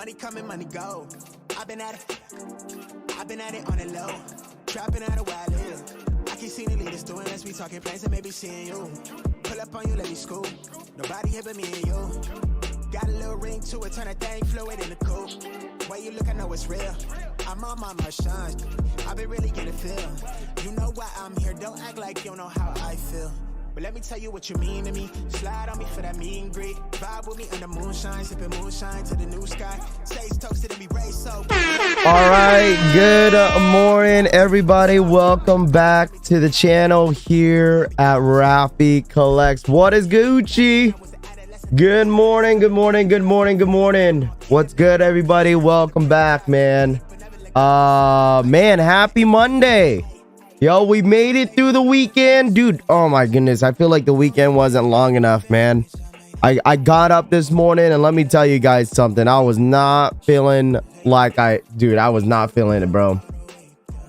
Money coming, money go. I've been at it on the low. Trapping out a while live. I can see the leaders doing this. We talking plans and maybe seeing you. Pull up on you, let me scoop. Nobody here but me and you. Got a little ring to it, turn that thing fluid in the coupe. Way you look, I know it's real. I'm on my shine. I've been really getting feel. You know why I'm here. Don't act like you know how I feel. But let me tell you what you mean to me. Slide on me for that meet and greet. Vibe with me under moonshine, sipping moonshine to the new sky. Stays toasted and we raise so. All right, good morning, everybody. Welcome back to the channel here at RaffyCollects. What is Gucci? Good morning, good morning, good morning, good morning. What's good, everybody? Welcome back, man. Man, happy Monday. Yo, we made it through the weekend. Dude, oh my goodness. I feel like the weekend wasn't long enough, man. I got up this morning and let me tell you guys something. I was not feeling like I was not feeling it, bro.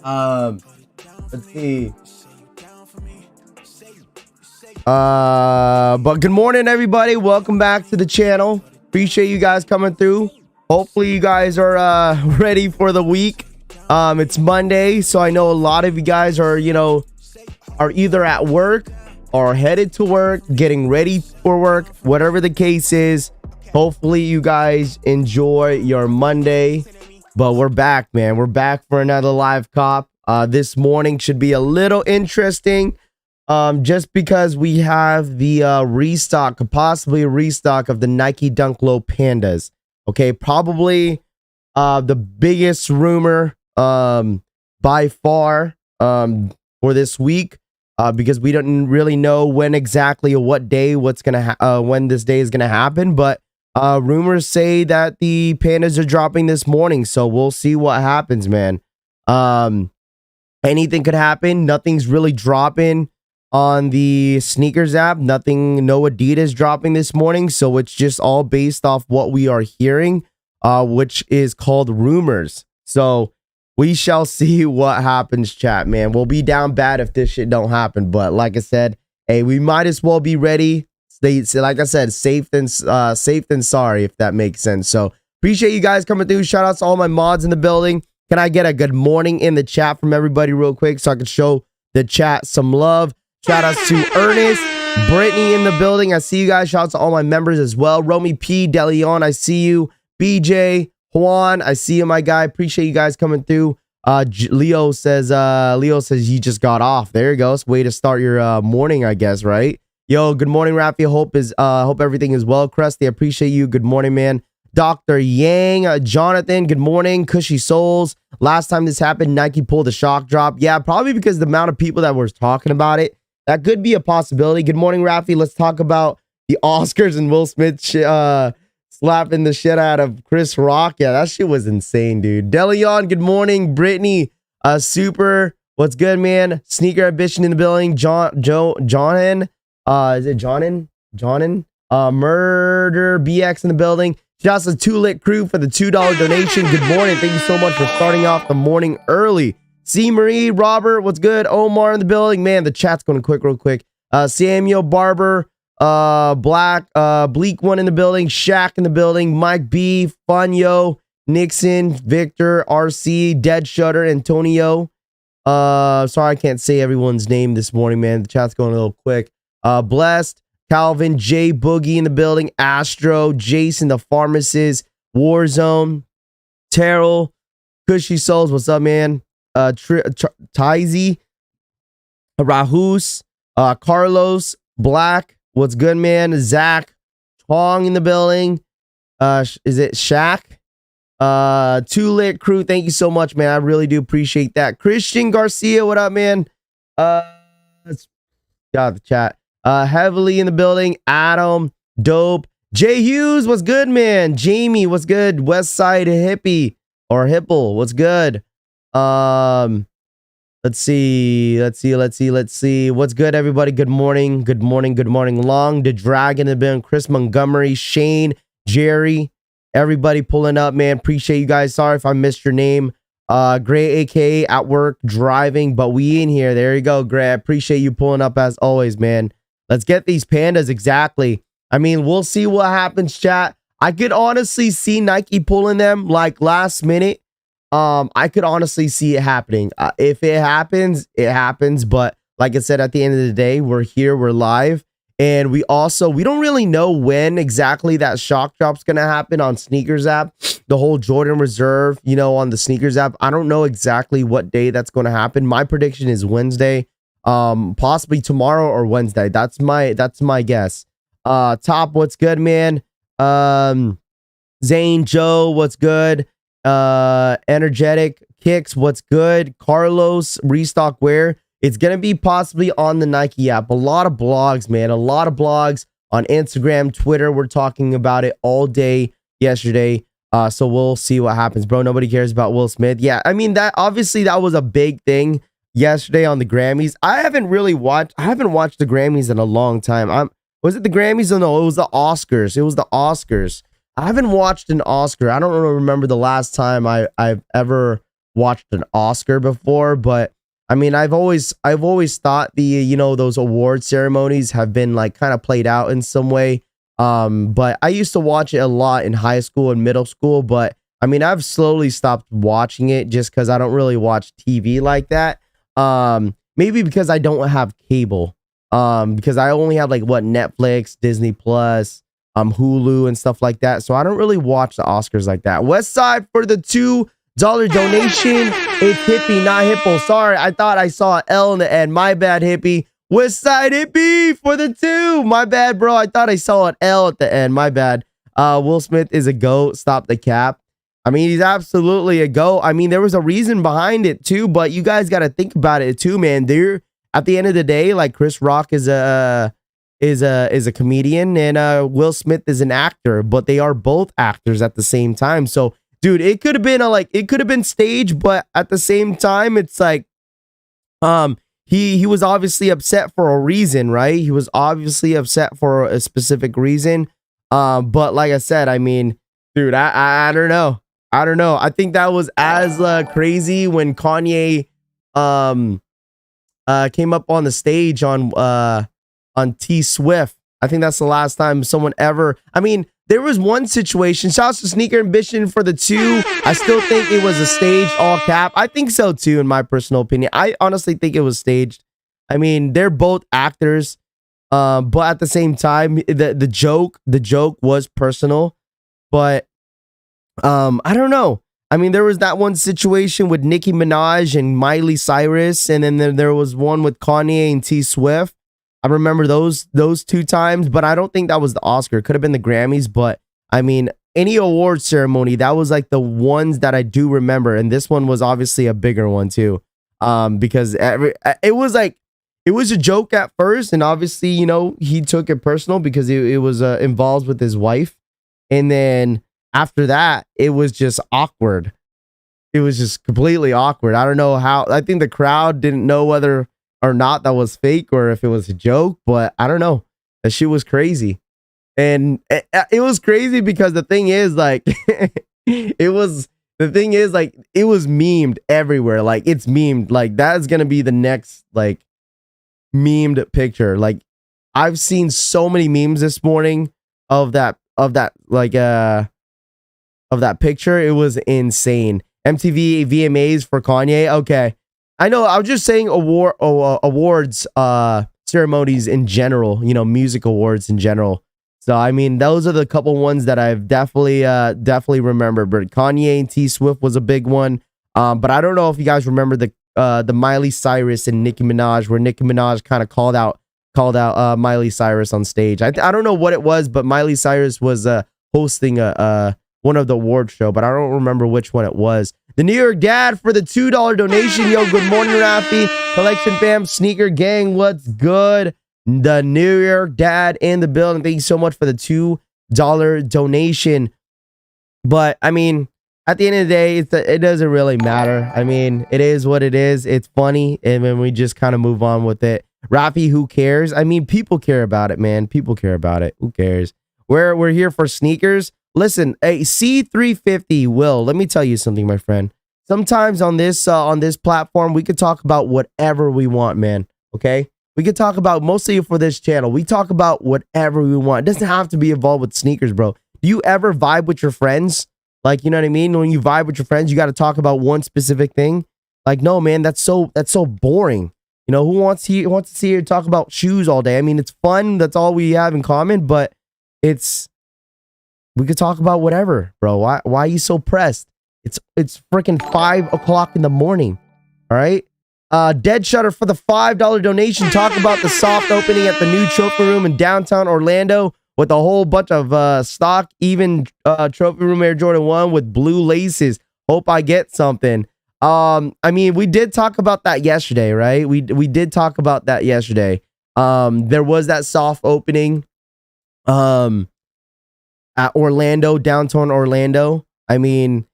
Let's see. But good morning, everybody. Welcome back to the channel. Appreciate you guys coming through. Hopefully you guys are ready for the week. It's Monday, so I know a lot of you guys are, are either at work or headed to work, getting ready for work, whatever the case is. Hopefully you guys enjoy your Monday, but we're back, man. We're back for another live cop. This morning should be a little interesting, just because we have the restock, possibly a restock of the Nike Dunk Low Pandas. Okay, probably the biggest rumor by far for this week, because we don't really know when exactly or what day when this day is gonna happen, but rumors say that the Pandas are dropping this morning, so we'll see what happens, man. Anything could happen. Nothing's really dropping on the sneakers app. No Adidas dropping this morning, so it's just all based off what we are hearing, which is called rumors. So we shall see what happens, chat, man. We'll be down bad if this shit don't happen. But like I said, hey, we might as well be ready. Like I said, safe than sorry, if that makes sense. So appreciate you guys coming through. Shout out to all my mods in the building. Can I get a good morning in the chat from everybody real quick so I can show the chat some love? Shout outs to Ernest, Brittany in the building. I see you guys. Shout out to all my members as well. Romy P, Deleon, I see you. BJ, Juan, I see you, my guy. Appreciate you guys coming through. Leo says you just got off. There you go. It's a way to start your morning, I guess, right? Yo, good morning, Raffy. Hope everything is well. Krusty, I appreciate you. Good morning, man. Dr. Yang, Jonathan, good morning. Cushy Souls. Last time this happened, Nike pulled a shock drop. Yeah, probably because the amount of people that were talking about it. That could be a possibility. Good morning, Raffy. Let's talk about the Oscars and Will Smith slapping the shit out of Chris Rock. Yeah, that shit was insane, dude. Deleon, good morning. Brittany, super. What's good, man? Sneaker Ambition in the building. Jonan. Is it Jonan? Murder BX in the building. Just a 2 lit crew for the $2 donation. Good morning. Thank you so much for starting off the morning early. C. Marie, Robert, what's good? Omar in the building. Man, the chat's going real quick. Samuel Barber, Black, Bleak one in the building. Shaq in the building. Mike B, Funyo, Nixon, Victor, RC, Dead Shutter, Antonio. Sorry, I can't say everyone's name this morning, man. The chat's going a little quick. Blessed, Calvin, J Boogie in the building. Astro, Jason, the pharmacist, Warzone, Terrell, Cushy Souls, what's up, man? Tizy, Rahus, Carlos, Black, what's good, man? Zach, Tong in the building. Is it Shaq? 2 lit crew, thank you so much, man. I really do appreciate that. Christian Garcia, what up, man? Let's got the chat. Heavily in the building. Adam, Dope, Jay Hughes, what's good, man? Jamie, what's good? West Side Hippie or Hipple, what's good? Let's see. What's good, everybody? Good morning. Long the Dragon, the building. Chris Montgomery, Shane, Jerry, everybody pulling up, man. Appreciate you guys. Sorry if I missed your name. Gray, aka at work driving, but we in here. There you go, Gray. I appreciate you pulling up as always, man. Let's get these Pandas exactly. I mean, we'll see what happens, chat. I could honestly see Nike pulling them like last minute. I could honestly see it happening. If it happens, it happens. But like I said, at the end of the day, we're here, we're live. And we don't really know when exactly that shock drop's going to happen on Sneakers app. The whole Jordan Reserve, on the Sneakers app. I don't know exactly what day that's going to happen. My prediction is Wednesday, possibly tomorrow or Wednesday. That's my guess. Top, what's good, man? Zane, Joe, what's good? Energetic, Kicks, what's good? Carlos, Restock, where? It's going to be possibly on the Nike app. A lot of blogs, man. A lot of blogs on Instagram, Twitter. We're talking about it all day yesterday. So we'll see what happens. Bro, nobody cares about Will Smith. Yeah, I mean, that was a big thing yesterday on the Grammys. I haven't watched the Grammys in a long time. Was it the Grammys? Oh, no, it was the Oscars. It was the Oscars. I haven't watched an Oscar. I don't remember the last time I've ever watched an Oscar before, but I mean, I've always thought those award ceremonies have been like kind of played out in some way. But I used to watch it a lot in high school and middle school, but I mean, I've slowly stopped watching it just because I don't really watch TV like that. Maybe because I don't have cable. Because I only have Netflix, Disney Plus, Hulu and stuff like that. So I don't really watch the Oscars like that. Westside for the $2 donation. It's Hippie, not Hippo. Sorry, I thought I saw an L in the end. My bad, Hippie. Westside Hippie for the 2. My bad, bro. I thought I saw an L at the end. My bad. Will Smith is a GOAT. Stop the cap. I mean, he's absolutely a GOAT. I mean, there was a reason behind it too, but you guys got to think about it too, man. At the end of the day, like Chris Rock is a comedian and Will Smith is an actor, but they are both actors at the same time. So, dude, it could have been staged, but at the same time, it's like, he was obviously upset for a reason, right? He was obviously upset for a specific reason. But like I said, I mean, dude, I don't know. I think that was as crazy when Kanye came up on the stage on T Swift. I think that's the last time someone ever. I mean, there was one situation. Shouts to Sneaker Ambition for the 2. I still think it was a staged all cap. I think so too, in my personal opinion. I honestly think it was staged. I mean, they're both actors, but at the same time, the joke was personal. But I don't know. I mean, there was that one situation with Nicki Minaj and Miley Cyrus, and then there was one with Kanye and T Swift. I remember those 2 times, but I don't think that was the Oscar. It could have been the Grammys, but I mean, any award ceremony, that was like the ones that I do remember, and this one was obviously a bigger one too, because it was a joke at first, and obviously, he took it personal because it was involved with his wife, and then after that, it was just awkward. It was just completely awkward. I don't know how. I think the crowd didn't know whether or not that was fake or if it was a joke, but I don't know. That shit was crazy. And it was crazy because the thing is, like, it was memed everywhere. Like, it's memed. Like, that's gonna be the next, like, memed picture. Like, I've seen so many memes this morning of that picture. It was insane. MTV VMAs for Kanye. Okay. I know, I was just saying awards ceremonies in general, music awards in general. So, I mean, those are the couple ones that I've definitely remembered. But Kanye and T Swift was a big one. But I don't know if you guys remember the Miley Cyrus and Nicki Minaj, where Nicki Minaj kind of called out Miley Cyrus on stage. I don't know what it was, but Miley Cyrus was hosting one of the award show, but I don't remember which one it was. The New York Dad for the $2 donation. Yo, good morning, Raffy. Collection fam, sneaker gang, what's good? The New York Dad in the building. Thank you so much for the $2 donation. But, I mean, at the end of the day, it doesn't really matter. I mean, it is what it is. It's funny, and then we just kind of move on with it. Raffy, who cares? I mean, people care about it, man. People care about it. Who cares? We're here for sneakers. Listen, hey, C350 Will, let me tell you something, my friend. Sometimes on this platform, we could talk about whatever we want, man. Okay? We could talk about, mostly for this channel, we talk about whatever we want. It doesn't have to be involved with sneakers, bro. do you ever vibe with your friends? Like, you know what I mean? When you vibe with your friends, you got to talk about one specific thing. Like, no, man, that's so boring. You know, who wants to see you talk about shoes all day? I mean, it's fun. That's all we have in common, but we could talk about whatever, bro. Why are you so pressed? It's freaking 5 o'clock in the morning. All right. Dead Shutter for the $5 donation. Talk about the soft opening at the new trophy room in downtown Orlando with a whole bunch of stock, even trophy room Air Jordan 1 with blue laces. Hope I get something. I mean, we did talk about that yesterday, right? We did talk about that yesterday. There was that soft opening at Orlando, downtown Orlando. I mean,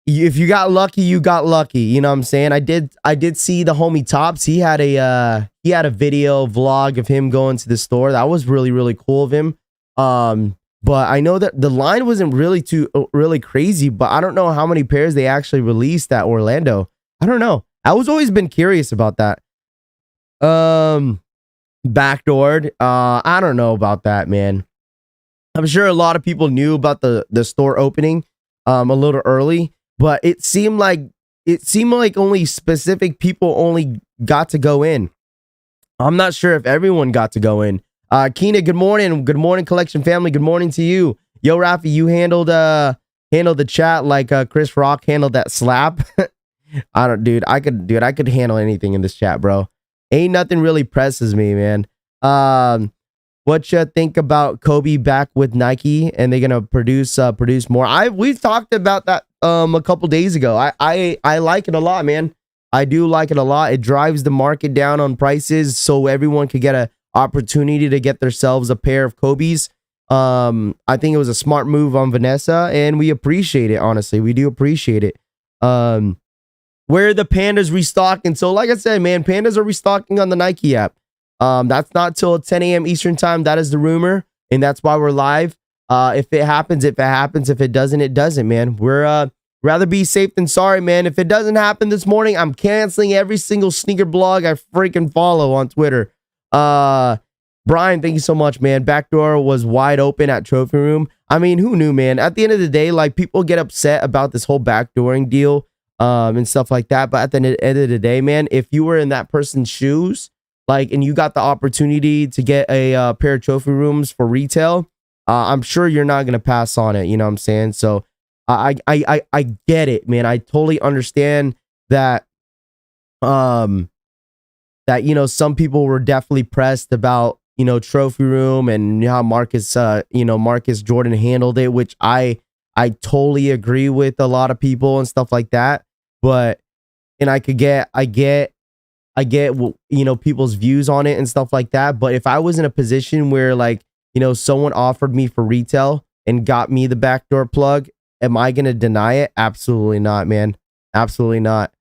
if you got lucky, you got lucky. You know what I'm saying? I did see the homie Tops. He had a video vlog of him going to the store. That was really, really cool of him. But I know that the line wasn't really crazy, but I don't know how many pairs they actually released at Orlando. I don't know. I was always been curious about that. Backdoored. I don't know about that, man. I'm sure a lot of people knew about the store opening a little early, but it seemed like only specific people only got to go in. I'm not sure if everyone got to go in. Keena, good morning. Good morning, collection family. Good morning to you. Yo, Raffy, you handled the chat like Chris Rock handled that slap. I could handle anything in this chat, bro. Ain't nothing really presses me, man. What you think about Kobe back with Nike and they're gonna produce more? We've talked about that a couple days ago. I like it a lot, man. I do like it a lot. It drives the market down on prices so everyone could get a opportunity to get themselves a pair of Kobe's. I think it was a smart move on Vanessa, and we appreciate it. Honestly, we do appreciate it. Where are the Pandas restocking? So, like I said, man, Pandas are restocking on the Nike app. That's not till 10 a.m. Eastern time. That is the rumor, and that's why we're live. If it happens, it happens. If it doesn't, it doesn't, man. We're rather be safe than sorry, man. If it doesn't happen this morning, I'm canceling every single sneaker blog I freaking follow on Twitter. Brian, thank you so much, man. Backdoor was wide open at Trophy Room. I mean, who knew, man? At the end of the day, like, people get upset about this whole backdooring deal, and stuff like that. But at the end of the day, man, if you were in that person's shoes, like, and you got the opportunity to get a pair of Trophy Rooms for retail, I'm sure you're not gonna pass on it. You know what I'm saying? So I get it, man. I totally understand that. That, you know, some people were definitely pressed about, you know, Trophy Room and how Marcus Jordan handled it, which I totally agree with a lot of people and stuff like that. But, and I get, you know, people's views on it and stuff like that. But if I was in a position where, like, you know, someone offered me for retail and got me the backdoor plug, am I going to deny it? Absolutely not, man. Absolutely not.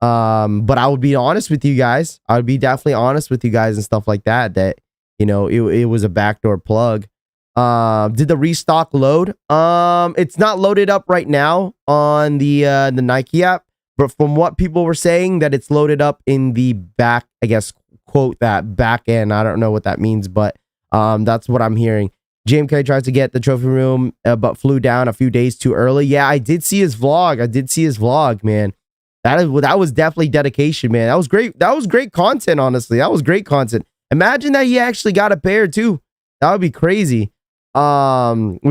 But I would be honest with you guys. I would be definitely honest with you guys and stuff like that, that, you know, it was a backdoor plug. Did the restock load? It's not loaded up right now on the Nike app, but from what people were saying, that it's loaded up in the back, I guess, quote, that back end. I don't know what that means, but that's what I'm hearing. JMK tried to get the Trophy Room, but flew down a few days too early. Yeah, I did see his vlog, man. That was definitely dedication, man. That was great. That was great content, honestly. That was great content. Imagine that he actually got a pair too. That would be crazy. We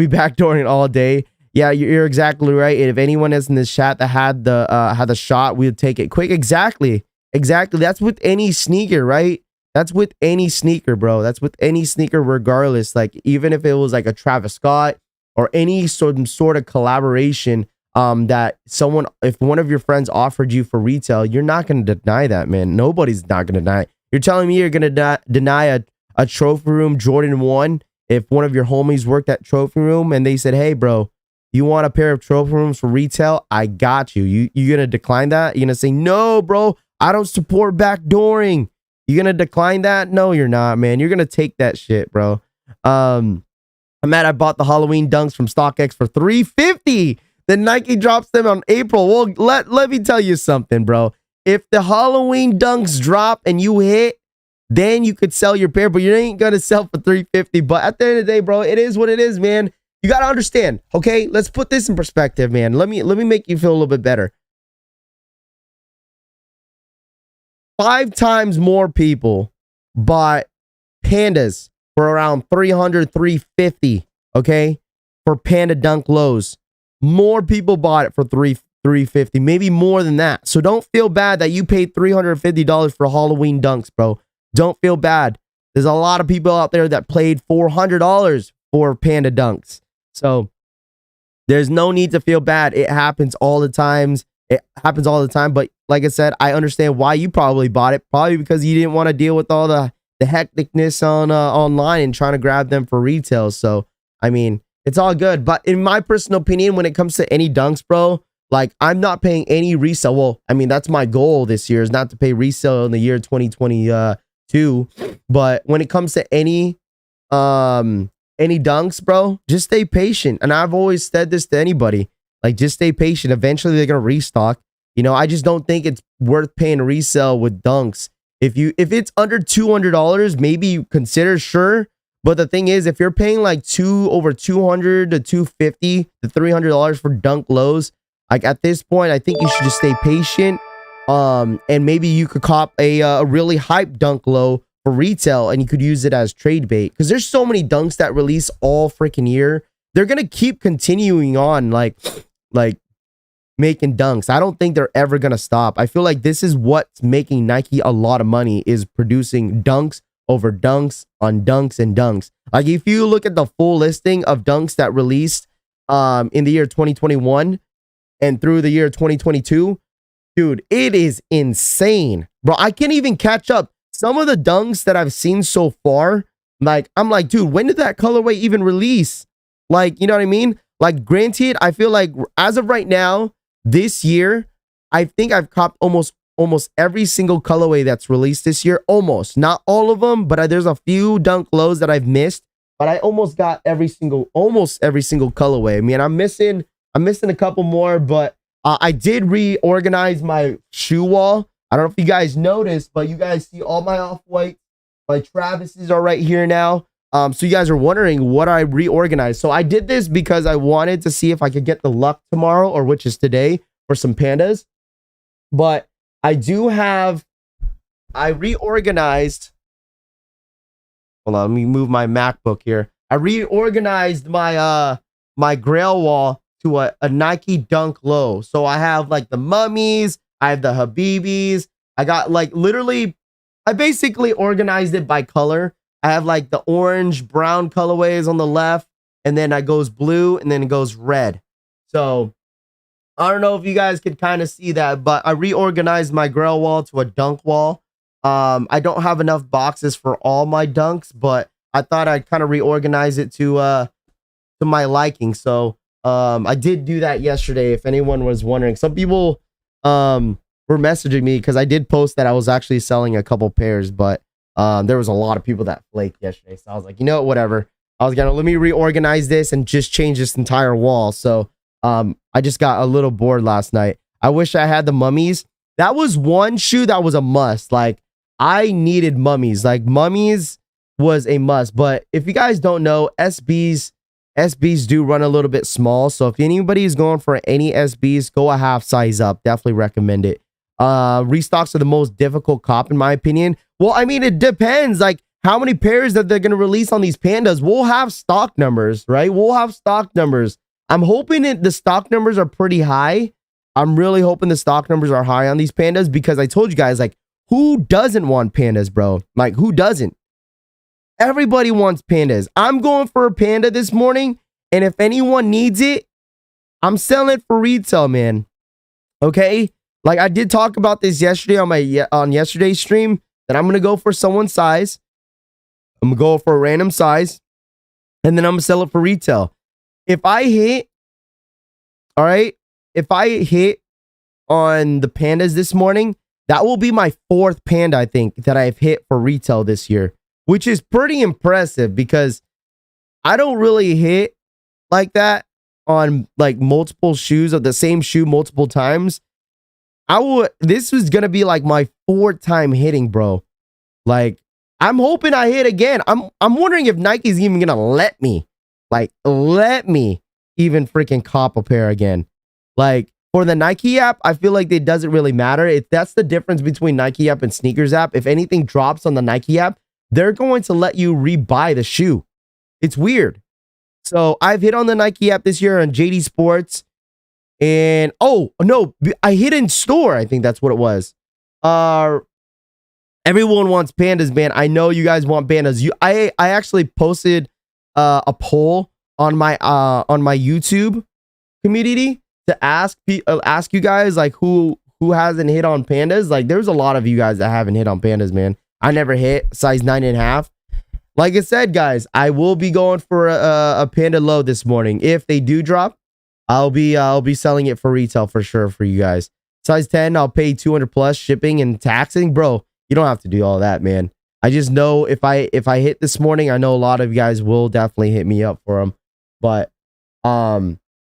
backdooring all day. Yeah, you're exactly right. If anyone is in this chat that had the shot, we'd take it quick. Exactly. That's with any sneaker, right? That's with any sneaker, bro. That's with any sneaker, regardless. Like, even if it was like a Travis Scott or any sort of collaboration, that if one of your friends offered you for retail, you're not going to deny that, man. Nobody's not going to deny it. You're telling me you're going to deny a Trophy Room Jordan 1 if one of your homies worked at Trophy Room and they said, hey, bro, you want a pair of Trophy Rooms for retail? I got you. You going to decline that? You're going to say, no, bro, I don't support backdooring. You going to decline that? No, you're not, man. You're going to take that shit, bro. I'm mad I bought the Halloween dunks from StockX for $350. Then Nike drops them on April. Well, let me tell you something, bro. If the Halloween dunks drop and you hit, then you could sell your pair, but you ain't gonna sell for $350. But at the end of the day, bro, it is what it is, man. You got to understand, okay? Let's put this in perspective, man. Let me make you feel a little bit better. 5 times more people bought Pandas for around 300, 350, okay? For Panda Dunk Lows. More people bought it for 350, maybe more than that. So don't feel bad that you paid $350 for Halloween dunks, bro. Don't feel bad. There's a lot of people out there that paid $400 for Panda dunks. So there's no need to feel bad. It happens all the times. It happens all the time. But like I said, I understand why you probably bought it. Probably because you didn't want to deal with all the hecticness on online and trying to grab them for retail. So, I mean, it's all good. But in my personal opinion, when it comes to any dunks, bro, like I'm not paying any resale. Well, I mean, that's my goal this year is not to pay resale in the year 2022. But when it comes to any dunks, bro, just stay patient. And I've always said this to anybody, like just stay patient. Eventually they're going to restock. You know, I just don't think it's worth paying resale with dunks. If it's under $200, maybe you consider, sure. But the thing is, if you're paying like over $200 to $250 to $300 for dunk lows, like at this point, I think you should just stay patient. And maybe you could cop a really hype dunk low for retail, and you could use it as trade bait. Because there's so many dunks that release all freaking year. They're gonna keep continuing on, like making dunks. I don't think they're ever gonna stop. I feel like this is what's making Nike a lot of money, is producing dunks over dunks on dunks and dunks. Like if you look at the full listing of dunks that released in the year 2021 and through the year 2022, dude, it is insane, bro. I can't even catch up. Some of the dunks that I've seen so far, like I'm like, dude, when did that colorway even release? Like, you know what I mean? Like, granted, I feel like as of right now, this year, I think I've copped almost every single colorway that's released this year. Almost, not all of them, but there's a few dunk lows that I've missed. But I almost got almost every single colorway. I mean, I'm missing a couple more, but I did reorganize my shoe wall. I don't know if you guys noticed, but you guys see all my off-whites. My Travis's are right here now. So you guys are wondering what I reorganized. So I did this because I wanted to see if I could get the luck tomorrow, or which is today, for some Pandas. But I reorganized. Hold on, let me move my MacBook here. I reorganized my my Grail wall to a Nike Dunk Low. So I have like the mummies, I have the Habibis. I got like literally, I basically organized it by color. I have like the orange, brown colorways on the left, and then it goes blue, and then it goes red. So I don't know if you guys could kind of see that, but I reorganized my Grail wall to a dunk wall. I don't have enough boxes for all my dunks, but I thought I'd kind of reorganize it to my liking. So I did do that yesterday, if anyone was wondering. Some people were messaging me because I did post that I was actually selling a couple pairs, but there was a lot of people that flaked yesterday. So I was like, you know what, whatever. I was gonna let me reorganize this and just change this entire wall. So I just got a little bored last night. I wish I had the mummies. That was one shoe that was a must. Like I needed mummies. Like mummies was a must. But if you guys don't know, SBs do run a little bit small. So if anybody is going for any SBs, go a half size up. Definitely recommend it. Restocks are the most difficult cop in my opinion. Well, I mean, it depends. Like how many pairs that they're going to release on these Pandas. We'll have stock numbers, right? We'll have stock numbers. I'm hoping that the stock numbers are pretty high. I'm really hoping the stock numbers are high on these Pandas, because I told you guys, like, who doesn't want Pandas, bro? Like, who doesn't? Everybody wants Pandas. I'm going for a Panda this morning, and if anyone needs it, I'm selling it for retail, man. Okay? Like, I did talk about this yesterday on yesterday's stream, that I'm going to go for someone's size. I'm going to go for a random size, and then I'm going to sell it for retail. If I hit, all right, if I hit on the Pandas this morning, that will be my 4th Panda, I think, that I've hit for retail this year, which is pretty impressive, because I don't really hit like that on like multiple shoes of the same shoe multiple times. This was going to be like my 4th time hitting, bro. Like, I'm hoping I hit again. I'm wondering if Nike's even going to let me. Like, let me even freaking cop a pair again. Like, for the Nike app, I feel like it doesn't really matter. That's the difference between Nike app and sneakers app. If anything drops on the Nike app, they're going to let you rebuy the shoe. It's weird. So I've hit on the Nike app this year on JD Sports. And oh no, I hit in store. I think that's what it was. Everyone wants Pandas, man. I know you guys want Pandas. I actually posted a poll on my YouTube community to ask you guys like who hasn't hit on Pandas. Like, there's a lot of you guys that haven't hit on Pandas, man. I never hit size 9.5. Like I said, guys, I will be going for a Panda low this morning. If they do drop, I'll be selling it for retail for sure for you guys. Size 10, I'll pay 200 plus shipping and taxing, bro. You don't have to do all that, man. I just know if I hit this morning, I know a lot of you guys will definitely hit me up for them. But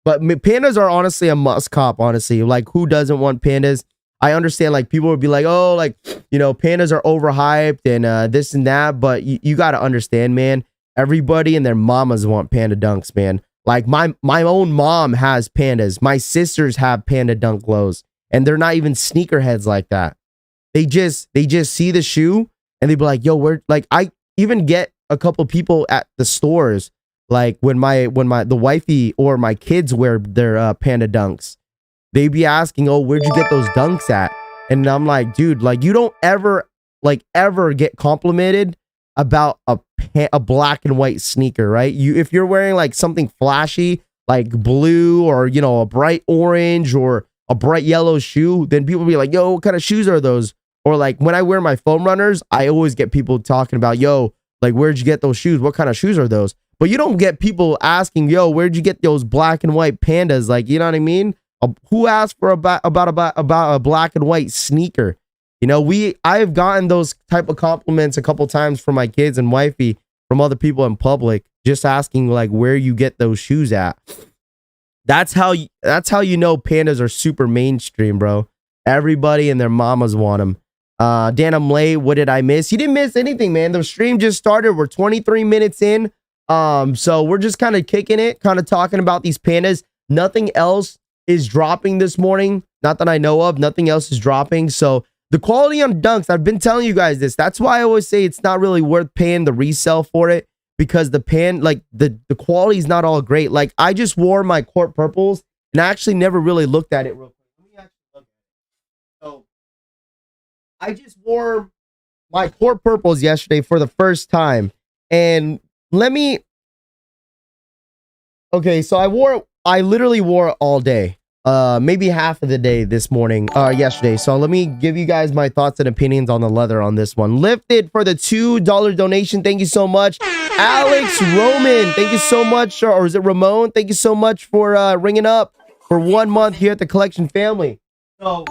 Pandas are honestly a must cop. Honestly, like, who doesn't want Pandas? I understand, like, people would be like, oh, like, you know, Pandas are overhyped and this and that. But you got to understand, man, everybody and their mamas want Panda dunks, man. Like, my own mom has Pandas. My sisters have Panda dunk lows. And they're not even sneakerheads like that. They just see the shoe and they be like, yo, where, like, I even get a couple people at the stores, like when the wifey or my kids wear their Panda dunks, they be asking, oh, where'd you get those dunks at? And I'm like, dude, like, you don't ever get complimented about a black and white sneaker, right? If you're wearing like something flashy, like blue or, you know, a bright orange or a bright yellow shoe, then people be like, yo, what kind of shoes are those? Or like when I wear my foam runners, I always get people talking about, yo, like, where'd you get those shoes? What kind of shoes are those? But you don't get people asking, yo, where'd you get those black and white Pandas? Like, you know what I mean? Who asked for about a black and white sneaker? You know, I've gotten those type of compliments a couple times from my kids and wifey from other people in public, just asking like where you get those shoes at. That's how you know Pandas are super mainstream, bro. Everybody and their mamas want them. Dan, I'm late. What did I miss? You didn't miss anything, man. The stream just started. We're 23 minutes in. So we're just kind of kicking it, kind of talking about these Pandas. Nothing else is dropping this morning. Not that I know of. Nothing else is dropping. So the quality on dunks, I've been telling you guys this. That's why I always say it's not really worth paying the resale for it, because the quality is not all great. Like, I just wore my court purples and I actually never really looked at it real quick. Let me actually look at it. So I just wore my court purples yesterday for the first time. And okay, so I literally wore it all day. Maybe half of the day this morning, yesterday. So let me give you guys my thoughts and opinions on the leather on this one. Lifted for the $2 donation. Thank you so much. Alex Roman, thank you so much. Or is it Ramon? Thank you so much for ringing up for 1 month here at the collection family. So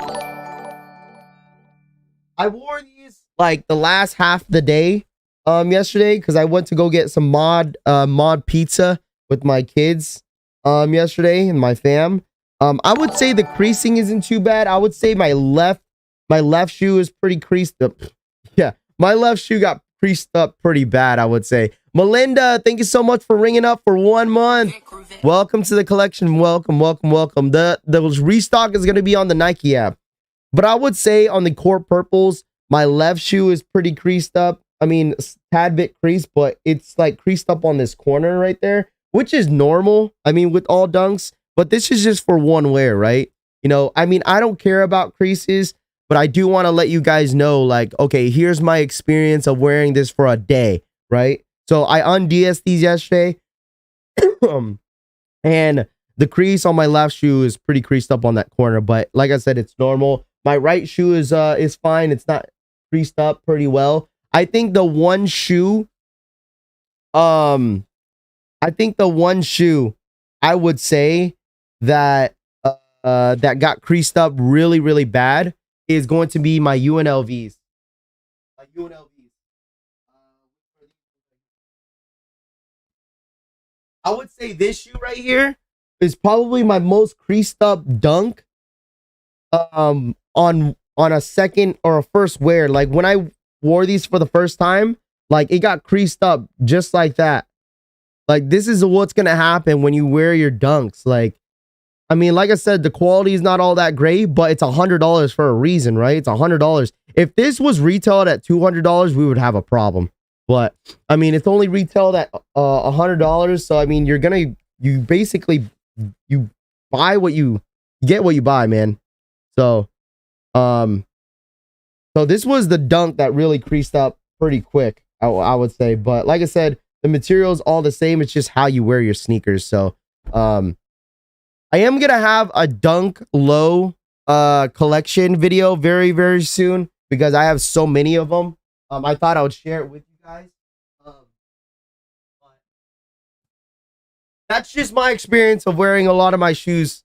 I wore these like the last half of the day yesterday because I went to go get some mod pizza with my kids yesterday and my fam. I would say the creasing isn't too bad. I would say my left shoe is pretty creased up. Yeah, my left shoe got creased up pretty bad, I would say. Melinda, thank you so much for ringing up for 1 month. Welcome to the collection. Welcome. The restock is going to be on the Nike app. But I would say on the court purples, my left shoe is pretty creased up. I mean, a tad bit creased, but it's like creased up on this corner right there, which is normal. I mean, with all dunks. But this is just for one wear, right? You know, I mean, I don't care about creases, but I do want to let you guys know, like, okay, here's my experience of wearing this for a day, right? So I un-DS these yesterday. And the crease on my left shoe is pretty creased up on that corner. But like I said, it's normal. My right shoe is fine. It's not creased up pretty well. I think the one shoe, I would say that that got creased up really, really bad is going to be my UNLVs. I would say this shoe right here is probably my most creased up dunk on a second or a first wear. Like when I wore these for the first time, like it got creased up just like that. Like, this is what's gonna happen when you wear your dunks. Like, I mean, like I said, the quality is not all that great, but it's $100 for a reason, right? It's $100. If this was retailed at $200, we would have a problem. But I mean, it's only retailed at $100, so I mean, you basically buy what you get what you buy, man. So, so this was the dunk that really creased up pretty quick, I would say. But like I said, the material's all the same. It's just how you wear your sneakers. So, I am gonna have a dunk low collection video very, very soon because I have so many of them. I thought I would share it with you guys. But that's just my experience of wearing a lot of my shoes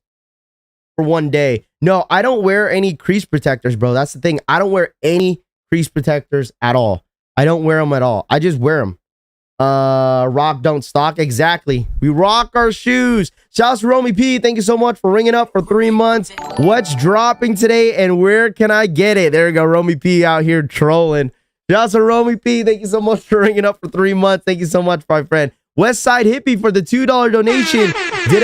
for one day. No, I don't wear any crease protectors, bro. That's the thing. I don't wear any crease protectors at all. I don't wear them at all. I just wear them. Rock don't stock. Exactly. We rock our shoes. Shouts to Romy P. Thank you so much for ringing up for 3 months. What's dropping today and where can I get it? There we go. Romy P out here trolling. Shouts to Romy P. Thank you so much for ringing up for 3 months. Thank you so much, my friend. Westside Hippie for the $2 donation. Did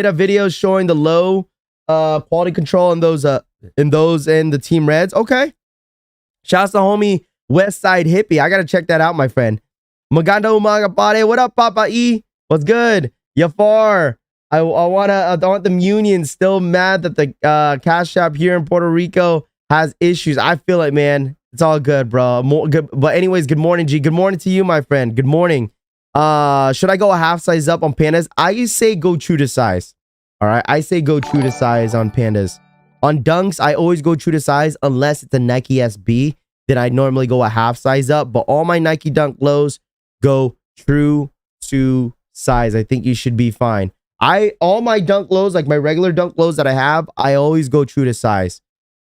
a video showing the low quality control in those and the Team Reds. Okay. Shouts to homie Westside Hippie. I gotta check that out, my friend. Maganda Umaga Pare. What up, Papa E? What's good? Yafar. I want the Union still mad that the Cash App here in Puerto Rico has issues. I feel it, man. It's all good, bro. Good. But anyways, good morning, G. Good morning to you, my friend. Good morning. Should I go a half size up on Pandas? I say go true to size. All right. I say go true to size on Pandas. On Dunks, I always go true to size unless it's a Nike SB. Then I normally go a half size up. But all my Nike Dunk lows go true to size. I think you should be fine. All my Dunk lows, like my regular Dunk lows that I have, I always go true to size.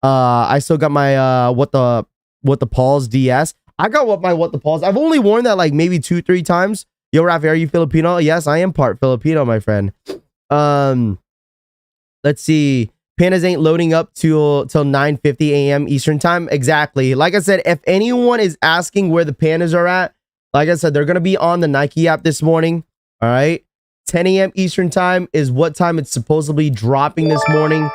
I still got my what the Pauls DS. I got what the Pauls. I've only worn that like maybe 2-3 times. Yo, Raffy, are you Filipino? Yes, I am part Filipino, my friend. Let's see. Pandas ain't loading up till 9:50 a.m. Eastern time. Exactly. Like I said, if anyone is asking where the Pandas are at, like I said, they're gonna be on the Nike app this morning. All right. 10 a.m. Eastern time is what time it's supposedly dropping this morning.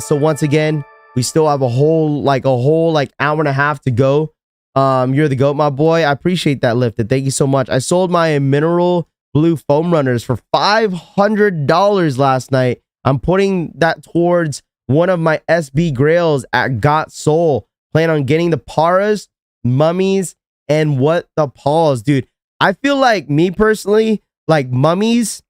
So once again, we still have a whole hour and a half to go. You're the GOAT, my boy. I appreciate that lift. Thank you so much. I sold my mineral blue foam runners for $500 last night. I'm putting that towards one of my SB grails at Got Soul. Plan on getting the Paras, Mummies, and what the Pauls, dude. I feel like me personally, like mummies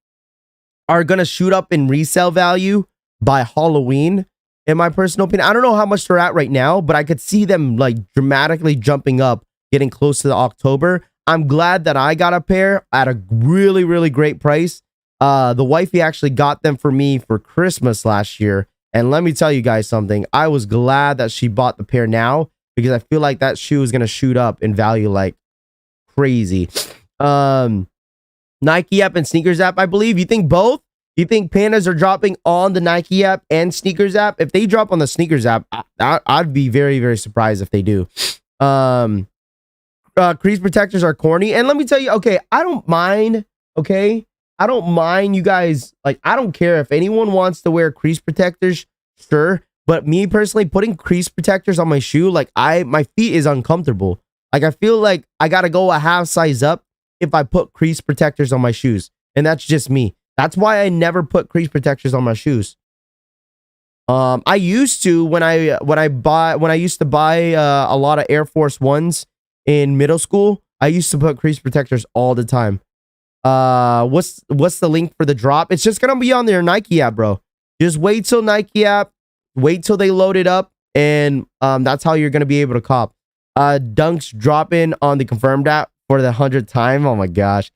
are gonna shoot up in resale value by Halloween. In my personal opinion, I don't know how much they're at right now, but I could see them like dramatically jumping up, getting close to the October. I'm glad that I got a pair at a really, really great price. The wifey actually got them for me for Christmas last year. And let me tell you guys something. I was glad that she bought the pair now because I feel like that shoe is going to shoot up in value like crazy. Nike app and sneakers app, I believe. You think both? You think Pandas are dropping on the Nike app and sneakers app? If they drop on the sneakers app, I'd be very, very surprised if they do. Crease protectors are corny. And let me tell you, okay, I don't mind, okay? I don't mind you guys, like, I don't care if anyone wants to wear crease protectors, sure. But me personally, putting crease protectors on my shoe, like, my feet is uncomfortable. Like, I feel like I gotta go a half size up if I put crease protectors on my shoes. And that's just me. That's why I never put crease protectors on my shoes. I used to when I used to buy a lot of Air Force Ones in middle school. I used to put crease protectors all the time. What's the link for the drop? It's just gonna be on their Nike app, bro. Just wait till Nike app. Wait till they load it up, and that's how you're gonna be able to cop. Dunks drop in on the confirmed app for the 100th time. Oh my gosh.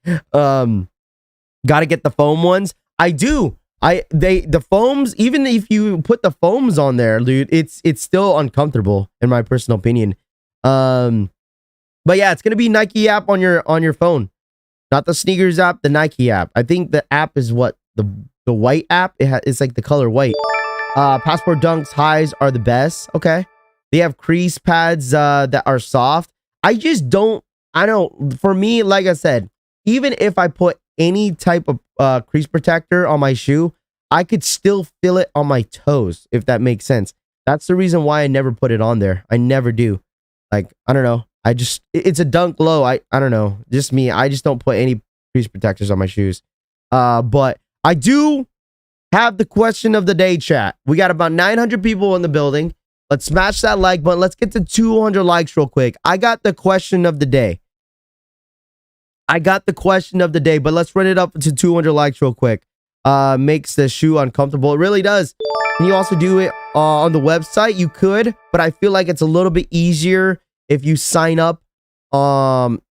Gotta get the foam ones. I do. The foams, even if you put the foams on there, dude, it's still uncomfortable in my personal opinion. But yeah, it's gonna be Nike app on your phone, not the sneakers app, the Nike app. I think the app is what the white app. It's like the color white. Passport Dunks highs are the best. Okay, they have crease pads that are soft. I just don't I don't, for me, like I said, even if I put any type of crease protector on my shoe, I could still feel it on my toes, if that makes sense. That's the reason why I never put it on there. I never do. Like, I don't know. It's a dunk low. I don't know. Just me. I just don't put any crease protectors on my shoes. But I do have the question of the day, chat. We got about 900 people in the building. Let's smash that like button. Let's get to 200 likes real quick. I got the question of the day. But let's run it up to 200 likes real quick. Makes the shoe uncomfortable. It really does. Can you also do it on the website? You could, but I feel like it's a little bit easier if you sign up.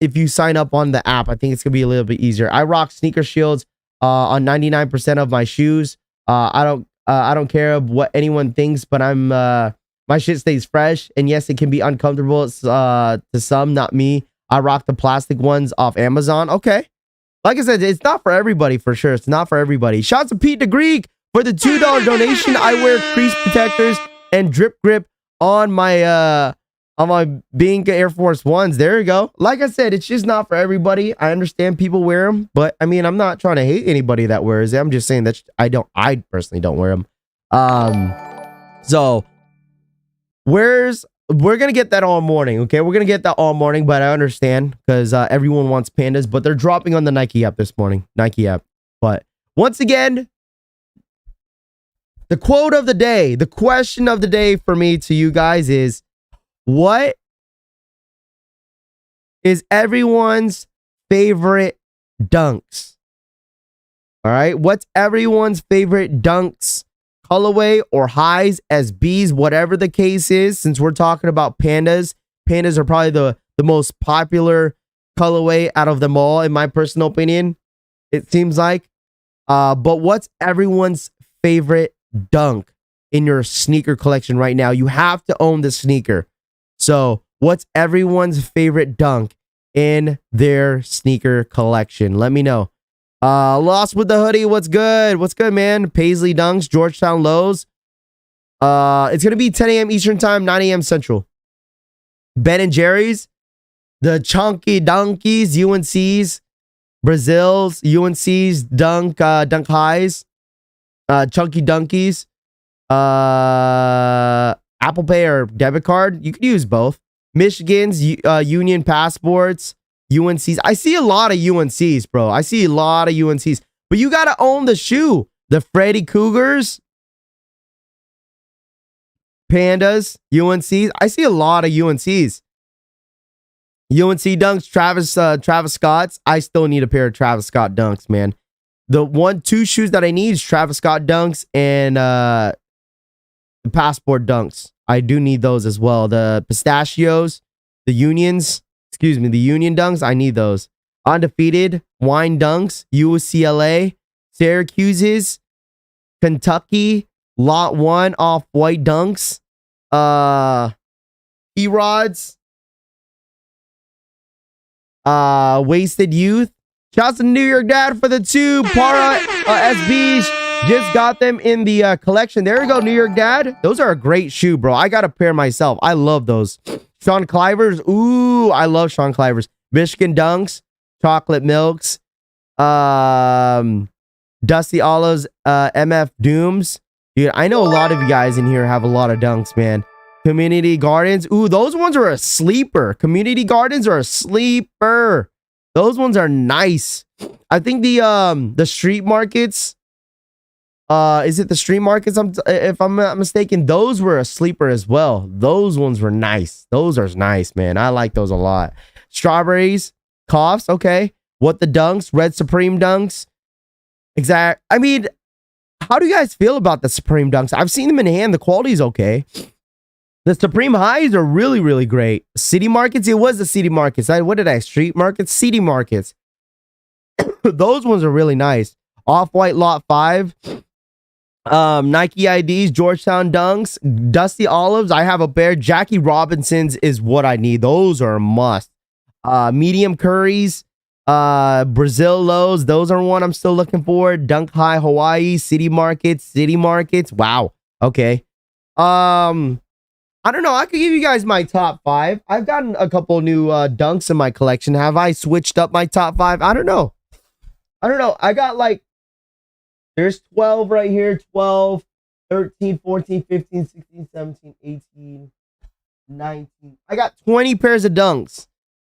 If you sign up on the app, I think it's gonna be a little bit easier. I rock sneaker shields on 99% of my shoes. I don't care what anyone thinks, but my shit stays fresh. And yes, it can be uncomfortable to some, not me. I rock the plastic ones off Amazon. Okay. Like I said, it's not for everybody for sure. It's not for everybody. Shouts to Pete the Greek for the $2 donation. I wear crease protectors and drip grip on my Bink Air Force Ones. There you go. Like I said, it's just not for everybody. I understand people wear them, but I mean, I'm not trying to hate anybody that wears it. I'm just saying that I personally don't wear them. So we're gonna get that all morning, okay? We're gonna get that all morning, but I understand because everyone wants Pandas, but they're dropping on the Nike app this morning. Nike app. But once again, the quote of the day, the question of the day for me to you guys is, what is everyone's favorite dunks? All right, what's everyone's favorite dunks? Colorway or highs, SBs, whatever the case is. Since we're talking about Pandas are probably the most popular colorway out of them all, in my personal opinion, it seems like. But what's everyone's favorite dunk in your sneaker collection right now? You have to own the sneaker. So what's everyone's favorite dunk in their sneaker collection? Let me know. Lost with the hoodie. What's good? What's good, man? Paisley Dunks, Georgetown Lows. It's gonna be 10 a.m. Eastern time, 9 a.m. Central. Ben and Jerry's, the Chunky Dunkies, UNC's, Brazil's, UNC's, Dunk Highs, Chunky Dunkies, Apple Pay or debit card. You could use both. Michigan's, Union Passports. UNCs. I see a lot of UNCs, bro. I see a lot of UNCs. But you got to own the shoe. The Freddy Cougars. Pandas. UNCs. I see a lot of UNCs. UNC Dunks. Travis Scott's. I still need a pair of Travis Scott Dunks, man. The two shoes that I need is Travis Scott Dunks and the Passport Dunks. I do need those as well. The Pistachios. The Unions. Excuse me, the Union Dunks, I need those. Undefeated, Wine Dunks, UCLA, Syracuse's, Kentucky, Lot 1 Off-White Dunks, E-Rods, Wasted Youth. Shouts to New York Dad for the 2 Para SBs. Just got them in the collection. There you go, New York Dad. Those are a great shoe, bro. I got a pair myself. I love those. Sean Clivers. Ooh, I love Sean Clivers. Michigan Dunks. Chocolate Milks. Dusty Olives. MF Dooms. Dude, I know a lot of you guys in here have a lot of dunks, man. Community Gardens. Ooh, those ones are a sleeper. Community Gardens are a sleeper. Those ones are nice. I think the street markets. Is it the street markets? If I'm not mistaken, those were a sleeper as well. Those ones were nice. Those are nice, man. I like those a lot. Strawberries, coughs. Okay. What the Dunks? Red Supreme Dunks. Exact. I mean, how do you guys feel about the Supreme Dunks? I've seen them in hand. The quality is okay. The Supreme Highs are really, really great. City Markets. It was the City Markets. What did I? Street Markets? City Markets. Those ones are really nice. Off-White Lot 5. Nike IDs, Georgetown Dunks, Dusty Olives. I have a pair. Jackie Robinson's is what I need. Those are a must. Medium Curries, Brazil Lows. Those are one I'm still looking for. Dunk High Hawaii, City Markets. Wow. Okay. I don't know. I could give you guys my top 5. I've gotten a couple new dunks in my collection. Have I switched up my top 5? I don't know. I got like, there's 12 right here. 12, 13, 14, 15, 16, 17, 18, 19. I got 20 pairs of dunks.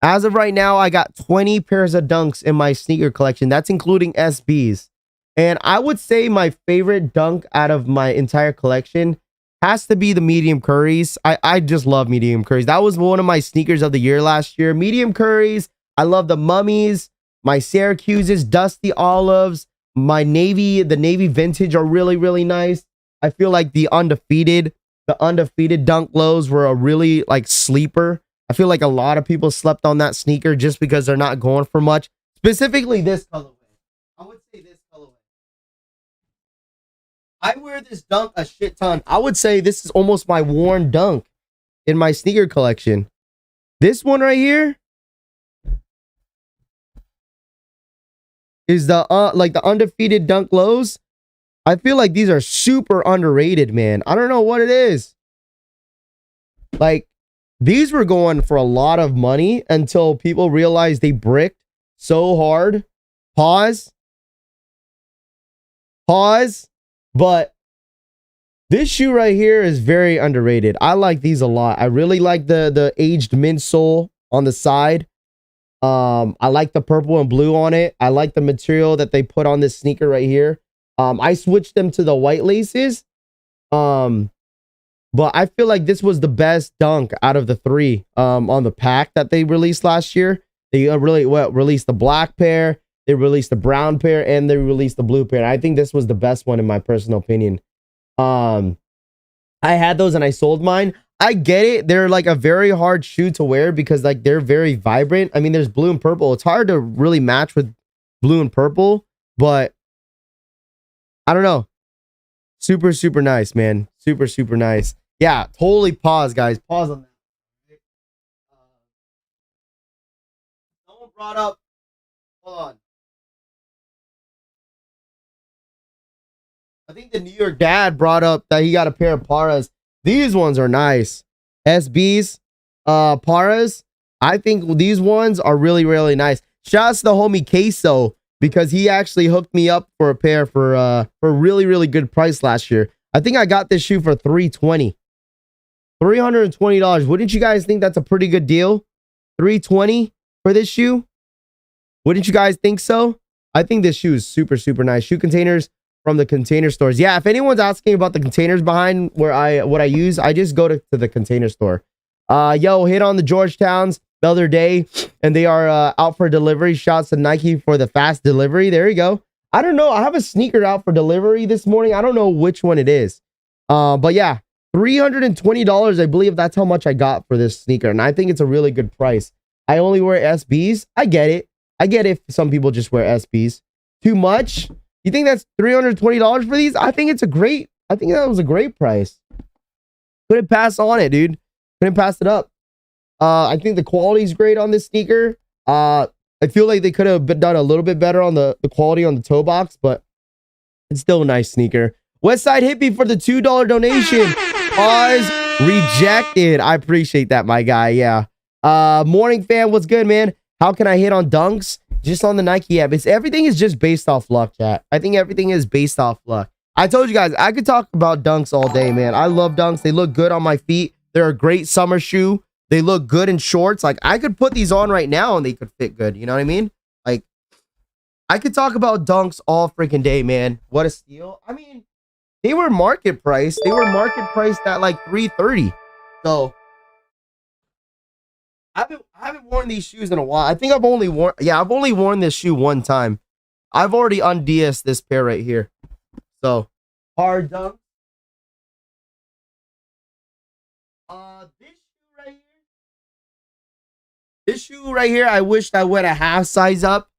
As of right now, I got 20 pairs of dunks in my sneaker collection. That's including SBs. And I would say my favorite dunk out of my entire collection has to be the medium curries. I just love medium curries. That was one of my sneakers of the year last year. Medium curries. I love the mummies, my Syracuses, dusty olives, the navy vintage are really, really nice. I feel like the undefeated dunk lows were a really like sleeper. I feel like a lot of people slept on that sneaker just because they're not going for much. Specifically this colorway. I would say this colorway. I wear this dunk a shit ton. I would say this is almost my worn dunk in my sneaker collection. This one right here is the like the undefeated dunk lows. I feel like these are super underrated, man. I don't know what it is. Like, these were going for a lot of money until people realized they bricked so hard. Pause. But this shoe right here is very underrated. I like these a lot. I really like the aged midsole on the side. I like the purple and blue on it. I like the material that they put on this sneaker right here. I switched them to the white laces. But I feel like this was the best dunk out of the 3 on the pack that they released last year. They released the black pair, they released the brown pair, and they released the blue pair. I think this was the best one in my personal opinion. I had those and I sold mine. I get it. They're like a very hard shoe to wear because like they're very vibrant. I mean, there's blue and purple. It's hard to really match with blue and purple, but I don't know. Super, super nice, man. Super, super nice. Yeah, totally pause, guys. Pause on that. Someone brought up, hold on. I think the New York dad brought up that he got a pair of Paras. These ones are nice. SBs, Paras. I think these ones are really, really nice. Shouts to the homie Queso because he actually hooked me up for a pair for a really, really good price last year. I think I got this shoe for $320. $320. Wouldn't you guys think that's a pretty good deal? $320 for this shoe? Wouldn't you guys think so? I think this shoe is super, super nice. Shoe containers from the Container Stores. Yeah, if anyone's asking about the containers behind what I use, I just go to the Container Store. Yo, hit on the Georgetowns the other day, and they are out for delivery. Shouts to Nike for the fast delivery. There you go. I don't know. I have a sneaker out for delivery this morning. I don't know which one it is. But yeah, $320. I believe that's how much I got for this sneaker, and I think it's a really good price. I only wear SBs. I get it. I get if some people just wear SBs. Too much? You think that's $320 for these? I think that was a great price. Couldn't pass on it, dude. Couldn't pass it up. I think the quality is great on this sneaker. I feel like they could have done a little bit better on the quality on the toe box, but it's still a nice sneaker. Westside Hippie for the $2 donation. Pause. Rejected. I appreciate that, my guy. Yeah. Morning fan, what's good, man? How can I hit on dunks? Just on the Nike app. Everything is just based off luck, chat. I think everything is based off luck. I told you guys, I could talk about dunks all day, man. I love dunks. They look good on my feet. They're a great summer shoe. They look good in shorts. Like, I could put these on right now and they could fit good. You know what I mean? Like, I could talk about dunks all freaking day, man. What a steal. I mean, they were market price. They were market priced at like $330. So I haven't worn these shoes in a while. I think I've only worn this shoe one time. I've already unDS'd this pair right here. So, hard dunk. This shoe right here, I wished I went a half size up.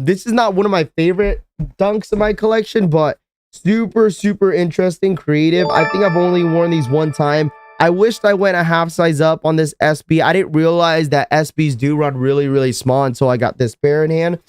This is not one of my favorite dunks in my collection, but super, super interesting, creative. I think I've only worn these one time. I wished I went a half size up on this SB. I didn't realize that SBs do run really, really small until I got this pair in hand.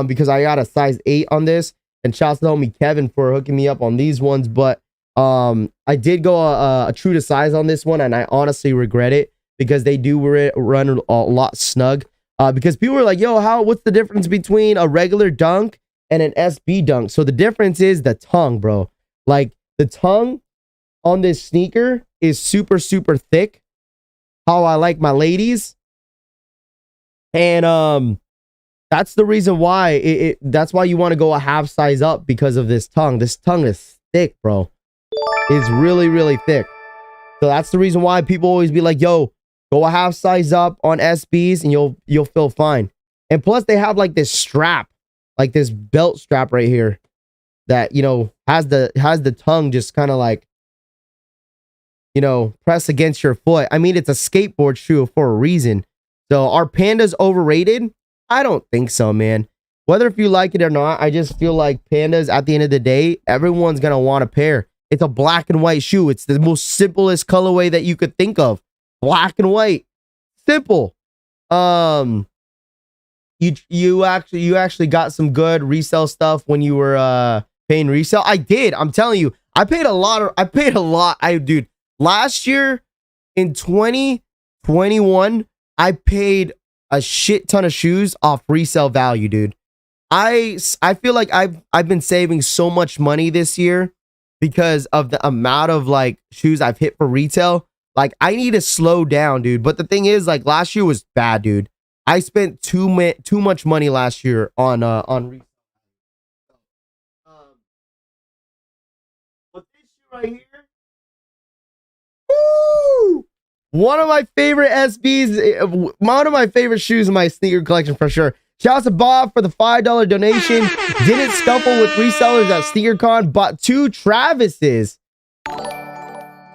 Because I got a size 8 on this. And shouts to homie Kevin for hooking me up on these ones. But I did go a true to size on this one, and I honestly regret it because they do run a lot snug. Because people were like, yo, what's the difference between a regular dunk and an SB dunk? So the difference is the tongue, bro. Like the tongue on this sneaker is super, super thick. How I like my ladies. And that's the reason why that's why you want to go a half size up, because of this tongue. This tongue is thick, bro. It's really, really thick. So that's the reason why people always be like, yo, go a half size up on SBs and you'll feel fine. And plus they have like this strap, like this belt strap right here that, has the tongue just kind of like, press against your foot. I mean, it's a skateboard shoe for a reason. So are Pandas overrated? I don't think so, man. Whether if you like it or not, I just feel like Pandas, at the end of the day, everyone's going to want a pair. It's a black and white shoe. It's the most simplest colorway that you could think of. Black and white. Simple. You actually got some good resale stuff when you were paying resale. I did. I'm telling you. I paid a lot. Dude, last year in 2021, I paid a shit ton of shoes off resale value, dude. I feel like I've been saving so much money this year because of the amount of like shoes I've hit for retail. Like I need to slow down, dude. But the thing is, like last year was bad, dude. I spent too much money last year on retail. But this shoe right here, woo! One of my favorite SBs, one of my favorite shoes in my sneaker collection for sure. Shout out to Bob for the $5 donation. Didn't scuffle with resellers at SneakerCon. Bought 2 Travises.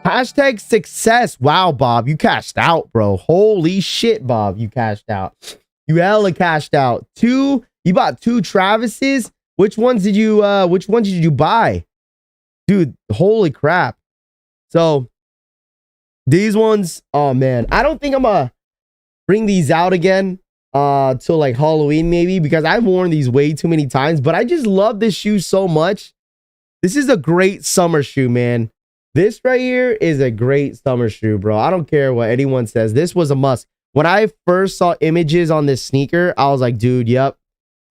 Hashtag success. Wow, Bob, you cashed out, bro. Holy shit, Bob, you cashed out. You hella cashed out. You bought 2 Travises. Which ones did you buy? Dude, holy crap. So these ones, oh man, I don't think I'm gonna bring these out again till like Halloween maybe, because I've worn these way too many times, but I just love this shoe so much. This is a great summer shoe, man. This right here is a great summer shoe, bro. I don't care what anyone says. This was a must. When I first saw images on this sneaker, I was like, dude, yep,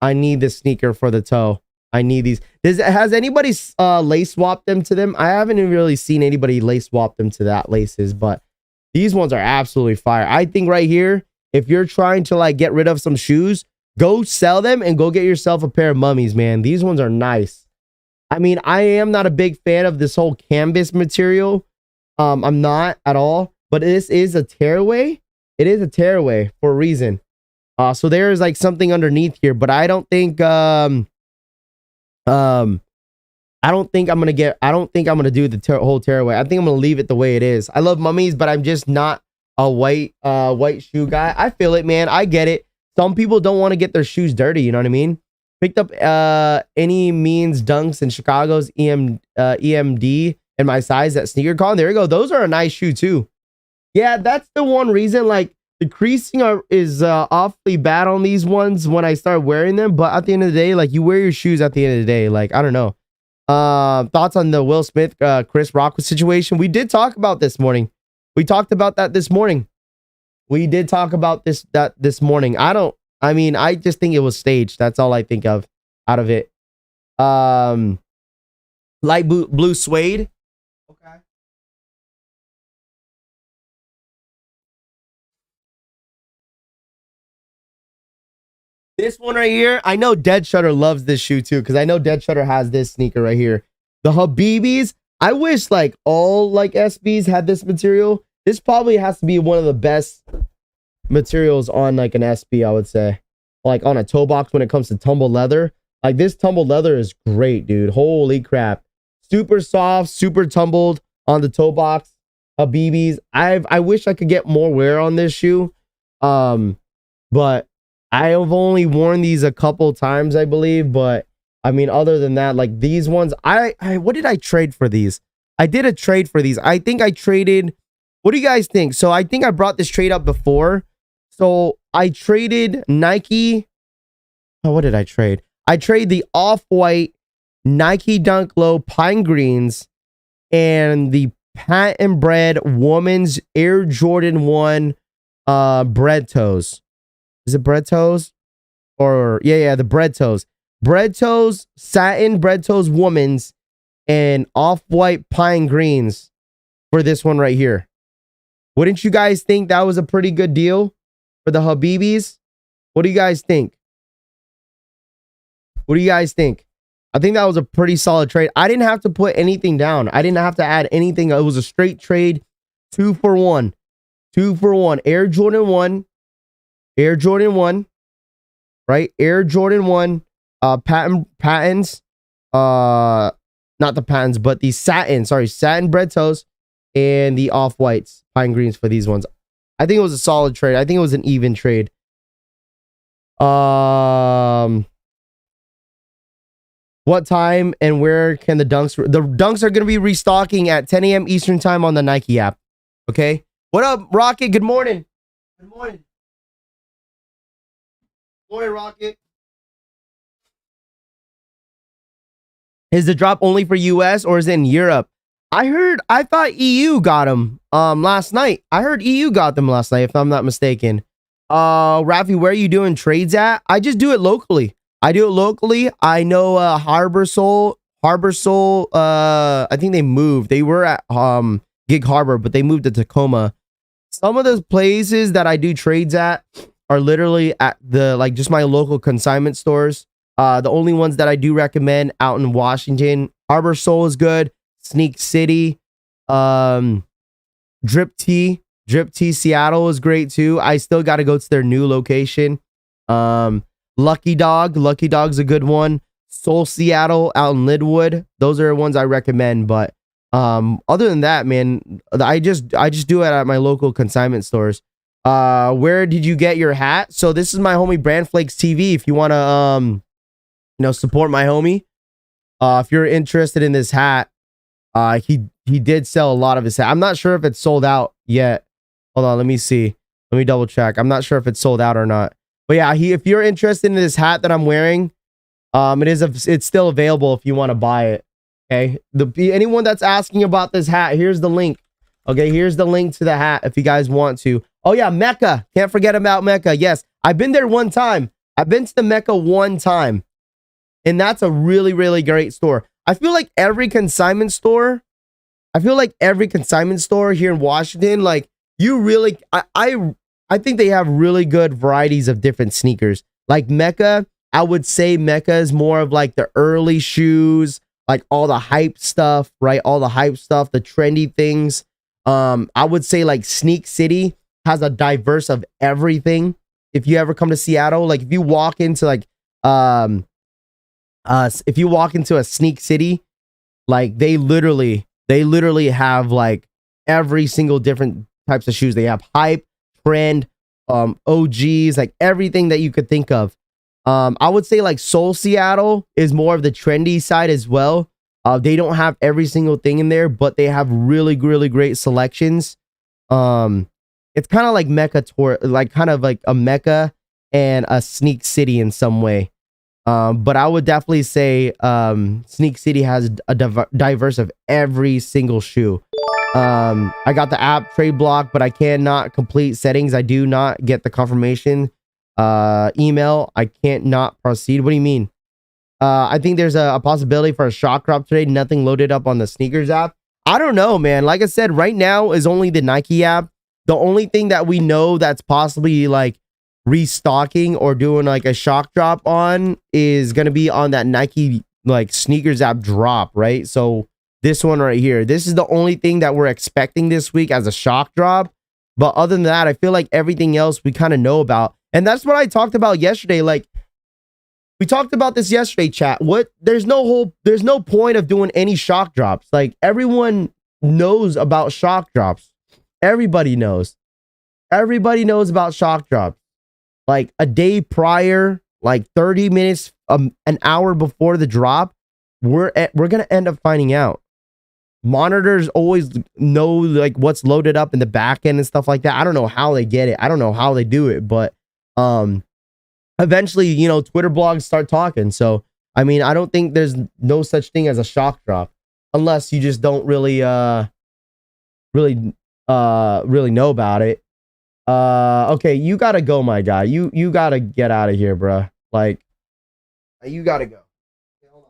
I need this sneaker for the toe. I need these. Has anybody lace swapped them to them? I haven't really seen anybody lace swap them to that laces, but these ones are absolutely fire. I think right here, if you're trying to like get rid of some shoes, go sell them and go get yourself a pair of mummies, man. These ones are nice. I mean, I am not a big fan of this whole canvas material. I'm not at all, but this is a tearaway. It is a tearaway for a reason. So there is like something underneath here, but I don't think I don't think I'm gonna do the whole tearaway. I think I'm gonna leave it the way it is. I love mummies, but I'm just not a white shoe guy. I feel it, man. I get it. Some people don't want to get their shoes dirty, you know what I mean? Picked up any means dunks in Chicago's EMD in my size at SneakerCon. There you go. Those are a nice shoe too. Yeah, that's the one reason. Like the creasing is awfully bad on these ones when I start wearing them. But at the end of the day, like you wear your shoes at the end of the day. Like I don't know. Thoughts on the Will Smith, Chris Rock situation? We did talk about this morning. We talked about that this morning. We did talk about this morning. I just think it was staged. That's all I think of out of it. Light blue suede. Okay. This one right here, I know Dead Shutter loves this shoe too, because I know Dead Shutter has this sneaker right here. The Habibis. I wish like all like SBs had this material. This probably has to be one of the best materials on like an SB, I would say. Like on a toe box when it comes to tumble leather. Like this tumble leather is great, dude. Holy crap. Super soft, super tumbled on the toe box. Habibis. I wish I could get more wear on this shoe. But I have only worn these a couple times, I believe. But I mean, other than that, like these ones, what did I trade for these? I did a trade for these. I think I traded. What do you guys think? So I think I brought this trade up before. So I traded Nike. Oh, what did I trade? I traded the off-white Nike Dunk Low Pine Greens and the patent bred woman's Air Jordan 1 bread toes. Is it bread toes? Or yeah, the bread toes. Bread toes, satin bread toes woman's, and off-white pine greens for this one right here. Wouldn't you guys think that was a pretty good deal for the Habibis? What do you guys think? What do you guys think? I think that was a pretty solid trade. I didn't have to put anything down. I didn't have to add anything. It was a straight trade. 2 for 1. 2 for 1. Air Jordan 1. Air Jordan 1. Right? Air Jordan 1. Patents. Not the patents, but the satin. Sorry, satin bread toes. And the off-whites. Pine greens for these ones. I think it was a solid trade. I think it was an even trade. What time and where can the dunks? The dunks are going to be restocking at 10 a.m. Eastern time on the Nike app. Okay. What up, Rocket? Good morning. Good morning. Morning, Rocket. Is the drop only for US or is it in Europe? I thought EU got them last night. I heard EU got them last night, if I'm not mistaken. Raffy, where are you doing trades at? I just do it locally. I know Harbor Soul, I think they moved. They were at Gig Harbor, but they moved to Tacoma. Some of the places that I do trades at are literally at the just my local consignment stores. The only ones that I do recommend out in Washington, Harbor Soul is good. Sneak City, Drip Tea Seattle is great too. I still got to go to their new location. Lucky Dog's a good one. Soul Seattle out in Linwood. Those are the ones I recommend. But other than that, man, I just do it at my local consignment stores. Where did you get your hat? So this is my homie Brand Flakes TV. If you want to support my homie, if you're interested in this hat, he did sell a lot of his hat. I'm not sure if it's sold out yet. Hold on, let me see. Let me double check. I'm not sure if it's sold out or not. But yeah, if you're interested in this hat that I'm wearing, it's still available if you want to buy it. Okay. Anyone that's asking about this hat, here's the link. Okay, here's the link to the hat if you guys want to. Oh yeah, Mecca. Can't forget about Mecca. Yes, I've been there one time. I've been to the Mecca one time. And that's a really, really great store. I feel like every consignment store here in Washington, I think they have really good varieties of different sneakers. Like Mecca, I would say Mecca is more of like the early shoes, like all the hype stuff, right? All the hype stuff, the trendy things. I would say like Sneak City has a diverse of everything. If you ever come to Seattle, like if you walk into a Sneak City, like they literally have like every single different types of shoes. They have hype, trend, OGs, like everything that you could think of. I would say like Seoul Seattle is more of the trendy side as well. They don't have every single thing in there, but they have really, really great selections. It's kind of like Mecca tour, like kind of like a Mecca and a Sneak City in some way. But I would definitely say Sneak City has a diverse of every single shoe. I got the app trade block, but I cannot complete settings. I do not get the confirmation email. I can't not proceed. What do you mean? I think there's a possibility for a shock drop trade. Nothing loaded up on the sneakers app. I don't know, man. Like I said, right now is only the Nike app. The only thing that we know that's possibly like restocking or doing like a shock drop on is going to be on that Nike like sneakers app drop, right? So this one right here, this is the only thing that we're expecting this week as a shock drop. But other than that, I feel like everything else we kind of know about. And that's what I talked about yesterday. Like we talked about this yesterday, chat. There's no point of doing any shock drops. Like everyone knows about shock drops. Everybody knows about shock drops. Like a day prior, like 30 minutes, an hour before the drop, we're gonna end up finding out. Monitors always know like what's loaded up in the back end and stuff like that. I don't know how they get it. I don't know how they do it, but eventually, Twitter blogs start talking. So I mean, I don't think there's no such thing as a shock drop. unless you just don't really really know about it. Okay, you gotta go, my guy. You gotta get out of here, bruh. Like, you gotta go. Okay, hold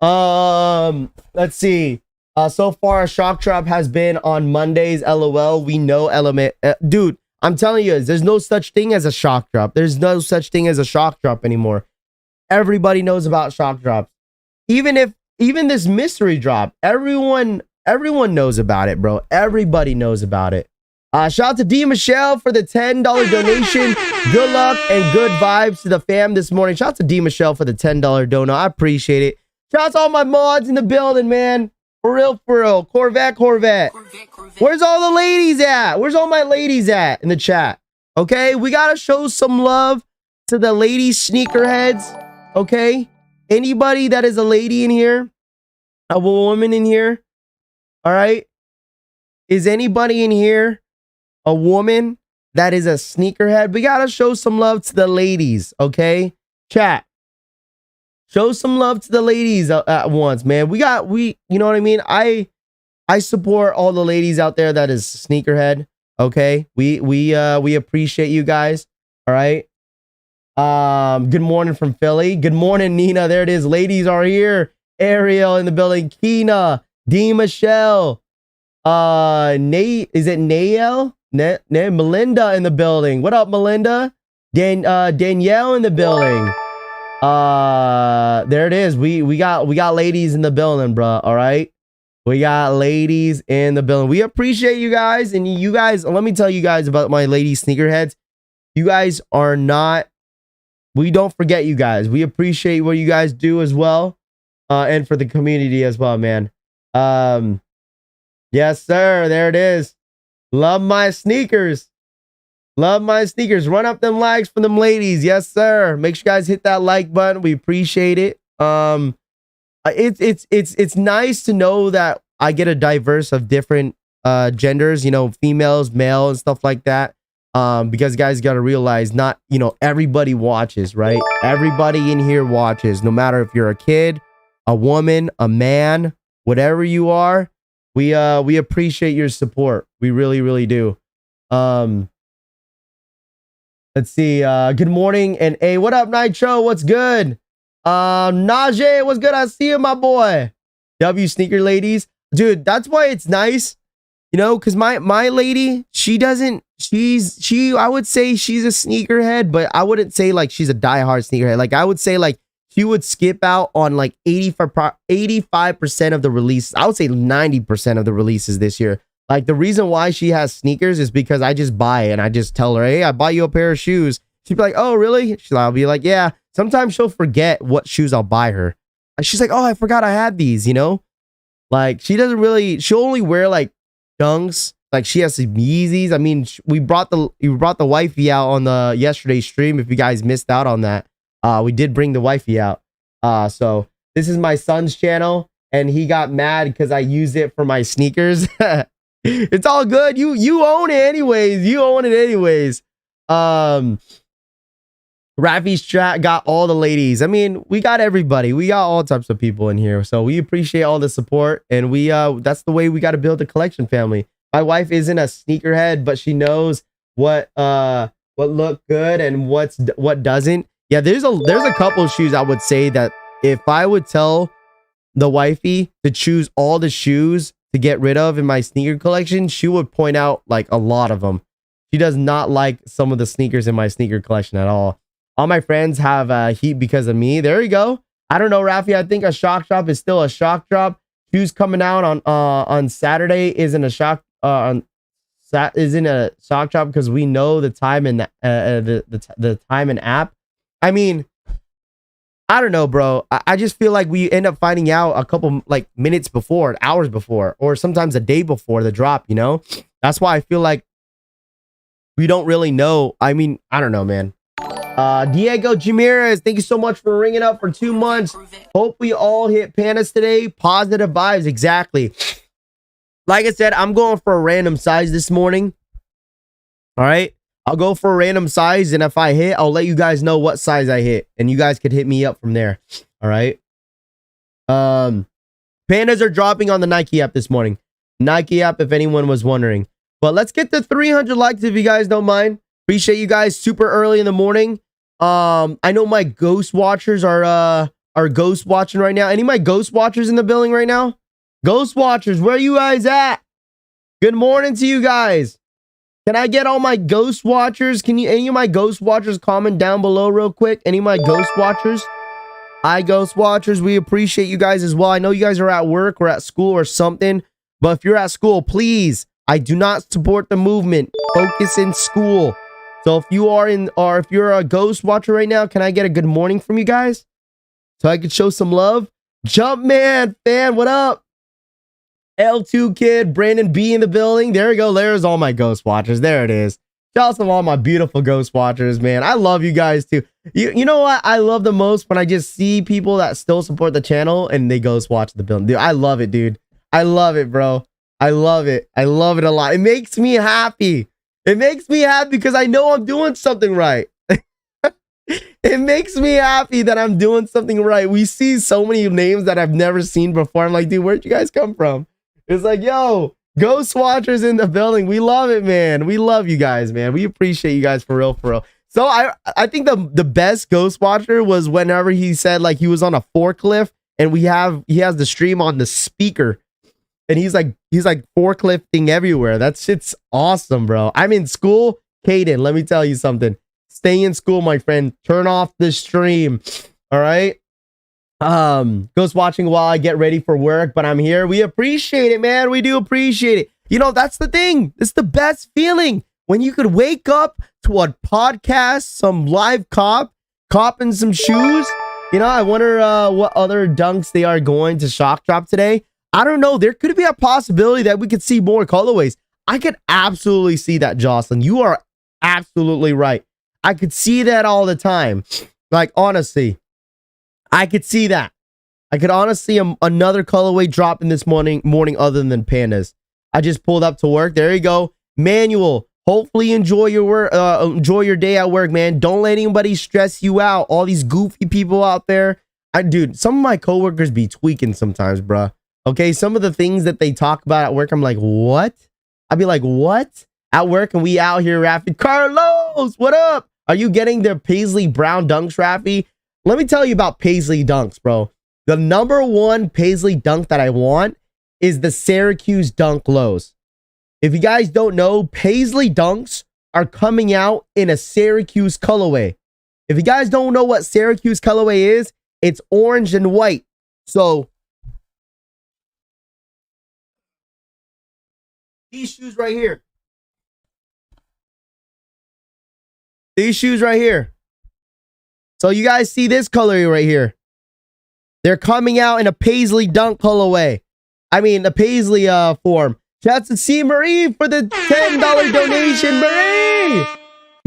on. Let's see. So far, Shock Drop has been on Mondays. LOL. We know Element. Dude, I'm telling you, there's no such thing as a Shock Drop. There's no such thing as a Shock Drop anymore. Everybody knows about Shock Drops. Even this mystery drop, everyone knows about it, bro. Everybody knows about it. Shout out to D Michelle for the $10 donation. Good luck and good vibes to the fam this morning. Shout out to D Michelle for the $10 dono. I appreciate it. Shout out to all my mods in the building, man. For real, for real. Corvette. Where's all the ladies at? Where's all my ladies at in the chat? Okay, we gotta show some love to the lady sneakerheads. Okay, anybody that is a lady in here, a woman in here, all right? Is anybody in here a woman that is a sneakerhead? We gotta show some love to the ladies, okay? Chat, show some love to the ladies at once, man. You know what I mean? I support all the ladies out there that is sneakerhead, okay? We appreciate you guys, all right? Good morning from Philly. Good morning, Nina. There it is. Ladies are here. Ariel in the building. Keena, D Michelle, Nate, is it Nael? Melinda in the building. What up, Melinda? Danielle in the building. There it is. We got ladies in the building, bro. All right. We got ladies in the building. We appreciate you guys. And you guys, let me tell you guys about my lady sneakerheads. You guys are not, we don't forget you guys. We appreciate what you guys do as well. And for the community as well, man. Yes, sir. There it is. Love my sneakers. Love my sneakers. Run up them likes for them ladies. Yes, sir. Make sure you guys hit that like button. We appreciate it. It's nice to know that I get a diverse of different genders, you know, females, male, and stuff like that. Because guys got to realize not, you know, everybody watches, right? Everybody in here watches, no matter if you're a kid, a woman, a man, whatever you are. We appreciate your support. We really, really do. Let's see. Good morning. And hey, what up, Nitro? What's good? Najee, what's good? I see you, my boy. W sneaker ladies. Dude, that's why it's nice. You know, because my lady, I would say she's a sneakerhead, but I wouldn't say like she's a diehard sneakerhead. Like I would say like she would skip out on like 85% of the releases. I would say 90% of the releases this year. Like the reason why she has sneakers is because I just buy it and I just tell her, hey, I bought you a pair of shoes. She'd be like, oh, really? I'll be like, yeah. Sometimes she'll forget what shoes I'll buy her. And she's like, oh, I forgot I had these, you know? Like she'll only wear like dunks. Like she has some Yeezys. I mean, we brought the wifey out on the yesterday's stream. If you guys missed out on that, we did bring the wifey out. So this is my son's channel and he got mad because I used it for my sneakers. It's all good. You own it anyways. Raffy's chat got all the ladies. I mean, we got everybody. We got all types of people in here. So we appreciate all the support. And that's the way we got to build a collection family. My wife isn't a sneakerhead, but she knows what look good and what doesn't. Yeah, there's a couple of shoes I would say that if I would tell the wifey to choose all the shoes to get rid of in my sneaker collection, she would point out like a lot of them. She does not like some of the sneakers in my sneaker collection at all. All my friends have heat because of me. There you go. I don't know, Raffy. I think a shock drop is still a shock drop. Shoes coming out on Saturday isn't a shock drop because we know the time and the time and app. I mean, I don't know, bro. I just feel like we end up finding out a couple like minutes before, hours before, or sometimes a day before the drop, you know? That's why I feel like we don't really know. I mean, I don't know, man. Diego Jimenez, thank you so much for ringing up for 2 months. Hope we all hit Pandas today. Positive vibes, exactly. Like I said, I'm going for a random size this morning. All right. I'll go for a random size, and if I hit, I'll let you guys know what size I hit, and you guys could hit me up from there. All right. Pandas are dropping on the Nike app this morning. Nike app, if anyone was wondering. But let's get to 300 likes if you guys don't mind. Appreciate you guys super early in the morning. I know my ghost watchers are ghost watching right now. Any of my ghost watchers in the building right now? Ghost watchers, where are you guys at? Good morning to you guys. Can I get all my ghost watchers? Any of my ghost watchers comment down below real quick? Any of my ghost watchers? Hi, ghost watchers. We appreciate you guys as well. I know you guys are at work or at school or something, but if you're at school, please, I do not support the movement. Focus in school. So if you are or if you're a ghost watcher right now, can I get a good morning from you guys? So I can show some love. Jumpman fan, what up? L2 kid, Brandon B in the building. There we go. There's all my ghost watchers. There it is. Shout out to all my beautiful ghost watchers, man. I love you guys too. You know what I love the most? When I just see people that still support the channel and they ghost watch the building. Dude, I love it, dude. I love it, bro. I love it. I love it a lot. It makes me happy. It makes me happy because I know I'm doing something right. It makes me happy that I'm doing something right. We see so many names that I've never seen before. I'm like, dude, where'd you guys come from? It's like, yo, ghost watchers in the building. We love it, man. We love you guys, man. We appreciate you guys for real, for real. So I think the best ghost watcher was whenever he said like he was on a forklift and he has the stream on the speaker and he's like forklifting everywhere. That shit's awesome, bro. I'm in school. Caden, let me tell you something. Stay in school, my friend. Turn off the stream. All right. Ghost watching while I get ready for work, but I'm here. We appreciate it, man. We do appreciate it. You know, that's the thing. It's the best feeling when you could wake up to a podcast, some live copping some shoes. You know, I wonder what other dunks they are going to shock drop today. I don't know. There could be a possibility that we could see more colorways. I could absolutely see that, Jocelyn. You are absolutely right. I could see that all the time. Like, honestly, I could see that. I could honestly see another colorway dropping this morning other than Pandas. I just pulled up to work. There you go. Manual. Hopefully enjoy your work. Enjoy your day at work, man. Don't let anybody stress you out. All these goofy people out there. Dude, some of my coworkers be tweaking sometimes, bruh. Okay, some of the things that they talk about at work, I'm like, what? I'd be like, what? At work, and we out here, Raffy. Carlos, what up? Are you getting their Paisley Brown dunks, Raffy? Let me tell you about Paisley dunks, bro. The number one Paisley dunk that I want is the Syracuse dunk lows. If you guys don't know, Paisley dunks are coming out in a Syracuse colorway. If you guys don't know what Syracuse colorway is, it's orange and white. So these shoes right here. These shoes right here. So you guys see this color right here. They're coming out in a Paisley dunk colorway. I mean, the Paisley form. Shouts to C. Marie for the $10 donation. Marie!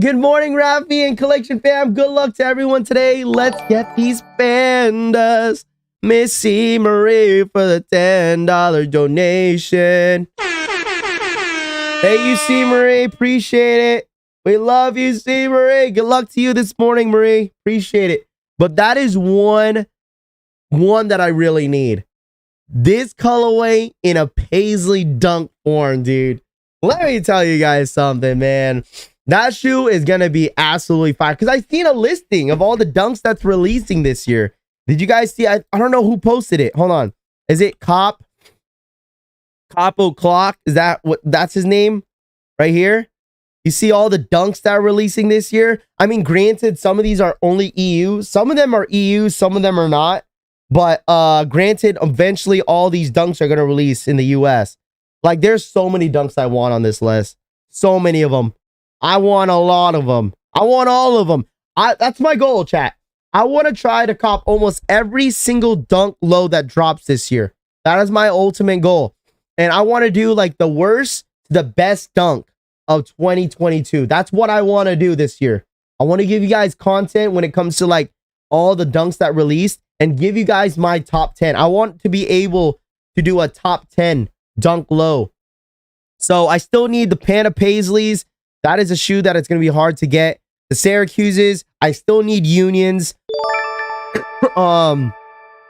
Good morning, Raffy and Collection fam. Good luck to everyone today. Let's get these pandas. Miss C. Marie for the $10 donation. Thank you, C. Marie. Appreciate it. We love you, C. Marie. Good luck to you this morning, Marie. Appreciate it. But that is one that I really need. This colorway in a Paisley dunk form, dude. Let me tell you guys something, man. That shoe is going to be absolutely fire. Because I've seen a listing of all the dunks that's releasing this year. Did you guys see? I don't know who posted it. Hold on. Is it Cop O'Clock? Is that what? That's his name right here? You see all the dunks that are releasing this year? I mean, granted, some of these are only EU. Some of them are EU. Some of them are not. But granted, eventually all these dunks are going to release in the US. Like, there's so many dunks I want on this list. So many of them. I want a lot of them. I want all of them. That's my goal, chat. I want to try to cop almost every single dunk low that drops this year. That is my ultimate goal. And I want to do like the worst to the best dunk of 2022. That's what I want to do this year. I want to give you guys content when it comes to like all the dunks that released and give you guys my top 10. I want to be able to do a top 10 dunk low. So I still need the Panda Paisleys. That is a shoe that it's going to be hard to get. The Syracuses, I still need Unions.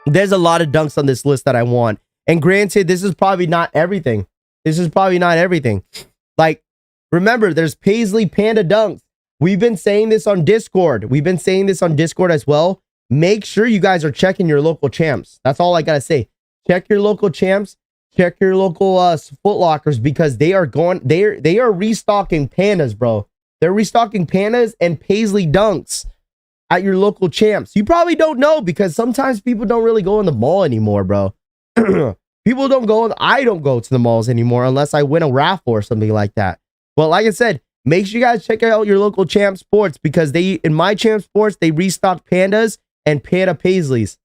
There's a lot of dunks on this list that I want. And granted, this is probably not everything. Like, remember, there's Paisley Panda dunks. We've been saying this on Discord. As well. Make sure you guys are checking your local champs. That's all I gotta say. Check your local champs. Check your local Foot Lockers, because they are restocking Pandas, bro. They're restocking Pandas and Paisley dunks at your local champs. You probably don't know, because sometimes people don't really go in the mall anymore, bro. People don't go. I don't go to the malls anymore unless I win a raffle or something like that. But like I said, make sure you guys check out your local Champ Sports, because in my Champ Sports, they restock Pandas and Panda Paisleys.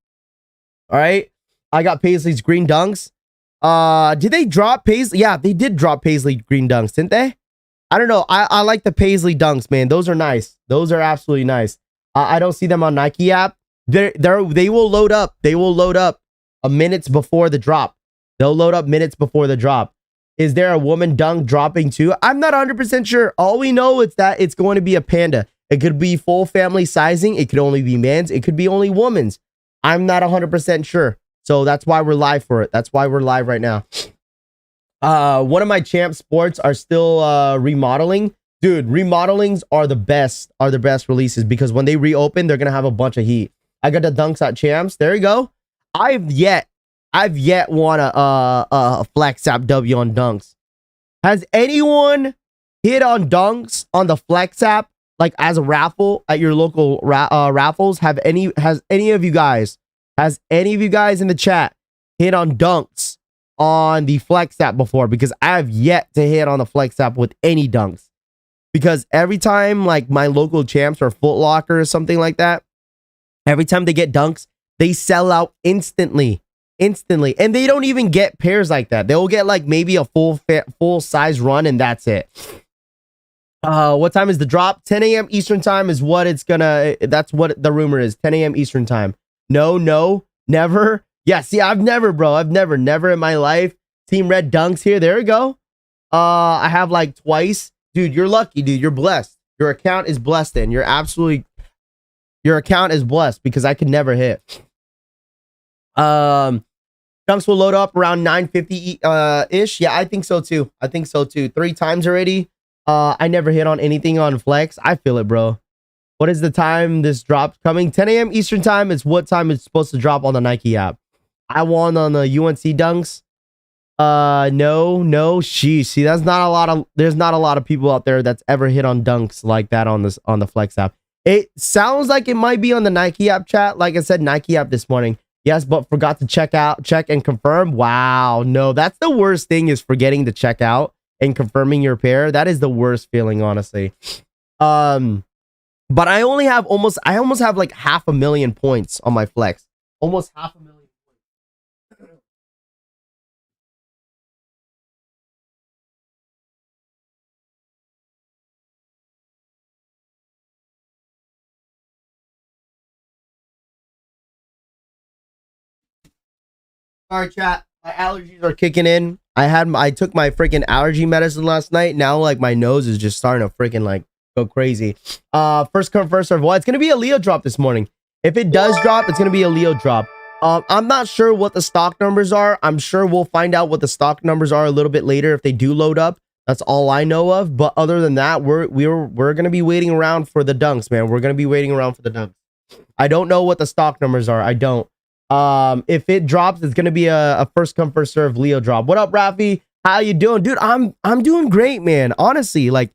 All right. I got Paisley's green dunks. Did they drop Paisley? Yeah, they did drop Paisley green dunks, didn't they? I don't know. I like the Paisley dunks, man. Those are nice. Those are absolutely nice. I don't see them on Nike app. They will load up. They will load up minutes before the drop. They'll load up minutes before the drop. Is there a woman dunk dropping too? I'm not 100% sure. All we know is that it's going to be a Panda. It could be full family sizing. It could only be men's. It could be only women's. I'm not 100% sure. So that's why we're live for it. That's why we're live right now. One of my Champ Sports are still remodeling. Dude, remodelings are the best releases, because when they reopen, they're gonna have a bunch of heat. I got the dunks at Champs. There you go. I've yet won a Flex App W on dunks. Has anyone hit on dunks on the Flex App, like as a raffle at your local raffles? Has any of you guys in the chat hit on dunks on the Flex App before? Because I have yet to hit on the Flex App with any dunks. Because every time, like, my local champs or Foot Locker or something like that, every time they get dunks, they sell out instantly. And they don't even get pairs like that. They'll get like maybe a full size run, and that's it. What time is the drop? 10 a.m. Eastern time is what that's what the rumor is. 10 a.m. Eastern time. No, never. Yeah, see, I've never in my life. Team Red dunks here. There we go. I have like twice. Dude, you're lucky, dude. You're blessed. Your account is blessed, then. Your account is blessed, because I could never hit. Dunks will load up around 9:50 ish. Yeah, I think so too. 3 times already. I never hit on anything on Flex. I feel it, bro. What is the time this drops coming? 10 a.m. Eastern time is what time it's supposed to drop on the Nike app. I won on the UNC dunks. No. Sheesh. See, there's not a lot of people out there that's ever hit on dunks like that on the Flex app. It sounds like it might be on the Nike app, chat. Like I said, Nike app this morning. Yes, but forgot to check and confirm. Wow. No, that's the worst thing, is forgetting to check out and confirming your pair. That is the worst feeling, honestly. But I almost have like 500,000 points on my Flex. Almost 500,000 points. Sorry, chat. My allergies are kicking in. I took my freaking allergy medicine last night. Now, like, my nose is just starting to freaking like go crazy. First come, first serve. Well, it's gonna be a Leo drop this morning. If it does drop, it's gonna be a Leo drop. I'm not sure what the stock numbers are. I'm sure we'll find out what the stock numbers are a little bit later if they do load up. That's all I know of. But other than that, we're gonna be waiting around for the dunks, man. We're gonna be waiting around for the dunks. I don't know what the stock numbers are. I don't. If it drops, it's gonna be a first come first serve Leo drop. What up, Raffy? How you doing, dude? I'm doing great, man. Honestly, like,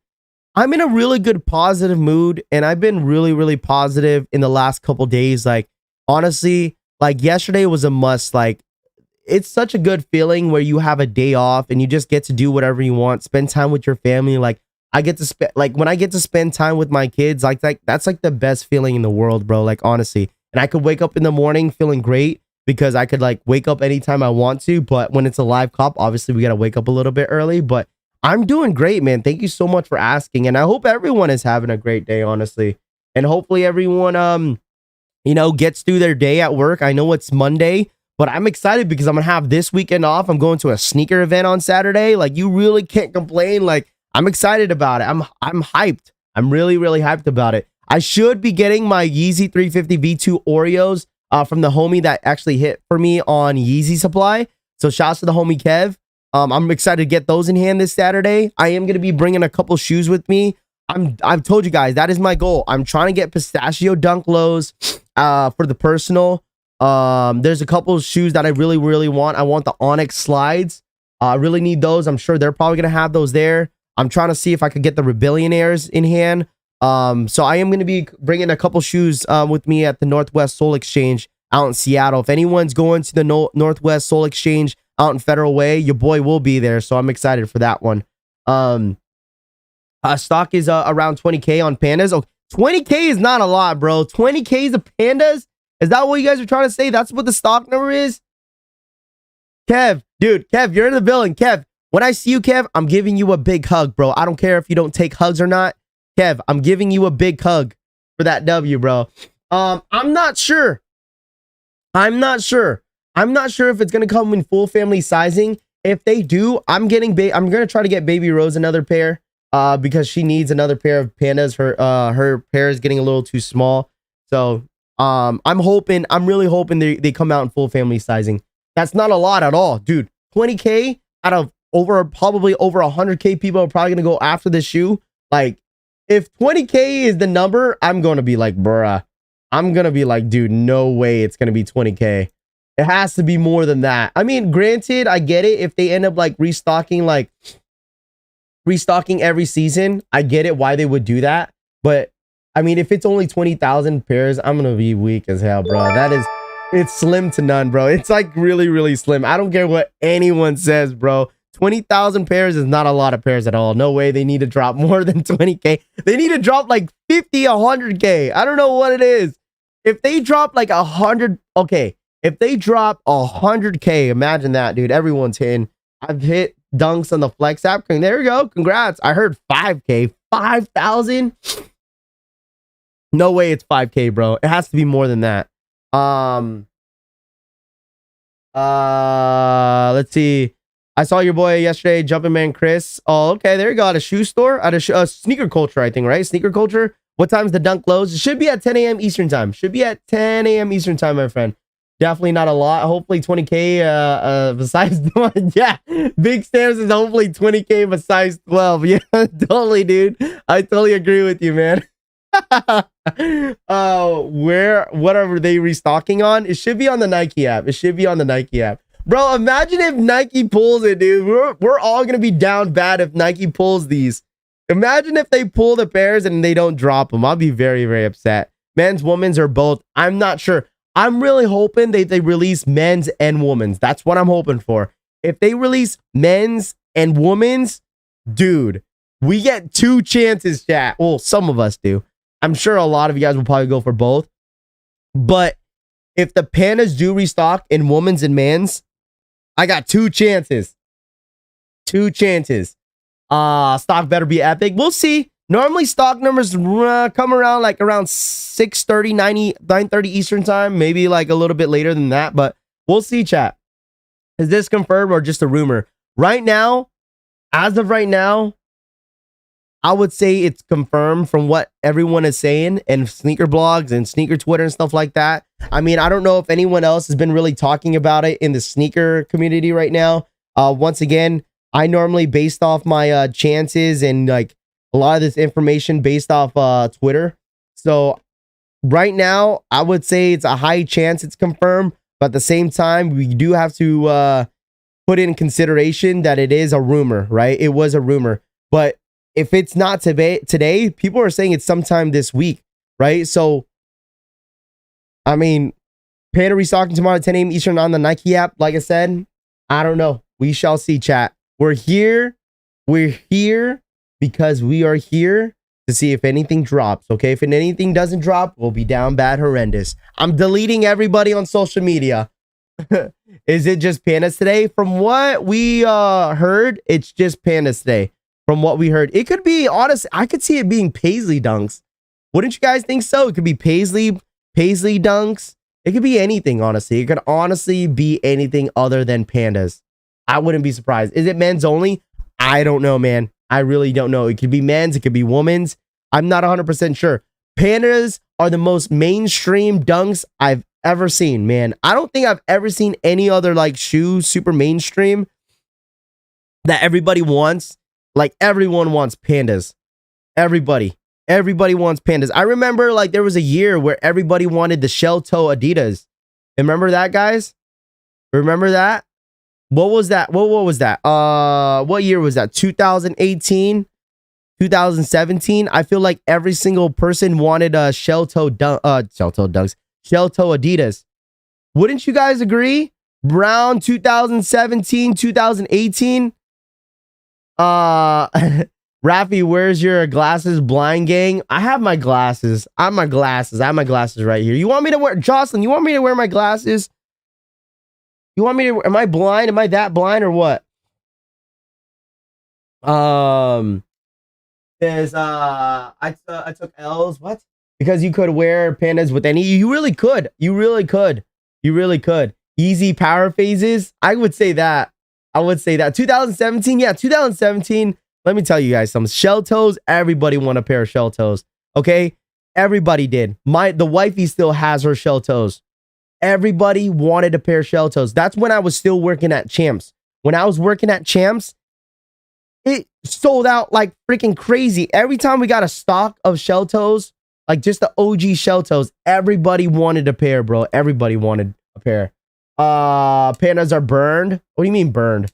I'm in a really good positive mood, and I've been really positive in the last couple days. Like, honestly, like, yesterday was a must. Like, it's such a good feeling where you have a day off and you just get to do whatever you want, spend time with your family. Like, I get to spend, like, when I get to spend time with my kids, like that's like the best feeling in the world, bro. Like, honestly. And I could wake up in the morning feeling great, because I could, like, wake up anytime I want to. But when it's a live cop, obviously we got to wake up a little bit early. But I'm doing great, man. Thank you so much for asking. And I hope everyone is having a great day, honestly. And hopefully everyone, gets through their day at work. I know it's Monday, but I'm excited because I'm going to have this weekend off. I'm going to a sneaker event on Saturday. Like, you really can't complain. Like, I'm excited about it. I'm hyped. I'm really, really hyped about it. I should be getting my Yeezy 350 V2 Oreos from the homie that actually hit for me on Yeezy Supply. So shouts to the homie Kev. I'm excited to get those in hand this Saturday. I am going to be bringing a couple shoes with me. I've told you guys, that is my goal. I'm trying to get pistachio dunk lows for the personal. There's a couple of shoes that I really, really want. I want the Onyx slides. I really need those. I'm sure they're probably going to have those there. I'm trying to see if I could get the Rebellionaires in hand. So I am going to be bringing a couple shoes with me at the Northwest Soul Exchange out in Seattle. If anyone's going to the Northwest Soul Exchange out in Federal Way, your boy will be there. So I'm excited for that one. Stock is around 20K on Pandas. Oh, 20K is not a lot, bro. 20K is of Pandas? Is that what you guys are trying to say? That's what the stock number is? Kev, dude, Kev, you're in the building. Kev, when I see you, Kev, I'm giving you a big hug, bro. I don't care if you don't take hugs or not. Kev, I'm giving you a big hug for that W, bro. I'm not sure. I'm not sure if it's going to come in full family sizing. If they do, I'm going to try to get Baby Rose another pair because she needs another pair of Pandas. Her pair is getting a little too small. So I'm really hoping they come out in full family sizing. That's not a lot at all, dude. 20K out of probably over 100K people are probably going to go after this shoe. Like, if 20K is the number, I'm going to be like, bruh. I'm going to be like, dude, no way it's going to be 20K. It has to be more than that. I mean, granted, I get it. If they end up like restocking every season, I get it why they would do that. But I mean, if it's only 20,000 pairs, I'm going to be weak as hell, bro. It's slim to none, bro. It's like really, really slim. I don't care what anyone says, bro. 20,000 pairs is not a lot of pairs at all. No way. They need to drop more than 20K. They need to drop like 50, 100K. I don't know what it is. If they drop like 100, okay. If they drop 100K, imagine that, dude. Everyone's hitting. I've hit dunks on the Flex app. There you go. Congrats. I heard 5K. 5,000? No way it's 5K, bro. It has to be more than that. Let's see. I saw your boy yesterday, Jumpin' Man Chris. Oh, okay. There you go. At a shoe store. At a Sneaker Culture, I think, right? Sneaker Culture. What time's the dunk close? It should be at 10 a.m. Eastern time. Should be at 10 a.m. Eastern time, my friend. Definitely not a lot. Hopefully 20K besides yeah. Big Stamps is hopefully 20K besides 12. Yeah, totally, dude. I totally agree with you, man. What are they restocking on? It should be on the Nike app. It should be on the Nike app. Bro, imagine if Nike pulls it, dude. We're all gonna be down bad if Nike pulls these. Imagine if they pull the pairs and they don't drop them. I'll be very, very upset. Men's, women's, or both. I'm not sure. I'm really hoping they release men's and women's. That's what I'm hoping for. If they release men's and women's, dude, we get 2 chances, chat. Well, some of us do. I'm sure a lot of you guys will probably go for both. But if the Pandas do restock in women's and men's, I got 2 chances. 2 chances. Stock better be epic. We'll see. Normally stock numbers come around like around 6:30, 9:30 Eastern time. Maybe like a little bit later than that. But we'll see, chat. Is this confirmed or just a rumor? Right now, as of right now, I would say it's confirmed from what everyone is saying and sneaker blogs and sneaker Twitter and stuff like that. I mean, I don't know if anyone else has been really talking about it in the sneaker community right now. Once again, I normally based off my chances and like a lot of this information based off Twitter. So right now, I would say it's a high chance it's confirmed. But at the same time, we do have to put in consideration that it is a rumor, right? It was a rumor. But if it's not today, people are saying it's sometime this week, right? So, I mean, Panda restocking tomorrow at 10 a.m. Eastern on the Nike app. Like I said, I don't know. We shall see, chat. We're here. We're here because we are here to see if anything drops, okay? If anything doesn't drop, we'll be down bad horrendous. I'm deleting everybody on social media. Is it just Pandas today? From what we heard, it's just Pandas today. From what we heard, it could be, honest. I could see it being Paisley dunks. Wouldn't you guys think so? It could be Paisley dunks. It could be anything, honestly. It could honestly be anything other than Pandas. I wouldn't be surprised. Is it men's only? I don't know, man. I really don't know. It could be men's, it could be women's. I'm not 100% sure. Pandas are the most mainstream dunks I've ever seen, man. I don't think I've ever seen any other like shoe super mainstream that everybody wants. Like everyone wants Pandas. Everybody wants Pandas. I remember like there was a year where everybody wanted the shell toe Adidas. Remember that, guys? Remember that? What was that? What was that? What year was that? 2018, 2017. I feel like every single person wanted a shell toe dunks, shell toe Adidas. Wouldn't you guys agree? Brown 2017, 2018. Raffy, where's your glasses, blind gang? I have my glasses. I have my glasses right here. You want me to wear, Jocelyn, you want me to wear my glasses? You want me to, am I blind? Am I that blind or what? There's, I took L's, what? Because you could wear Pandas with any, you really could. You really could. You really could. Easy power phases. I would say that. 2017, yeah, 2017. Let me tell you guys some shell toes. Everybody want a pair of shell toes. Okay, everybody did. The wifey still has her shell toes. Everybody wanted a pair of shell toes. That's when I was still working at Champs. When I was working at Champs, it sold out like freaking crazy. Every time we got a stock of shell toes, like just the OG shell toes, everybody wanted a pair, bro. Everybody wanted a pair. Pandas are burned. What do you mean burned?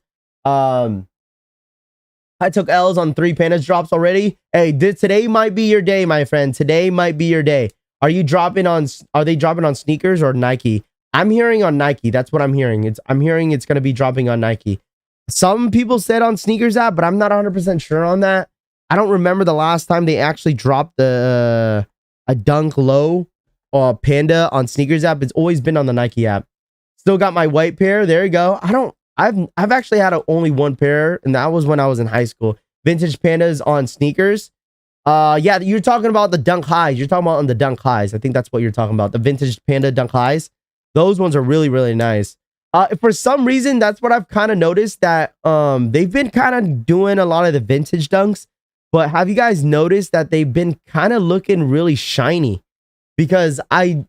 I took L's on 3 Pandas drops already. Hey, today might be your day, my friend. Today might be your day. Are they dropping on sneakers or Nike? I'm hearing on Nike. That's what I'm hearing. I'm hearing it's going to be dropping on Nike. Some people said on sneakers app, but I'm not 100% sure on that. I don't remember the last time they actually dropped a dunk low or Panda on sneakers app. It's always been on the Nike app. Still got my white pair. There you go. I've actually had only one pair, and that was when I was in high school. Vintage Pandas on sneakers. Yeah, you're talking about the dunk highs. You're talking about on the dunk highs. I think that's what you're talking about. The vintage Panda dunk highs. Those ones are really, really nice. For some reason, that's what I've kind of noticed, that they've been kind of doing a lot of the vintage dunks. But have you guys noticed that they've been kind of looking really shiny? Because I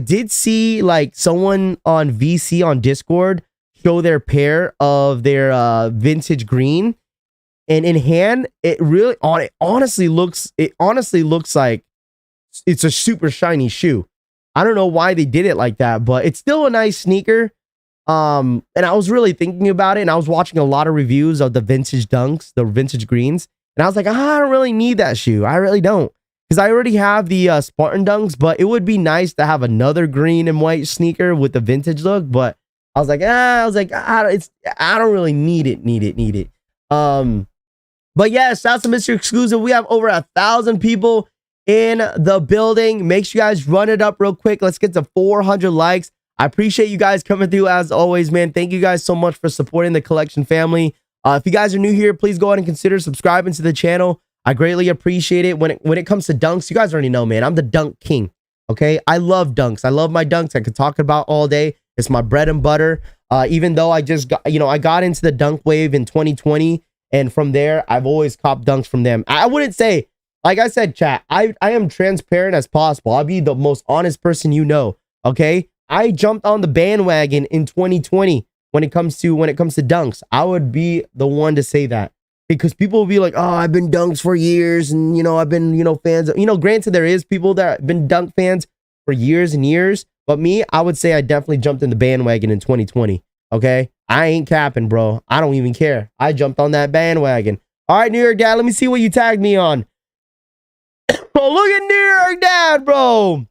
did see like someone on VC on Discord show their pair of their vintage green, and in hand it honestly looks like it's a super shiny shoe. I don't know why they did it like that, but it's still a nice sneaker. And I was really thinking about it, and I was watching a lot of reviews of the vintage dunks, the vintage greens, and I was like, I don't really need that shoe. I really don't. Because I already have the Spartan dunks, but it would be nice to have another green and white sneaker with the vintage look. But I was like, I don't really need it. But yeah, shouts to Mr. Exclusive. We have over 1,000 people in the building. Make sure you guys run it up real quick. Let's get to 400 likes. I appreciate you guys coming through as always, man. Thank you guys so much for supporting the collection family. If you guys are new here, please go ahead and consider subscribing to the channel. I greatly appreciate it. When it comes to dunks, you guys already know, man, I'm the dunk king. Okay, I love dunks. I love my dunks. I could talk about all day. It's my bread and butter. Even though I just got, I got into the dunk wave in 2020, and from there, I've always copped dunks from them. I wouldn't say, like I said, chat, I am transparent as possible. I'll be the most honest person you know. Okay, I jumped on the bandwagon in 2020 when it comes to dunks. I would be the one to say that. Because people will be like, oh, I've been dunks for years, and I've been fans of, granted, there is people that have been dunk fans for years and years, but me, I would say I definitely jumped in the bandwagon in 2020. Okay, I ain't capping, bro. I don't even care. I jumped on that bandwagon. All right, New York Dad, let me see what you tagged me on. Oh, look at New York Dad, bro.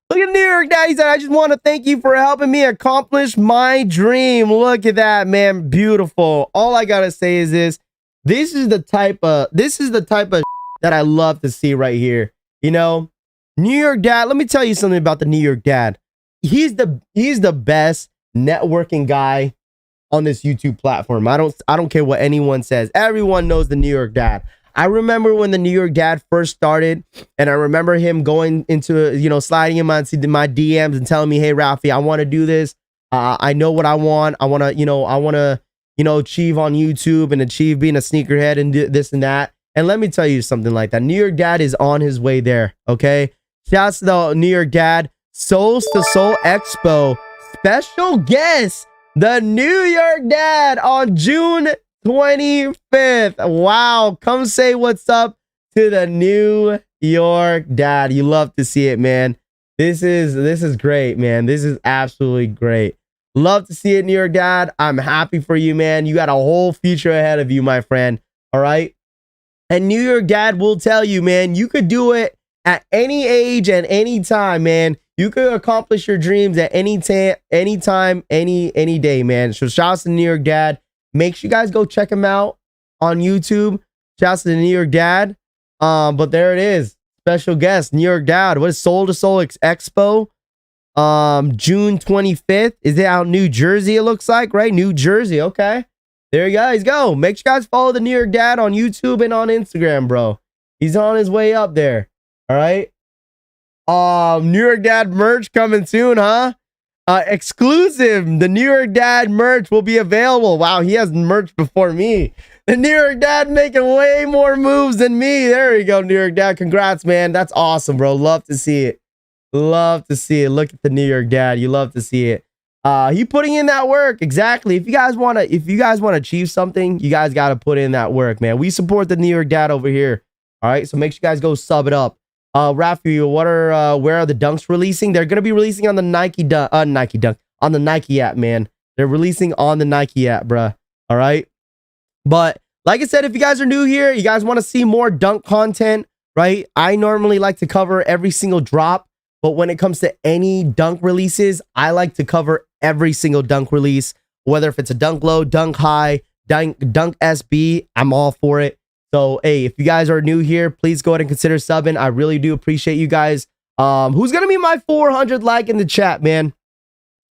Look at New York Dad. He said, I just want to thank you for helping me accomplish my dream. Look at that, man. Beautiful. All I gotta say is this. This is the type of that I love to see right here. New York Dad. Let me tell you something about the New York Dad. He's the best networking guy on this YouTube platform. I don't care what anyone says. Everyone knows the New York Dad. I remember when the New York Dad first started, and I remember him going into, sliding in my DMs and telling me, hey, Raffy, I want to do this. I know what I want. I want to achieve on YouTube and achieve being a sneakerhead and this and that. And let me tell you something like that. New York Dad is on his way there. Okay. Shouts to the New York Dad. Souls to Soul Expo. Special guest, the New York Dad on June 25th. Wow. Come say what's up to the New York Dad. You love to see it, man. This is great, man. This is absolutely great. Love to see it, New York Dad. I'm happy for you, man. You got a whole future ahead of you, my friend. All right. And New York Dad will tell you, man, you could do it at any age and any time, man. You could accomplish your dreams at any time, any day, man. So shouts to New York Dad. Make sure you guys go check him out on YouTube. Shouts to the New York Dad. But there it is. Special guest, New York Dad. What is Soul to Soul Expo? June 25th. Is it out in New Jersey? It looks like, right? New Jersey. Okay. There you guys go. Make sure you guys follow the New York Dad on YouTube and on Instagram, bro. He's on his way up there. All right. New York Dad merch coming soon, huh? Exclusive. The New York Dad merch will be available. Wow, he has merch before me. The New York Dad making way more moves than me. There you go, New York Dad. Congrats, man. That's awesome, bro. Love to see it. Love to see it. Look at the New York Dad. You love to see it. He putting in that work. Exactly. If you guys want to achieve something, you guys got to put in that work, man. We support the New York Dad over here. All right. So make sure you guys go sub it up. Raffy, where are the dunks releasing? They're gonna be releasing on the Nike Dunk, on the Nike app, man. They're releasing on the Nike app, bruh. All right. But like I said, if you guys are new here, you guys want to see more dunk content, right? I normally like to cover every single drop, but when it comes to any dunk releases, I like to cover every single dunk release, whether if it's a dunk low, dunk high, dunk SB, I'm all for it. So, hey, if you guys are new here, please go ahead and consider subbing. I really do appreciate you guys. Who's going to be my 400 like in the chat, man?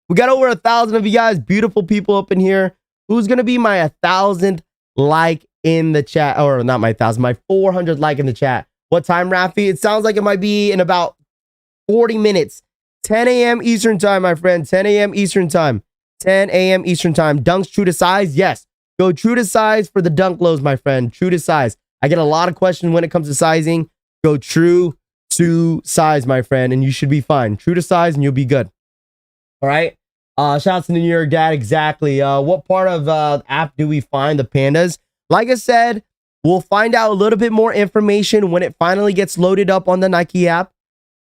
We got over 1,000 of you guys, beautiful people up in here. Who's going to be my 1,000th like in the chat? Or not my 1,000, my 400 like in the chat. What time, Raffy? It sounds like it might be in about 40 minutes. 10 a.m. Eastern time, my friend. 10 a.m. Eastern time. 10 a.m. Eastern time. Dunks true to size? Yes. Go true to size for the dunk lows, my friend. True to size. I get a lot of questions when it comes to sizing. Go true to size, my friend, and you should be fine. True to size and you'll be good. All right. Shout out to the New York Dad. Exactly. What part of the app do we find the pandas? Like I said, we'll find out a little bit more information when it finally gets loaded up on the Nike app.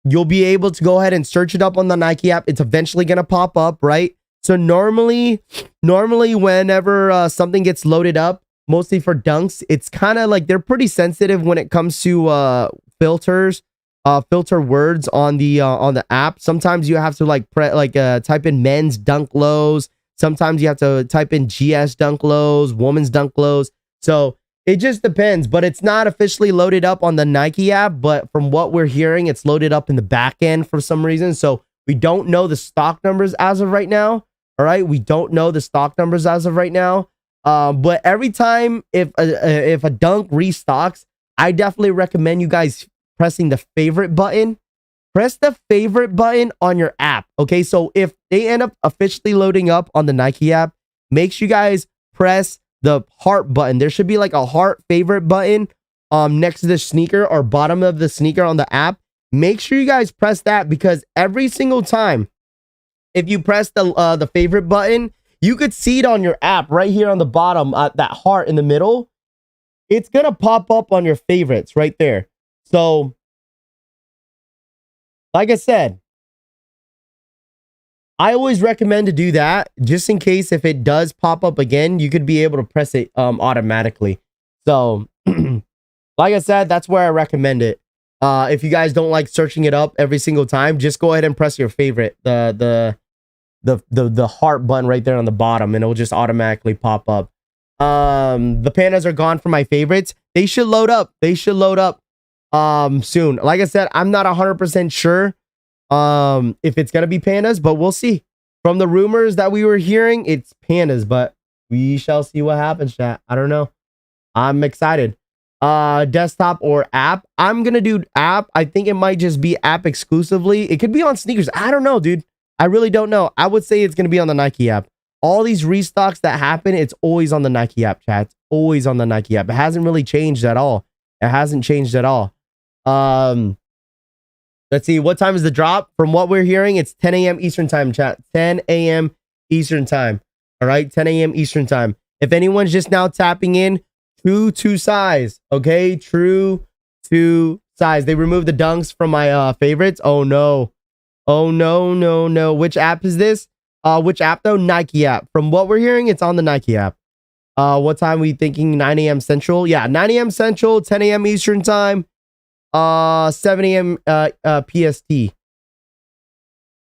You'll be able to go ahead and search it up on the Nike app. It's eventually going to pop up, right? So normally whenever something gets loaded up, mostly for dunks, it's kind of like they're pretty sensitive when it comes to filter words on the app. Sometimes you have to type in men's dunk lows. Sometimes you have to type in GS dunk lows, woman's dunk lows. So it just depends, but it's not officially loaded up on the Nike app. But from what we're hearing, it's loaded up in the back end for some reason. So we don't know the stock numbers as of right now. All right, we don't know the stock numbers as of right now. But every time if a dunk restocks, I definitely recommend you guys pressing the favorite button. Press the favorite button on your app. Okay, so if they end up officially loading up on the Nike app, make sure you guys press the heart button. There should be like a heart favorite button next to the sneaker or bottom of the sneaker on the app. Make sure you guys press that, because every single time if you press the favorite button, you could see it on your app right here on the bottom, that heart in the middle. It's going to pop up on your favorites right there. So, like I said, I always recommend to do that just in case if it does pop up again, you could be able to press it automatically. So, like I said, that's where I recommend it. If you guys don't like searching it up every single time, just go ahead and press your favorite, the heart button right there on the bottom, and it'll just automatically pop up. The pandas are gone for my favorites. They should load up. Soon. Like I said, I'm not 100% sure if it's gonna be pandas, but we'll see. From the rumors that we were hearing, it's pandas, but we shall see what happens, chat. I don't know. I'm excited. Desktop or app? I'm gonna do app. I think it might just be app exclusively. It could be on sneakers. I don't know, dude. I really don't know. I would say it's gonna be on the Nike app. all these restocks that happen, it's always on the Nike app, chat. It's always on the Nike app. It hasn't really changed at all. It hasn't changed at all. Let's see. What time is the drop? From what we're hearing, it's 10 a.m. Eastern time, chat. 10 a.m. Eastern time. All right. 10 a.m. Eastern time. If anyone's just now tapping in, true to size. Okay. True to size. They removed the dunks from my favorites. Oh, no. Oh, no, no, no. Which app is this? Which app though? Nike app. From what we're hearing, it's on the Nike app. What time are we thinking? 9 a.m. Central? Yeah, 9 a.m. Central, 10 a.m. Eastern time, 7 a.m. PST.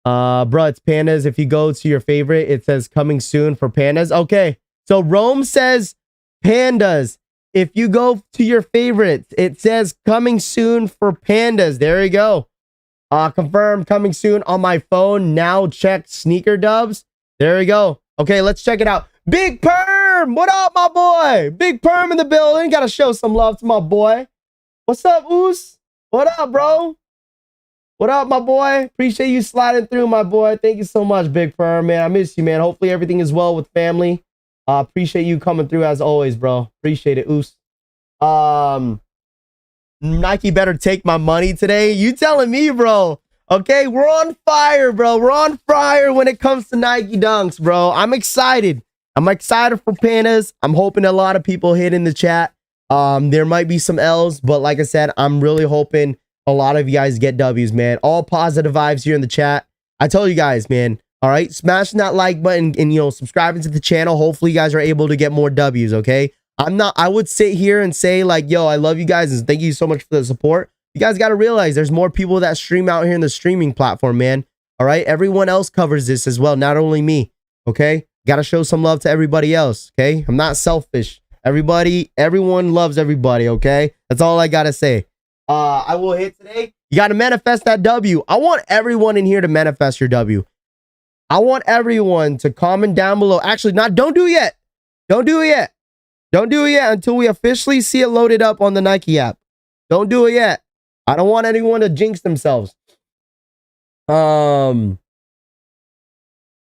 Bro, it's Pandas. If you go to your favorite, it says coming soon for Pandas. Okay, so Rome says Pandas. If you go to your favorites, it says coming soon for Pandas. There you go. Confirmed coming soon on my phone. Now check sneaker dubs. There we go. Okay, let's check it out. Big Perm, what up, my boy? Big Perm in the building. Gotta show some love to my boy. What's up, Oos? What up, bro? What up, my boy? Appreciate you sliding through, my boy. Thank you so much, Big Perm, man. I miss you, man. Hopefully everything is well with family. Appreciate you coming through as always, bro. Appreciate it, Oos. Nike better take my money today. You telling me, bro? Okay, we're on fire, bro. We're on fire when it comes to Nike dunks, bro. I'm excited. I'm excited for Pandas. I'm hoping a lot of people hit in the chat. There might be some L's, but like I said, I'm really hoping a lot of you guys get W's, man. All positive vibes here in the chat. I told you guys, man. All right, smashing that like button and, you know, subscribing to the channel. Hopefully you guys are able to get more W's, okay? I would sit here and say like, yo, I love you guys and thank you so much for the support. You guys got to realize there's more people that stream out here in the streaming platform, man. All right. Everyone else covers this as well. Not only me. Okay. Got to show some love to everybody else. Okay. I'm not selfish. Everyone loves everybody. Okay. That's all I got to say. I will hit today. You got to manifest that W. I want everyone in here to manifest your W. I want everyone to comment down below. Actually, don't do it yet. Don't do it yet. Don't do it yet until we officially see it loaded up on the Nike app. Don't do it yet. I don't want anyone to jinx themselves. How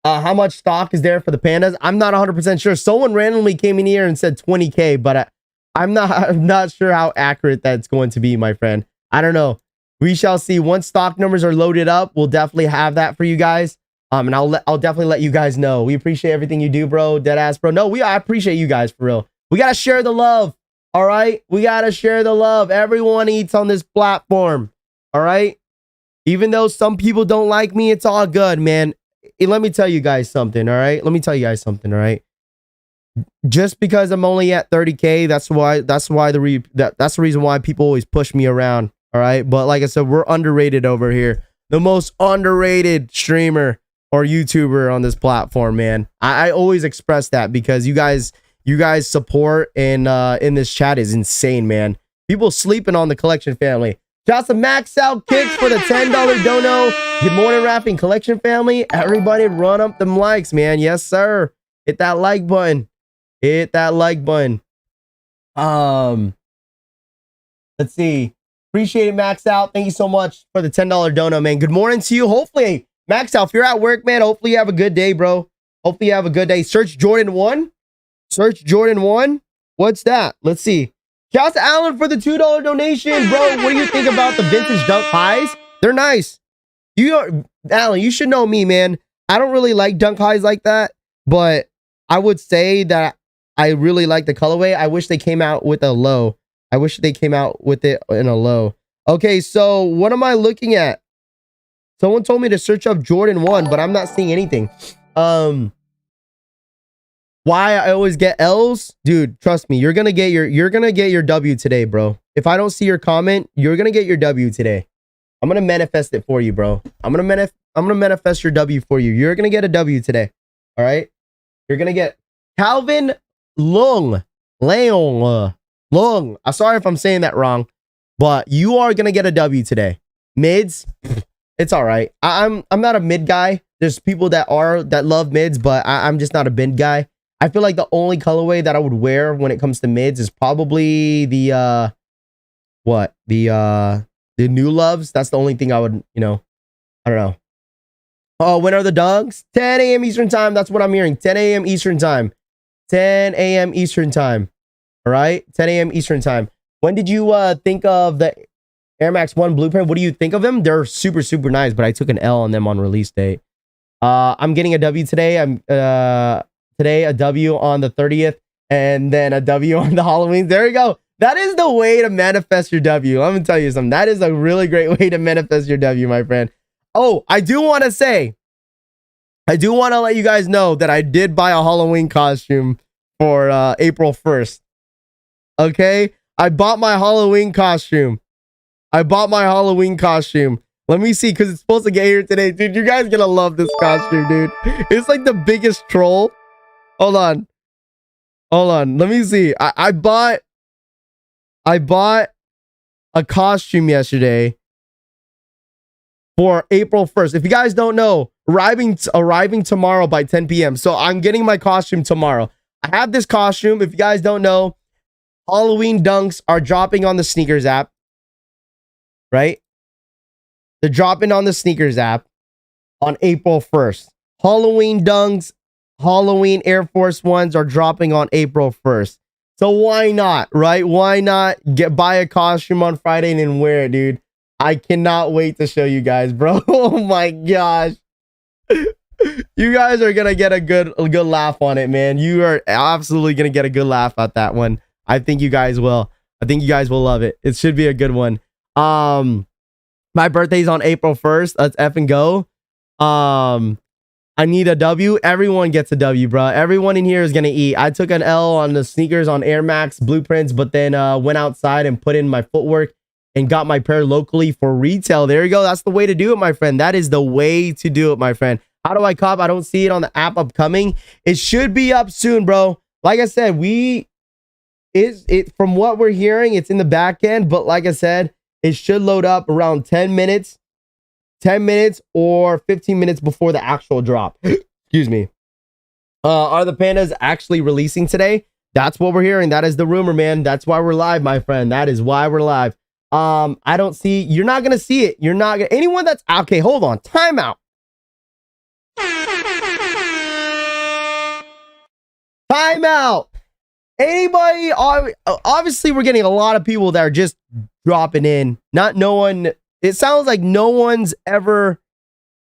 much stock is there for the Pandas? I'm not 100% sure. Someone randomly came in here and said 20K, but I'm not sure how accurate that's going to be, my friend. I don't know. We shall see. Once stock numbers are loaded up, we'll definitely have that for you guys. And I'll definitely let you guys know. We appreciate everything you do, bro. Deadass, bro. No, I appreciate you guys for real. We got to share the love. All right. We got to share the love. Everyone eats on this platform. All right. Even though some people don't like me, it's all good, man. Let me tell you guys something. All right. Let me tell you guys something. All right. Just because I'm only at 30K, that's the reason why people always push me around. All right. But like I said, we're underrated over here. The most underrated streamer or YouTuber on this platform, man. I always express that because you guys support and in this chat is insane, man. People sleeping on the collection family. Shouts to Max Out Kicks for the $10 dono. Good morning, Raffy and Collection family. Everybody run up them likes, man. Yes, sir. Hit that like button. Hit that like button. Let's see. Appreciate it, Max Out. Thank you so much for the $10 dono, man. Good morning to you. Hopefully, Max Out, if you're at work, man, hopefully you have a good day, bro. Hopefully you have a good day. Search Jordan 1. Search Jordan 1. What's that? Let's see. Shout out to Alan for the $2 donation. Bro, what do you think about the vintage dunk highs? They're nice. Alan, you should know me, man. I don't really like dunk highs like that, but I would say that I really like the colorway. I wish they came out with a low. I wish they came out with it in a low. Okay, so what am I looking at? Someone told me to search up Jordan 1, but I'm not seeing anything. Why I always get L's? Dude, trust me, you're gonna get your W today, bro. If I don't see your comment, you're gonna get your W today. I'm gonna manifest it for you, bro. I'm gonna manifest your W for you. You're gonna get a W today. All right? You're gonna get Calvin Long. Long. I'm sorry if I'm saying that wrong, but you are gonna get a W today. Mids, it's all right. I'm not a mid guy. There's people that love mids, but I'm just not a mid guy. I feel like the only colorway that I would wear when it comes to mids is probably the new loves. That's the only thing I would, I don't know. Oh, when are the dunks? 10 a.m. Eastern time. That's what I'm hearing. 10 a.m. Eastern time. 10 a.m. Eastern time. All right. 10 a.m. Eastern time. When did you think of the Air Max 1 blueprint? What do you think of them? They're super, super nice, but I took an L on them on release date. I'm getting a W today. Today a W on the 30th, and then a W on the Halloween. There you go. That is the way to manifest your W. I'm gonna tell you something. That is a really great way to manifest your W, my friend. Oh, I do want to let you guys know that I did buy a Halloween costume for April 1st. Okay? I bought my Halloween costume. Let me see, because it's supposed to get here today. Dude, you guys gonna love this costume, dude. It's like the biggest troll. Hold on. Let me see. I bought a costume yesterday for April 1st. If you guys don't know, arriving tomorrow by 10 p.m. So I'm getting my costume tomorrow. I have this costume. If you guys don't know, Halloween dunks are dropping on the sneakers app. Right? They're dropping on the sneakers app on April 1st. Halloween dunks, Halloween Air Force Ones are dropping on April 1st. So why not, right? Why not buy a costume on Friday and then wear it, dude? I cannot wait to show you guys, bro. Oh my gosh. You guys are gonna get a good laugh on it, man. You are absolutely gonna get a good laugh at that one. I think you guys will. I think you guys will love it. It should be a good one. My birthday's on April 1st. Let's effing go. I need a W. Everyone gets a W, bro. Everyone in here is gonna eat. I took an L on the sneakers on Air Max blueprints, but then went outside and put in my footwork and got my pair locally for retail. There you go. That's the way to do it, my friend. That is the way to do it, my friend. How do I cop? I don't see it on the app upcoming. It should be up soon, bro. Like I said, from what we're hearing, it's in the back end, but like I said, it should load up around 10 minutes or 15 minutes before the actual drop. Excuse me. Are the Pandas actually releasing today? That's what we're hearing. That is the rumor, man. That's why we're live, my friend. That is why we're live. I don't see, you're not going to see it. You're not going to, anyone that's, okay, hold on. Timeout. Timeout. Anybody, obviously we're getting a lot of people that are just dropping in. It sounds like no one's ever,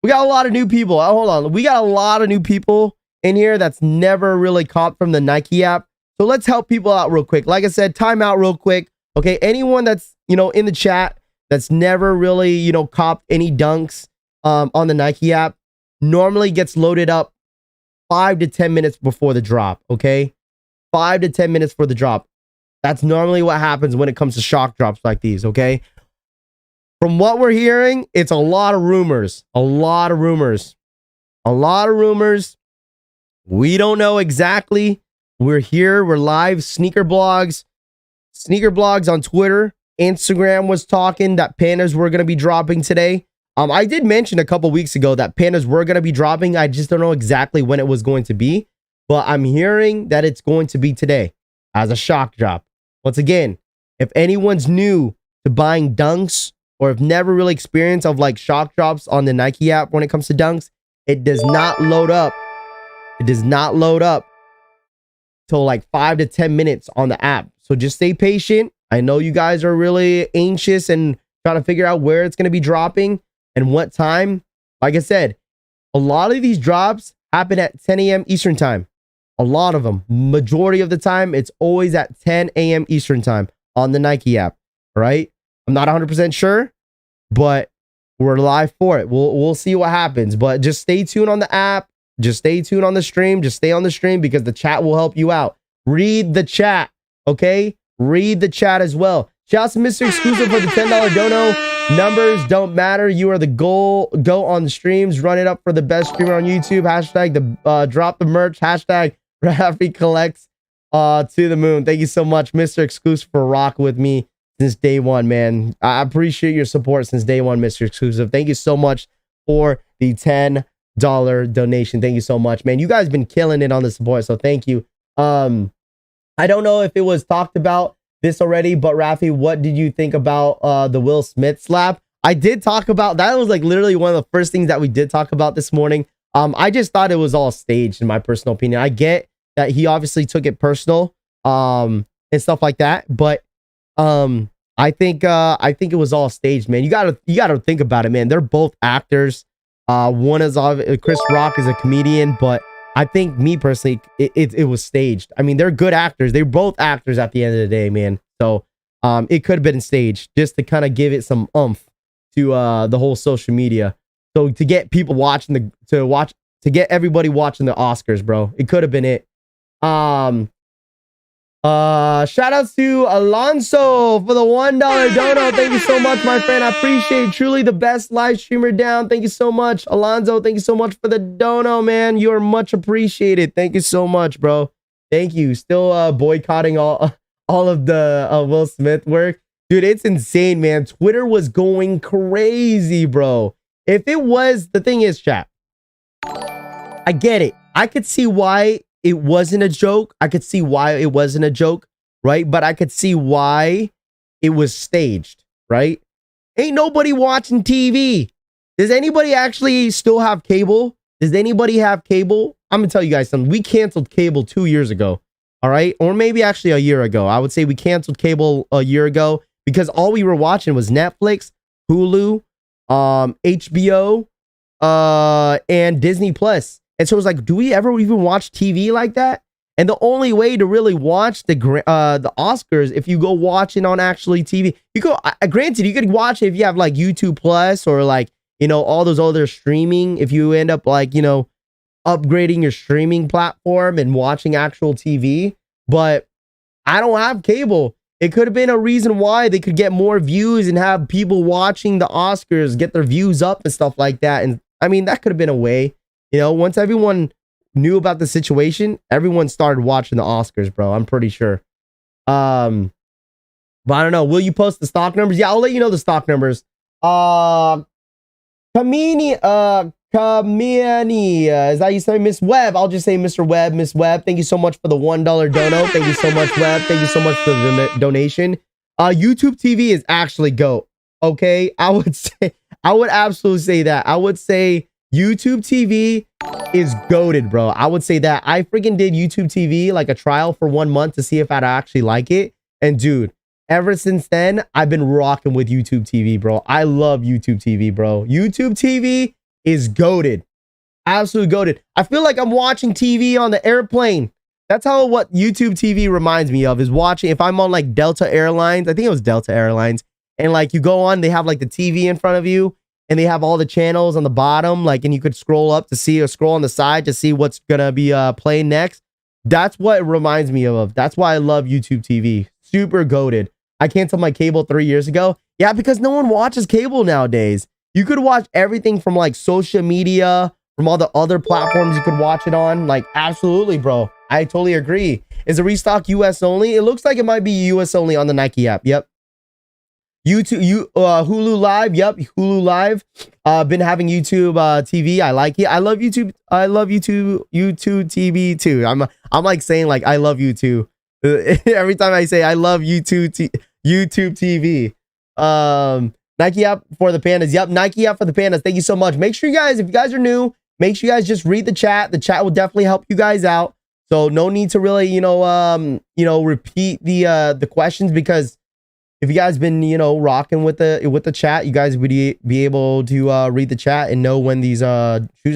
we got a lot of new people. Hold on. We got a lot of new people in here that's never really copped from the Nike app. So let's help people out real quick. Like I said, time out real quick. Okay. Anyone that's, in the chat that's never really, copped any dunks on the Nike app normally gets loaded up 5 to 10 minutes before the drop. Okay. 5 to 10 minutes for the drop. That's normally what happens when it comes to shock drops like these. Okay. From what we're hearing, it's a lot of rumors. We don't know exactly. We're here. We're live. Sneaker blogs on Twitter. Instagram was talking that Pandas were going to be dropping today. I did mention a couple weeks ago that Pandas were going to be dropping. I just don't know exactly when it was going to be. But I'm hearing that it's going to be today as a shock drop. Once again, if anyone's new to buying dunks or have never really experienced of like shock drops on the Nike app when it comes to dunks, it does not load up. Till like 5 to 10 minutes on the app. So just stay patient. I know you guys are really anxious and trying to figure out where it's going to be dropping and what time. Like I said, a lot of these drops happen at 10 a.m. Eastern time. A lot of them. Majority of the time, it's always at 10 a.m. Eastern time on the Nike app. Right? I'm not 100% sure, but we're live for it. We'll see what happens. But just stay tuned on the app. Just stay tuned on the stream. Just stay on the stream because the chat will help you out. Read the chat. Okay? Read the chat as well. Shouts to Mr. Exclusive for the $10 dono. Numbers don't matter. You are the goal. Go on the streams. Run it up for the best streamer on YouTube. Hashtag the drop the merch. Hashtag RaffyCollects to the moon. Thank you so much, Mr. Exclusive, for rocking with me since day one, man. I appreciate your support since day one, Mr. Exclusive. Thank you so much for the $10 donation. Thank you so much, man. You guys been killing it on the support, so thank you. I don't know if it was talked about this already, but Raffy, what did you think about the Will Smith slap? I did talk about that. Was like literally one of the first things that we did talk about this morning. I just thought it was all staged, in my personal opinion. I get that he obviously took it personal, and stuff like that, but I think it was all staged, man. You gotta think about it, man. They're both actors. One is Chris Rock is a comedian, but I think, me personally, it was staged. I mean, they're good actors. They're both actors at the end of the day, man. So it could have been staged just to kind of give it some oomph to the whole social media. So to get people watching to get everybody watching the Oscars, bro. It could have been it. Shout outs to Alonso for the $1 dono. Thank you so much, my friend. I appreciate it. Truly the best live streamer down. Thank you so much, Alonso. Thank you so much for the dono, man. You are much appreciated. Thank you so much, bro. Thank you. Still boycotting all of the Will Smith work. Dude, it's insane, man. Twitter was going crazy, bro. If it was, the thing is, chat, I get it. I could see why it wasn't a joke. I could see why it wasn't a joke, right? But I could see why it was staged, right? Ain't nobody watching TV. Does anybody actually still have cable? Does anybody have cable? I'm gonna tell you guys something. We canceled cable 2 years ago, all right? Or maybe actually a year ago. I would say we canceled cable a year ago because all we were watching was Netflix, Hulu, HBO, and Disney Plus. And so it was like, do we ever even watch TV like that? And the only way to really watch the Oscars, if you go watching on actually TV, you go. Granted, you could watch it if you have like YouTube Plus or like, you know, all those other streaming. If you end up like, you know, upgrading your streaming platform and watching actual TV, but I don't have cable. It could have been a reason why they could get more views and have people watching the Oscars get their views up and stuff like that. And I mean, that could have been a way. You know, once everyone knew about the situation, everyone started watching the Oscars, bro. I'm pretty sure. But I don't know. Will you post the stock numbers? Yeah, I'll let you know the stock numbers. Kamini, is that you say Miss Webb? I'll just say Mr. Webb, Miss Webb. Thank you so much for the $1 dono. Thank you so much, Webb. Thank you so much for the donation. YouTube TV is actually GOAT. Okay, I would absolutely say that. I would say YouTube TV is goated, bro. I would say that. I freaking did YouTube TV, like a trial for 1 month to see if I'd actually like it. And dude, ever since then, I've been rocking with YouTube TV, bro. I love YouTube TV, bro. YouTube TV is goated. Absolutely goated. I feel like I'm watching TV on the airplane. That's how what YouTube TV reminds me of, is watching, if I'm on like Delta Airlines, I think it was Delta Airlines, and like you go on, they have like the TV in front of you, and they have all the channels on the bottom, like, and you could scroll up to see, or scroll on the side to see what's gonna be playing next. That's what it reminds me of. That's why I love YouTube TV. Super goated. I canceled my cable 3 years ago. Yeah, because no one watches cable nowadays. You could watch everything from like social media, from all the other platforms you could watch it on. Like, absolutely, bro. I totally agree. Is the Restock US only? It looks like it might be US only on the Nike app. Yep. YouTube, Hulu Live. Yep, Hulu Live. Been having YouTube TV. I like it. I love YouTube. I love YouTube TV too. I'm like saying like I love you too. Every time I say I love YouTube TV. Nike app for the Pandas. Yep, Nike app for the Pandas. Thank you so much. Make sure you guys, if you guys are new, make sure you guys just read the chat. The chat will definitely help you guys out. So no need to really, repeat the questions, because if you guys been, rocking with the chat, you guys would be able to read the chat and know when these shoes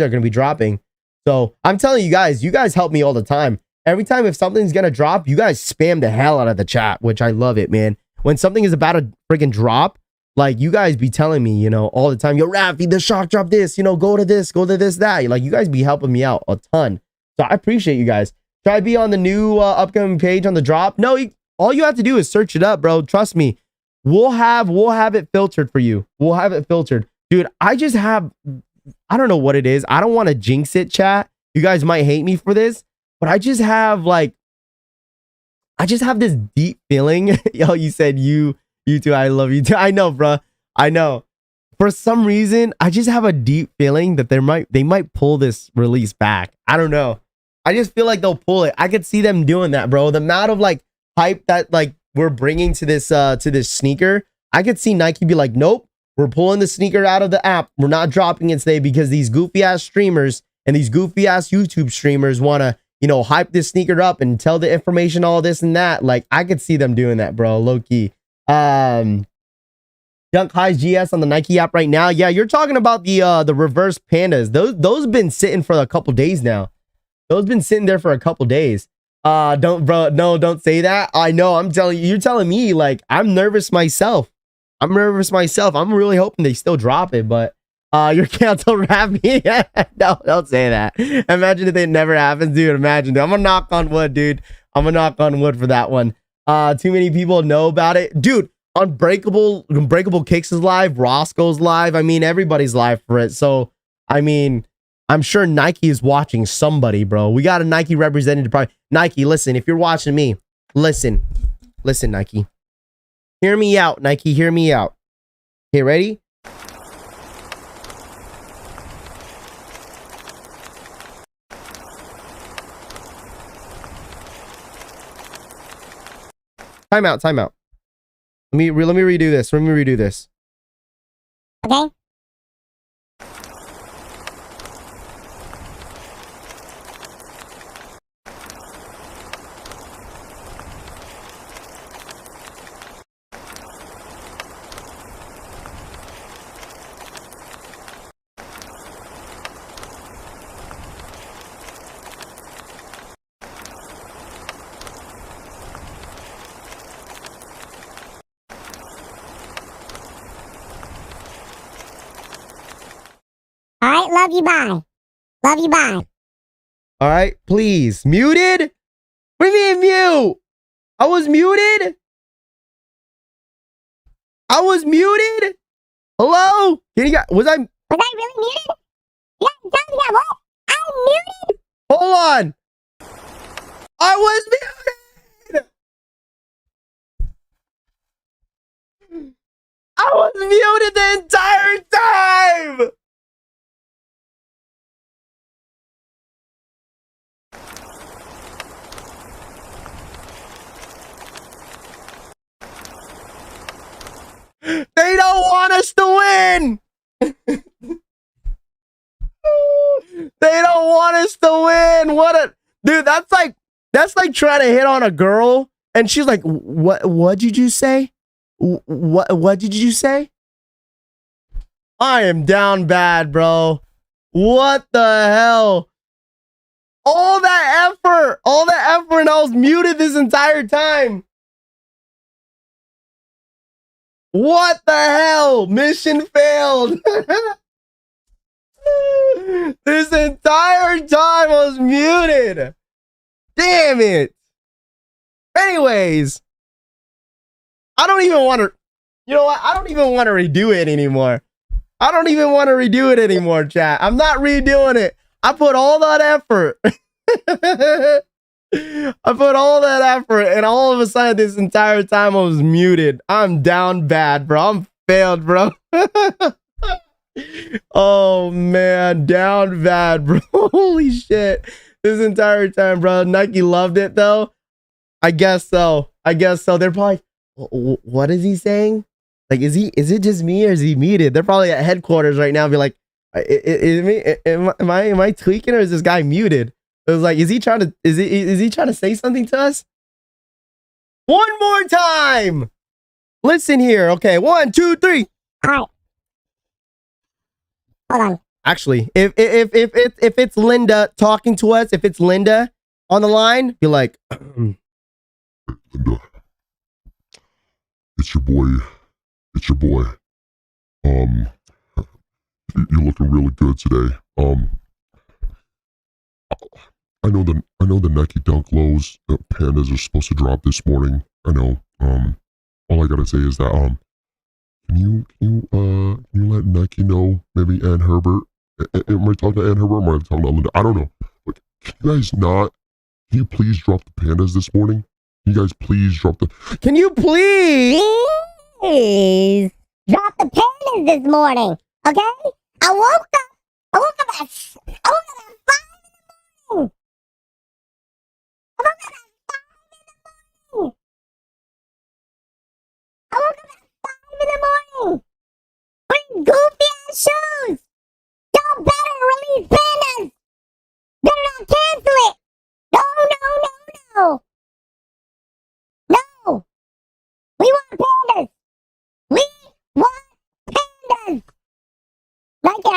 are going to be dropping. So I'm telling you guys help me all the time. Every time if something's going to drop, you guys spam the hell out of the chat, which I love it, man. When something is about to freaking drop, like you guys be telling me, all the time, yo, Raffy, the shock drop this, go to this, that. Like you guys be helping me out a ton. So I appreciate you guys. Try to be on the new upcoming page on the drop. No, all you have to do is search it up, bro. Trust me. We'll have it filtered for you. We'll have it filtered. Dude, I don't know what it is. I don't want to jinx it, chat. You guys might hate me for this, but I just have this deep feeling. Yo, you said you too. I love you too. I know, bro. I know. For some reason, I just have a deep feeling that they might pull this release back. I don't know. I just feel like they'll pull it. I could see them doing that, bro. The amount of like hype that like we're bringing to this sneaker, I could see Nike be like, nope, We're pulling the sneaker out of the app. We're not dropping it today because these goofy ass streamers and these goofy ass YouTube streamers want to, you know, hype this sneaker up and tell the information, all this and that. Like, I could see them doing that, bro. Low key. Dunk Highs GS on the Nike app right now. Yeah, you're talking about the reverse pandas. Those been sitting for a couple days now. Those been sitting there for a couple days. Don't say that. I know. I'm telling you, you're telling me, like, I'm nervous myself. I'm really hoping they still drop it, but you're canceled, Raffy. No, don't say that. Imagine if it never happens, dude. Imagine, dude. I'm gonna knock on wood, dude. I'm gonna knock on wood for that one. Too many people know about it, dude. Unbreakable Kicks is live. Roscoe's live. I mean, everybody's live for it. So, I mean, I'm sure Nike is watching somebody, bro. We got a Nike representative. Probably Nike. Listen, if you're watching me, listen, Nike. Hear me out, Nike. Hear me out. Okay, ready? Time out. Let me redo this. Okay. All right, love you, bye. Love you, bye. All right, please. Muted? What do you mean mute? I was muted? Hello? Was I really muted? Yeah, tell me that. What? I'm muted? Hold on. I was muted. I was muted the entire time. They don't want us to win. They don't want us to win. Dude, that's like trying to hit on a girl and she's like, what did you say? What did you say? I am down bad, bro. What the hell? All that effort and I was muted this entire time. What the hell? Mission failed. This entire time I was muted. Damn it. Anyways, I don't even want to, you know what? I don't even want to redo it anymore. Chat. I'm not redoing it. I put all that effort. And all of a sudden this entire time I was muted. I'm down bad, bro. I'm failed, bro. Oh man, down bad, bro. Holy shit. This entire time, bro. Nike loved it though. I guess so. They're probably, what is he saying? Like, is it just me or is he muted? They're probably at headquarters right now. Be like, am I tweaking or is this guy muted? It was like, is he trying to say something to us? One more time. Listen here. Okay, 1, 2, 3. All right. Hold on. Actually, if it's Linda talking to us, if it's Linda on the line, be like, Linda, it's your boy. You're looking really good today. I know the Nike Dunk Lows Pandas are supposed to drop this morning. I know. All I gotta say is that can you let Nike know, maybe Ann Herbert? Am I talking to Ann Herbert or am I talking to Linda? I don't know. But can you please drop the Pandas this morning? Can you guys please drop the... Can you please drop the Pandas this morning, okay? I woke up at 5 in the morning. I woke up at 5 in the morning.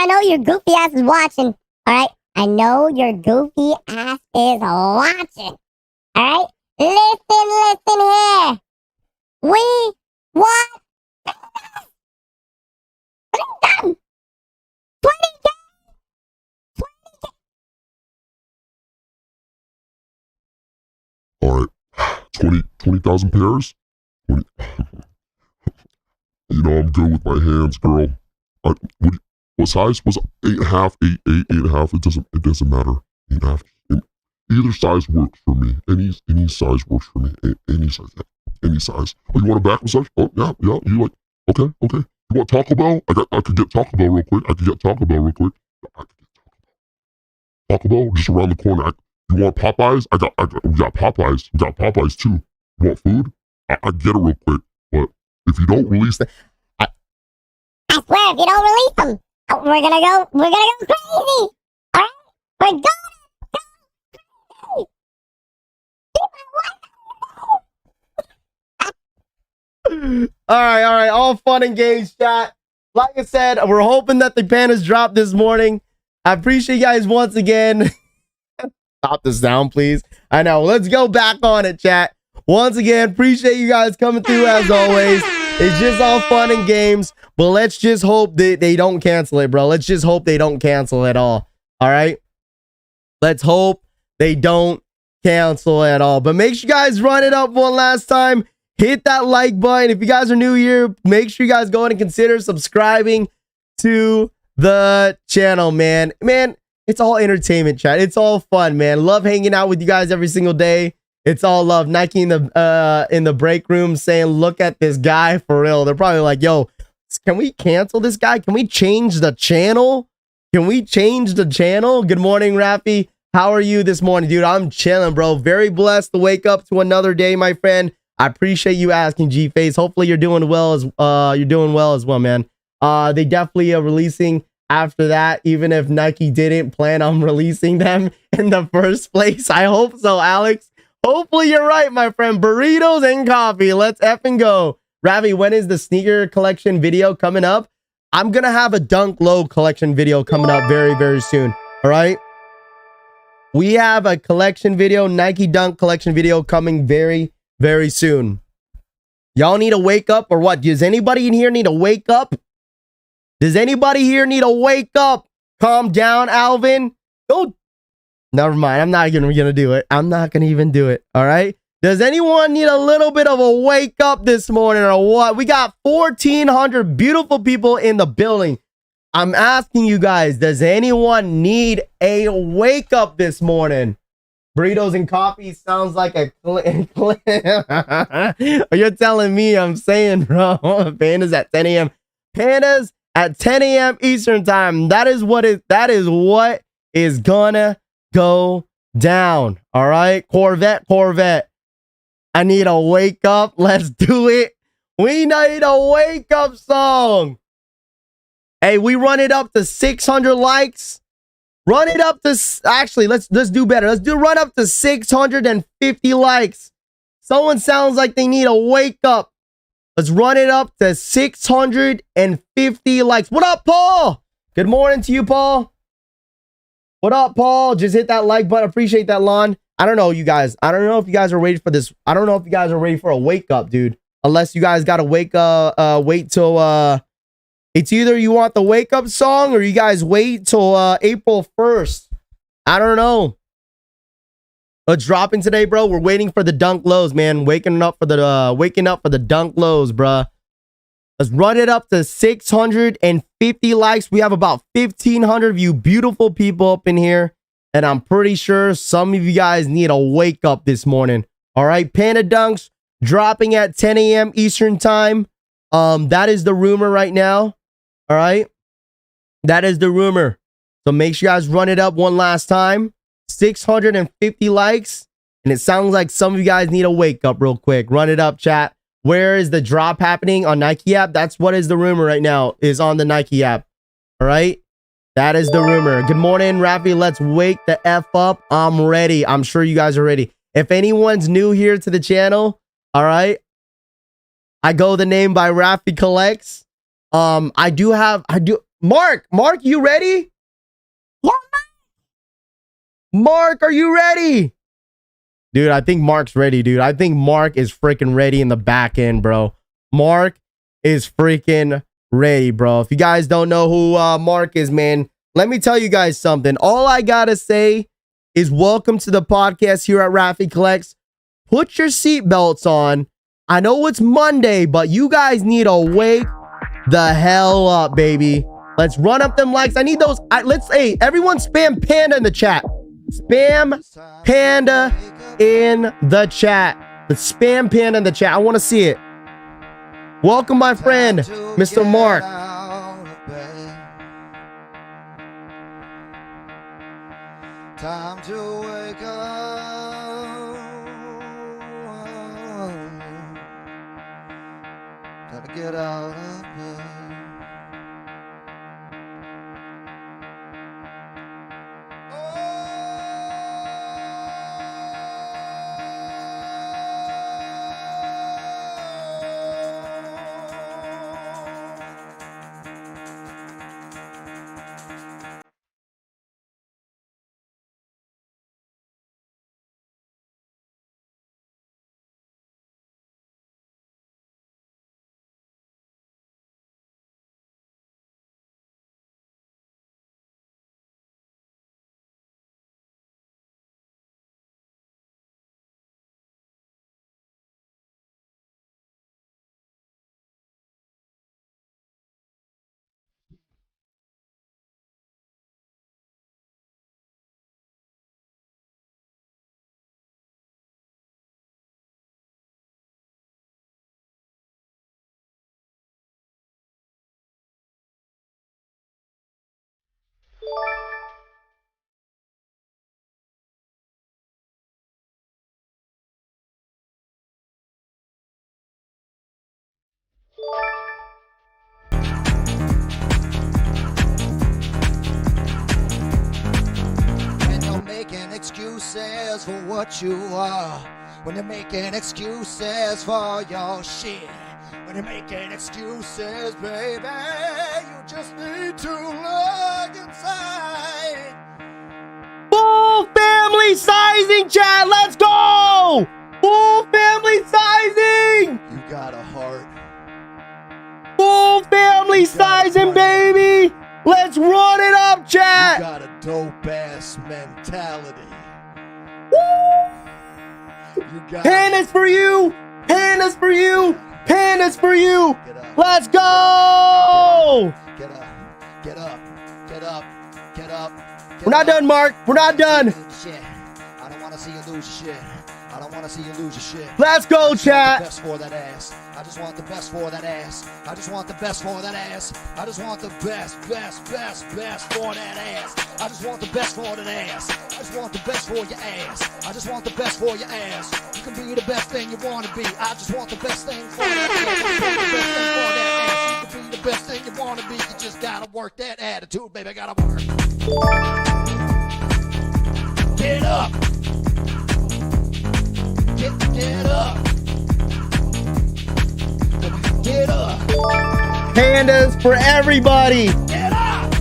I know your goofy ass is watching. All right? I know your goofy ass is watching. All right? Listen here. We want 20 All right, 20,000 pairs? 20. You know, I'm good with my hands, girl. What size was it? 8.5, 8.5. It doesn't matter. 8.5. Either size works for me. Any size works for me. Any size. Any size. Oh, you want a back massage? Oh, yeah. You like? Okay. You want Taco Bell? I could get Taco Bell real quick. I could get Taco Bell. Taco Bell just around the corner. You want Popeyes? We got Popeyes. We got Popeyes too. You want food? I get it real quick. But if you don't release the, I swear, if you don't release them, we're gonna go crazy. All right? We're gonna go crazy. All right. All fun and games, chat. Like I said, we're hoping that the Pandas drop this morning. I appreciate you guys once again. Stop the sound, please. I know. Let's go back on it, chat. Once again, appreciate you guys coming through as always. It's just all fun and games, but let's just hope that they don't cancel it, bro. Let's just hope they don't cancel at all. All right? Let's hope they don't cancel at all. But make sure you guys run it up one last time. Hit that like button. If you guys are new here, make sure you guys go ahead and consider subscribing to the channel, man. Man, it's all entertainment, chat. It's all fun, man. Love hanging out with you guys every single day. It's all love. Nike in the break room saying, look at this guy for real. They're probably like, yo, can we cancel this guy? Can we change the channel? Good morning, Raffy. How are you this morning, dude? I'm chilling, bro. Very blessed to wake up to another day, my friend. I appreciate you asking, G-Face. Hopefully you're doing well as well, man. They definitely are releasing after that, even if Nike didn't plan on releasing them in the first place. I hope so, Alex. Hopefully you're right, my friend. Burritos and coffee. Let's effing go. Ravi, when is the sneaker collection video coming up? I'm going to have a Dunk Low collection video coming up very, very soon. All right. We have a collection video, Nike Dunk collection video coming very, very soon. Y'all need to wake up or what? Does anybody in here need to wake up? Does anybody here need to wake up? Calm down, Alvin. Go. Never mind. I'm not even going to do it. I'm not going to even do it. All right. Does anyone need a little bit of a wake up this morning or what? We got 1,400 beautiful people in the building. I'm asking you guys, does anyone need a wake up this morning? Burritos and coffee sounds like a You're telling me, I'm saying, bro. Pandas at 10 a.m. Pandas at 10 a.m. Eastern time. That is what is gonna go down. All right. Corvette. I need a wake up. Let's do it. We need a wake up song. Hey, we run it up to 600 likes. Run it up to, actually, let's do better. Run up to 650 likes. Someone sounds like they need a wake up. Let's run it up to 650 likes. What up, Paul? Good morning to you, Paul. What up, Paul? Just hit that like button. Appreciate that, Lon. I don't know, you guys. I don't know if you guys are ready for this. I don't know if you guys are ready for a wake up, dude. Unless you guys got to wait till, it's either you want the wake up song or you guys wait till April 1st. I don't know. It's dropping today, bro. We're waiting for the Dunk Lows, man. Waking up for the Dunk Lows, bruh. Let's run it up to 650 likes. We have about 1,500 of you beautiful people up in here. And I'm pretty sure some of you guys need a wake up this morning. All right. Panda Dunks dropping at 10 a.m. Eastern time. That is the rumor right now. All right. That is the rumor. So make sure you guys run it up one last time. 650 likes. And it sounds like some of you guys need a wake up real quick. Run it up, chat. Where is the drop happening? On Nike app? That's what is the rumor right now, is on the Nike app. All right. That is the rumor. Good morning, Raffy. Let's wake the F up. I'm ready. I'm sure you guys are ready. If anyone's new here to the channel, all right, I go the name by RaffyCollects. Mark, you ready? Yo, Mark, are you ready? Dude, I think Mark's ready, dude. I think Mark is freaking ready in the back end, bro. Mark is freaking ready, bro. If you guys don't know who Mark is, man, let me tell you guys something. All I gotta say is welcome to the podcast here at RaffyCollects. Put your seatbelts on. I know it's Monday, but you guys need to wake the hell up, baby. Let's run up them likes. I need those. Hey, everyone spam Panda in the chat. Spam Panda in the chat. Let's spam Panda in the chat. I want to see it. Welcome, my friend, Mr. Mark. Time to wake up. Time to get out of bed. Excuses for what you are, when you're making excuses for your shit, when you're making excuses, baby, you just need to look inside. Full family sizing, chat. Let's go. Full family sizing. You got a heart. Full family sizing, baby. Let's run it up, chat. You got a dope ass mentality. Pandas for you! Pandas for you! Pandas for you! Let's go! Get up, get up, get up, get up. We're not done, Mark. We're not done. Shit. I don't want to see you lose shit. I don't want to see you lose your shit. Let's go, chat. I just want the best for that ass. I just want the best for that ass. I just want the best for that ass. I just want the best for that ass. I just want the best for that ass. I just want the best for your ass. I just want the best for your ass. You can be the best thing you want to be. I just want the best thing for that ass. You can be the best thing you want to be. You just gotta work that attitude, baby. Gotta work. Get up. Get up. Get up. Pandas for everybody. Get up.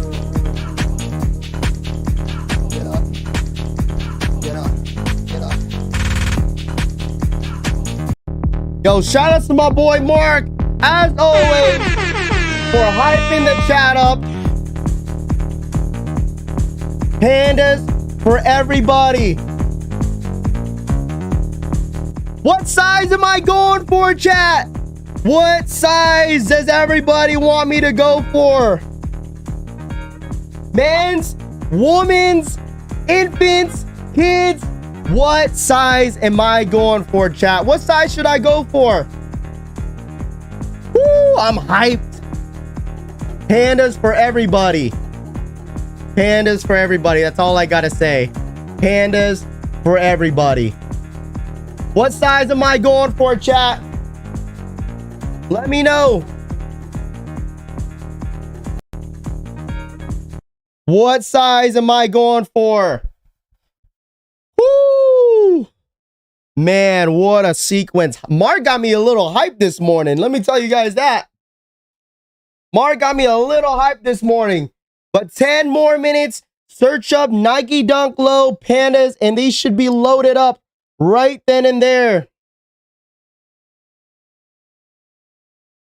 Get up. Get up. Get up. Yo, shout out to my boy Mark, as always, for hyping the chat up. Pandas for everybody. What size am I going for, chat? What size does everybody want me to go for? Men's, women's, infants, kids. What size am I going for, chat? What size should I go for? Woo, I'm hyped. Pandas for everybody. Pandas for everybody. That's all I gotta say. Pandas for everybody. What size am I going for, chat? Let me know. What size am I going for? Woo! Man, what a sequence. Mark got me a little hyped this morning. Let me tell you guys that. Mark got me a little hype this morning. But 10 more minutes. Search up Nike Dunk Low Pandas, and these should be loaded up right then and there.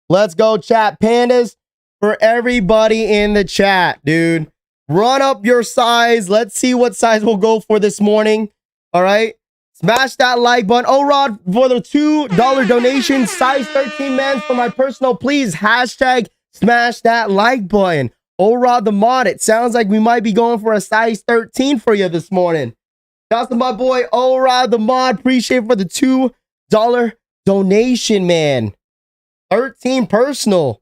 Let's go, chat. Pandas for everybody in the chat, dude. Run up your size. Let's see what size we'll go for this morning. All right. Smash that like button. Oh, Rod, for the $2 donation, size 13 man for my personal, please. Hashtag smash that like button. Oh, Rod the mod. It sounds like we might be going for a size 13 for you this morning. Shout out to my boy, Oh, Rod the mod. Appreciate for the $2 donation, man. 13 personal.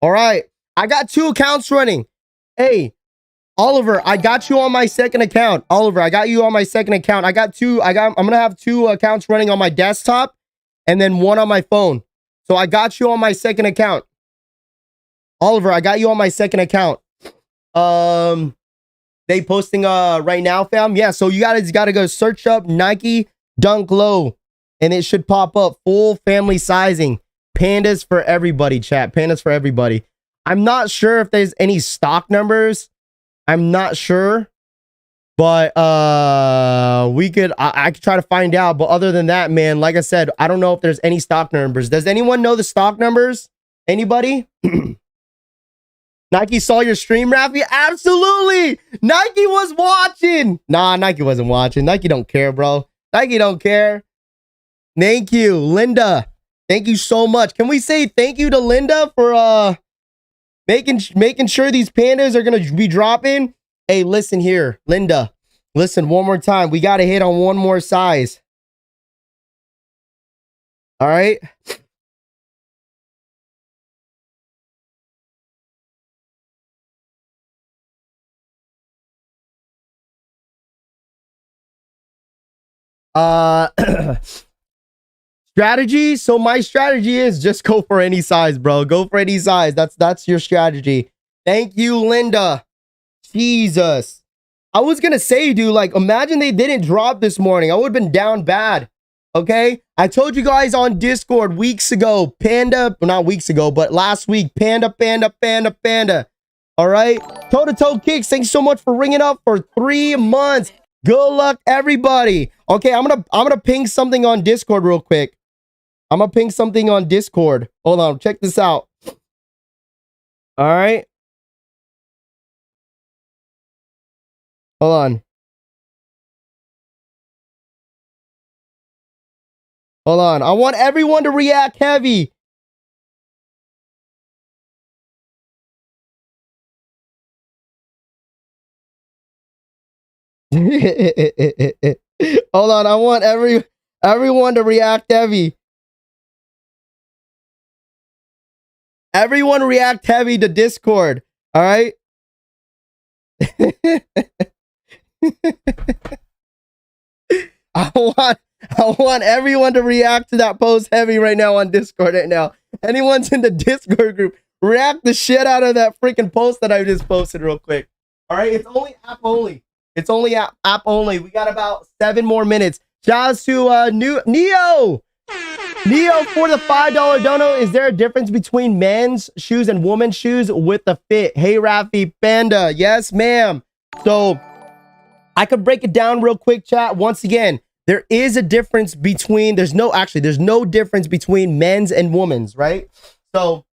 All right. I got 2 accounts running. Hey, Oliver, I got you on my second account. Oliver, I got you on my second account. I'm gonna have 2 accounts running on my desktop and then 1 on my phone. So I got you on my second account. Oliver, I got you on my second account. They posting right now, fam. Yeah, so you guys gotta go search up Nike Dunk Low and it should pop up. Full family sizing. Pandas for everybody, chat. Pandas for everybody. I'm not sure if there's any stock numbers. I'm not sure, but I could try to find out. But other than that, man, like I said, I don't know if there's any stock numbers. Does anyone know the stock numbers? Anybody? Nike saw your stream, Raffy? Absolutely. Nike was watching. Nah, Nike wasn't watching. Nike don't care, bro. Nike don't care. Thank you, Linda. Thank you so much. Can we say thank you to Linda for making sure these pandas are gonna be dropping? Hey, listen here, Linda. Listen one more time. We gotta hit on one more size. All right. Strategy. So my strategy is just go for any size, bro. Go for any size. That's your strategy. Thank you, Linda. Jesus. I was gonna say, dude, like, imagine they didn't drop this morning. I would have been down bad. Okay? I told you guys on Discord weeks ago, Panda, well, not weeks ago, but last week, Panda. All right? Toe-to-toe kicks. Thanks so much for ringing up for 3 months. Good luck, everybody. Okay, I'm gonna ping something on Discord real quick. I'm gonna ping something on Discord. Hold on, check this out. All right. Hold on. Hold on. I want everyone to react heavy. Hold on. I want everyone to react heavy. Everyone react heavy to Discord. All right. I want everyone to react to that post heavy right now on Discord right now. Anyone's in the Discord group, react the shit out of that freaking post that I just posted real quick. All right. It's only app only. It's only app only. We got about 7 more minutes. Shouts to Neo. Neo for the $5 dono. Is there a difference between men's shoes and women's shoes with the fit? Hey, Raffy, Panda. Yes, ma'am. So I could break it down real quick, chat. Once again, there is a difference between, there's no difference between men's and women's, right? So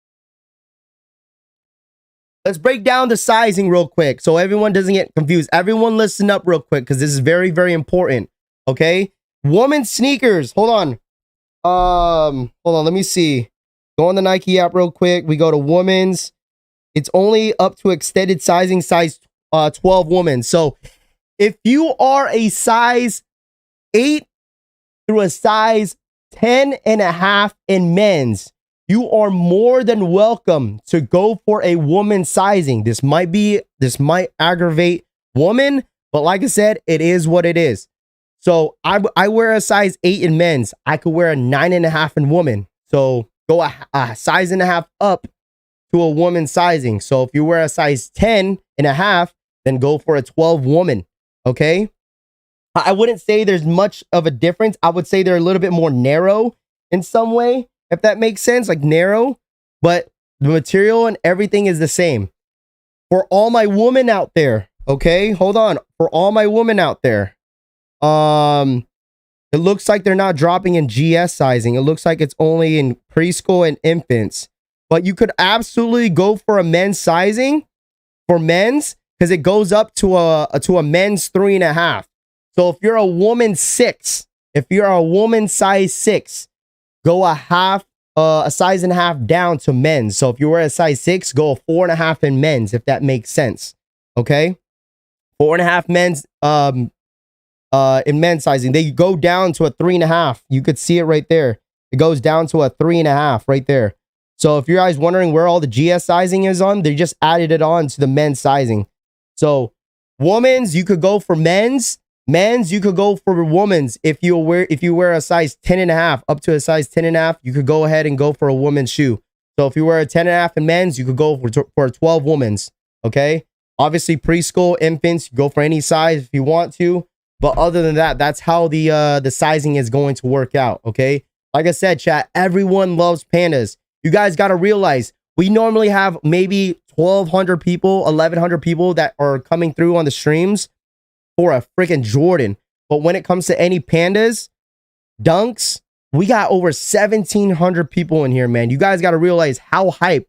let's break down the sizing real quick so everyone doesn't get confused. Everyone listen up real quick because this is very, very important. Okay? Women's sneakers. Hold on. Let me see. Go on the Nike app real quick. We go to women's. It's only up to extended sizing, size 12 women. So if you are a size 8 through a size 10.5 in men's, you are more than welcome to go for a woman's sizing. This might aggravate women, but like I said, it is what it is. So I wear a size 8 in men's. I could wear a 9.5 in woman. So go a size and a half up to a woman's sizing. So if you wear a size 10.5, then go for a 12 woman. Okay. I wouldn't say there's much of a difference. I would say they're a little bit more narrow in some way, if that makes sense, like narrow. But The material and everything is the same. For all my women out there, okay? Hold on. For all my women out there, it looks like they're not dropping in GS sizing. It looks like it's only in preschool and infants. But you could absolutely go for a men's sizing for men's because it goes up to a men's 3.5. So if you're a woman 6, if you're a woman size 6, go a size and a half down to men's. So if you wear a size 6, go a 4.5 in men's, if that makes sense. Okay, 4.5 men's in men's sizing. They go down to a 3.5. You could see it right there. It goes down to a 3.5 right there. So if you guys wondering where all the GS sizing is on, they just added it on to the men's sizing. So women's, you could go for men's. Men's, you could go for women's. If you wear a size 10.5 up to a size 10.5, you could go ahead and go for a woman's shoe. So if you wear a 10.5 in men's, you could go for a 12 women's. Okay. Obviously preschool, infants, you go for any size if you want to. But other than that, that's how the sizing is going to work out. Okay. Like I said, chat, everyone loves pandas. You guys got to realize we normally have maybe 1,200 people, 1,100 people that are coming through on the streams for a freaking Jordan. But when it comes to any pandas, dunks, we got over 1,700 people in here, man. You guys got to realize how hyped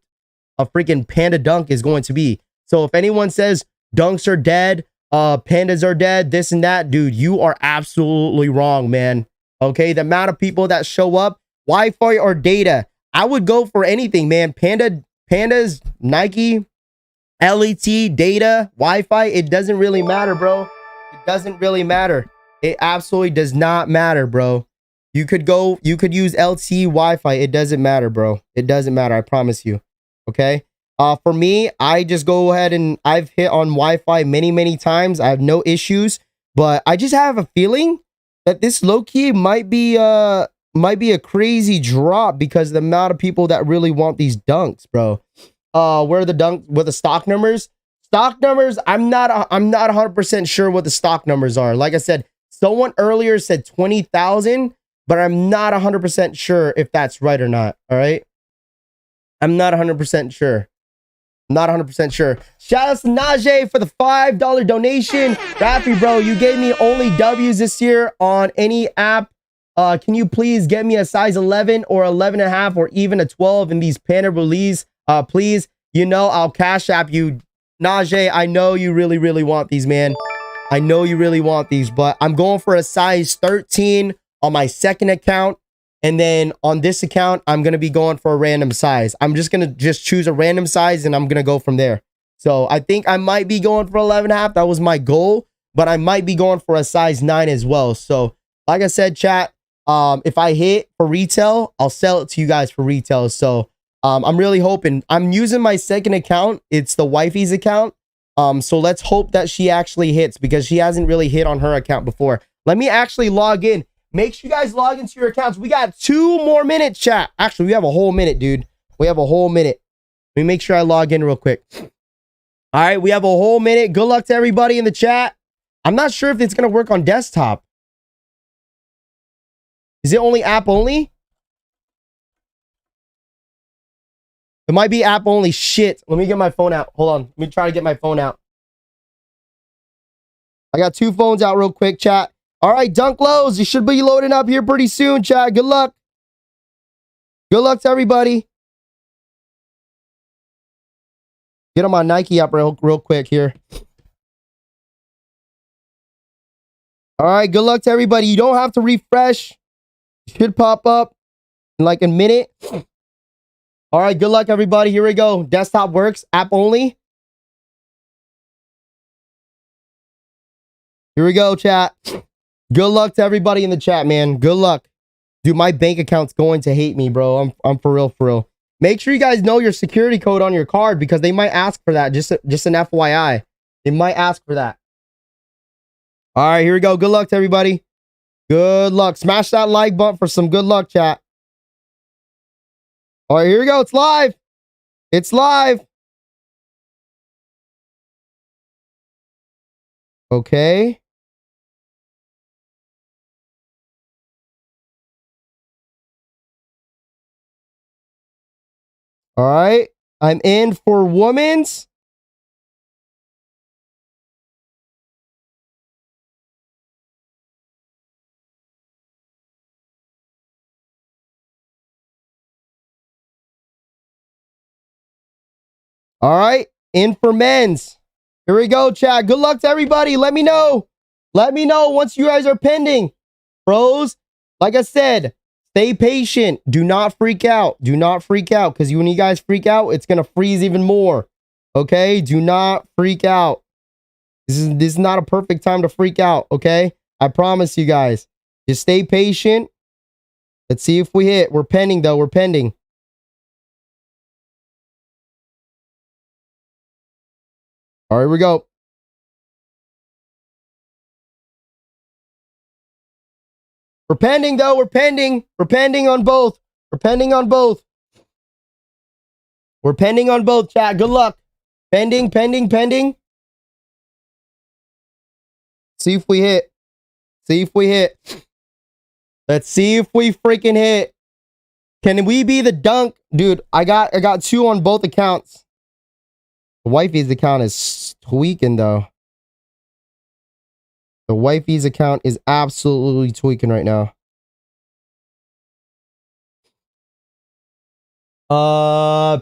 a freaking panda dunk is going to be. So if anyone says dunks are dead, pandas are dead, this and that, dude, you are absolutely wrong, man. Okay, the amount of people that show up, Wi-Fi or data, I would go for anything, man. Pandas, Nike, LET, data, Wi-Fi, it doesn't really matter, bro. It doesn't really matter. It absolutely does not matter, bro. You could use LTE Wi-Fi. It doesn't matter, bro. It doesn't matter. I promise you. Okay. For me, I just go ahead and I've hit on Wi-Fi many times. I have no issues, but I just have a feeling that this low-key might be a crazy drop because of the amount of people that really want these dunks, bro. Where are the dunk with the stock numbers? Stock numbers, I'm not 100% sure what the stock numbers are. Like I said, someone earlier said 20,000, but I'm not 100% sure if that's right or not. All right. I'm not 100% sure. Not 100% sure. Shout out to Najee for the $5 donation. Raffy, bro, you gave me only W's this year on any app. Can you please get me a size 11 or 11.5 or even a 12 in these Panda release? Please, you know, I'll cash app you. Najee, I know you really want these, man. I know you really want these, but I'm going for a size 13 on my second account. And then on this account, I'm going to be going for a random size. I'm just going to choose a random size and I'm going to go from there. So I think I might be going for 11.5. That was my goal, but I might be going for a size 9 as well. So like I said, chat, if I hit for retail, I'll sell it to you guys for retail. So I'm really hoping. I'm using my second account. It's the wifey's account. So let's hope that she actually hits because she hasn't really hit on her account before. Let me actually log in. Make sure you guys log into your accounts. We got 2 more minutes, chat. Actually, we have a whole minute, dude. We have a whole minute. Let me make sure I log in real quick. All right, we have a whole minute. Good luck to everybody in the chat. I'm not sure if it's going to work on desktop. Is it only app only? It might be app only. Shit. Let me get my phone out. Hold on. Let me try to get my phone out. I got 2 phones out real quick, chat. All right, dunk lows. You should be loading up here pretty soon, chat. Good luck. Good luck to everybody. Get on my Nike app real quick here. All right, good luck to everybody. You don't have to refresh. It should pop up in like a minute. All right, good luck, everybody. Here we go. Desktop works. App only. Here we go, chat. Good luck to everybody in the chat, man. Good luck. Dude, my bank account's going to hate me, bro. I'm for real, for real. Make sure you guys know your security code on your card because they might ask for that. Just an FYI. They might ask for that. All right, here we go. Good luck to everybody. Good luck. Smash that like button for some good luck, chat. All right, here we go. It's live. It's live. Okay. All right. I'm in for women's. All right, in for men's. Here we go, chat. Good luck to everybody. Let me know. Let me know once you guys are pending. Bros, like I said, stay patient. Do not freak out. Do not freak out, because when you guys freak out, it's going to freeze even more. Okay? Do not freak out. This is not a perfect time to freak out, okay? I promise you guys. Just stay patient. Let's see if we hit. We're pending, though. We're pending. All right, here we go. We're pending, though. We're pending. We're pending on both. We're pending on both. We're pending on both, chat. Good luck. Pending, pending, pending. See if we hit. See if we hit. Let's see if we freaking hit. Can we be the dunk? Dude, I got 2 on both accounts. The wifey's account is tweaking, though. The wifey's account is absolutely tweaking right now.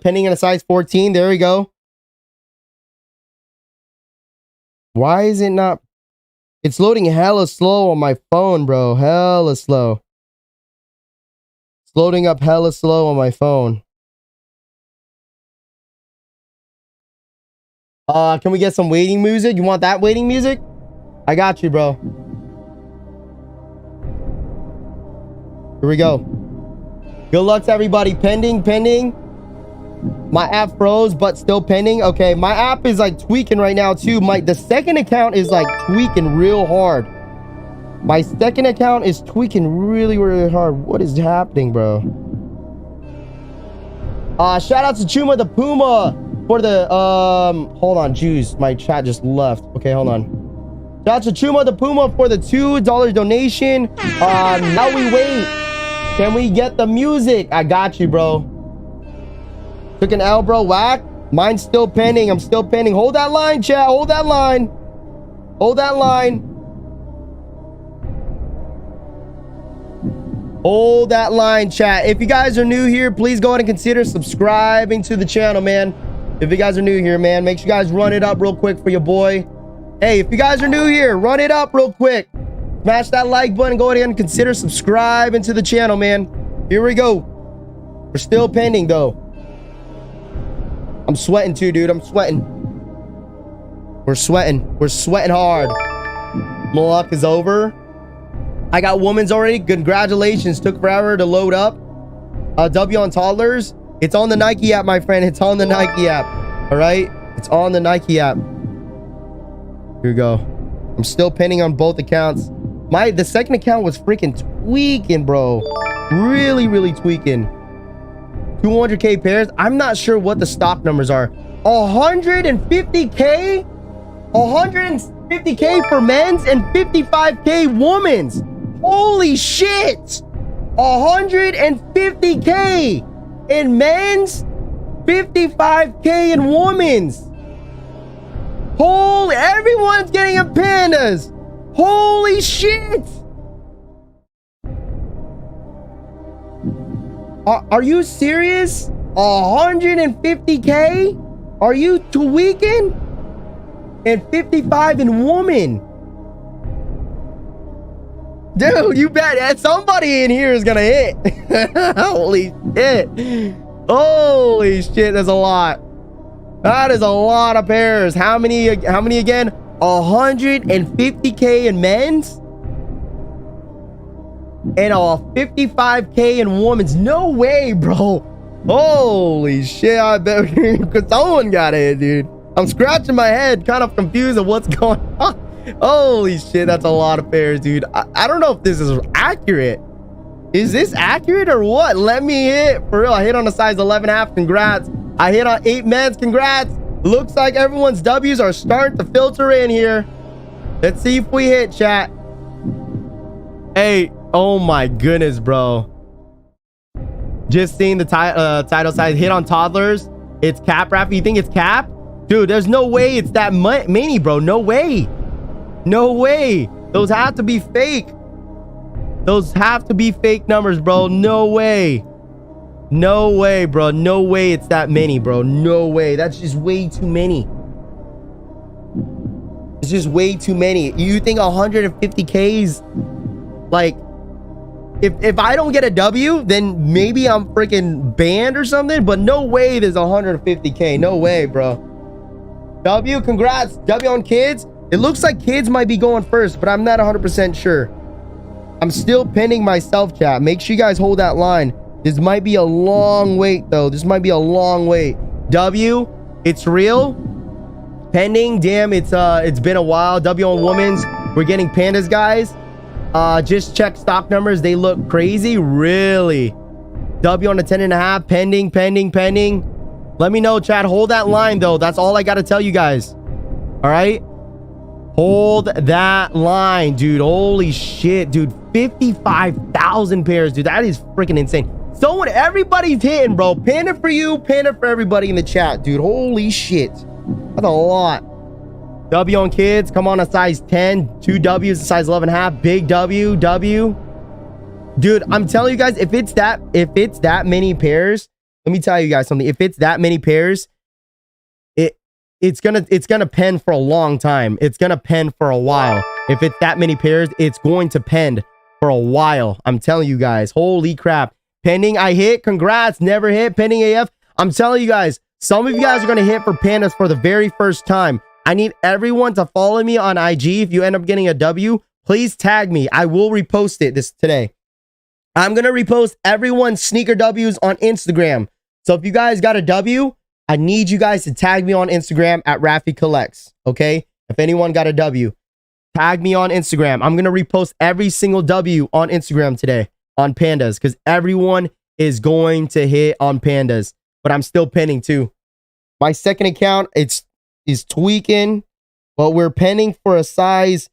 Pending in a size 14. There we go. Why is it not? It's loading hella slow on my phone, bro. Hella slow. It's loading up hella slow on my phone. Can we get some waiting music? You want that waiting music? I got you, bro. Here we go. Good luck to everybody. Pending, pending. My app froze, but still pending. Okay, my app is like tweaking right now too. The second account is like tweaking real hard. My second account is tweaking really, really hard. What is happening, bro? Shout out to Chuma the Puma for the hold on, juice. My chat just left. Okay, hold on. Shout out to Chuma the Puma for the $2 donation. Now we wait. Can we get the music? I got you, bro. Took an L, bro. Whack. Mine's still pending. I'm still pending. Hold that line, chat. Hold that line. Hold that line. Hold that line, chat. If you guys are new here, please go ahead and consider subscribing to the channel, man. If you guys are new here, man, make sure you guys run it up real quick for your boy. Hey, if you guys are new here, run it up real quick. Smash that like button. Go ahead and consider subscribing to the channel, man. Here we go. We're still pending, though. I'm sweating too, dude. I'm sweating. We're sweating. We're sweating hard. Luck is over. I got women's already. Congratulations. Took forever to load up. W on toddlers. It's on the Nike app, my friend. It's on the Nike app. All right? It's on the Nike app. Here we go. I'm still pending on both accounts. The second account was freaking tweaking, bro. Really, really tweaking. 200k pairs. I'm not sure what the stock numbers are. 150k? 150k for men's and 55k women's. Holy shit! 150k in men's, 55k in women's. Holy, everyone's getting a Pandas. Holy shit! Are you serious? 150k? Are you tweaking? And 55 in woman. Dude, you bet that somebody in here is gonna hit. Holy shit. Holy shit, that's a lot. That is a lot of pairs. How many again? 150k in men's and 55k in women's. No way, bro. Holy shit, I bet someone got it, dude. I'm scratching my head, kind of confused of what's going on. Holy shit, that's a lot of pairs, dude. I don't know if this is accurate. Is this accurate or what? Let me hit. For real, I hit on a size 11.5. Congrats. I hit on 8 men's. Congrats. Looks like everyone's W's are starting to filter in here. Let's see if we hit, chat. Hey, oh my goodness, bro. Just seeing the title size hit on toddlers. It's cap, Raffy. You think it's cap? Dude, there's no way it's that many, bro. No way. No way. Those have to be fake. Those have to be fake numbers, bro. No way. No way, bro. No way it's that many, bro. No way. That's just way too many. It's just way too many. You think 150K is like, if I don't get a W, then maybe I'm freaking banned or something, but no way there's 150K. No way, bro. W, congrats. W on kids. It looks like kids might be going first, but I'm not 100% sure. I'm still pinning myself, chat. Make sure you guys hold that line. This might be a long wait, though. This might be a long wait. W, it's real. Pending. Damn, it's been a while. W on women's. We're getting pandas, guys. Just check stock numbers. They look crazy. Really? W on a 10.5. Pending, pending, pending. Let me know, chat. Hold that line, though. That's all I got to tell you guys. All right? Hold that line, dude. Holy shit, dude. 55,000 pairs, dude. That is freaking insane. So everybody's hitting, bro. Panda for you, panda for everybody in the chat, dude. Holy shit. That's a lot. W on kids. Come on, a size 10. 2 W's, a size 11.5. Big W, W. Dude, I'm telling you guys, if it's that many pairs, let me tell you guys something. If it's that many pairs, it's gonna pen for a long time. It's gonna pen for a while. If it's that many pairs, it's going to pen for a while. I'm telling you guys. Holy crap. Pending, I hit. Congrats. Never hit. Pending AF. I'm telling you guys, some of you guys are gonna hit for pandas for the very first time. I need everyone to follow me on IG. If you end up getting a W, please tag me. I will repost it today. I'm gonna repost everyone's sneaker W's on Instagram. So if you guys got a W, I need you guys to tag me on Instagram at RaffyCollects, okay? If anyone got a W, tag me on Instagram. I'm going to repost every single W on Instagram today on Pandas because everyone is going to hit on Pandas, but I'm still penning too. My second account, is tweaking, but we're penning for a size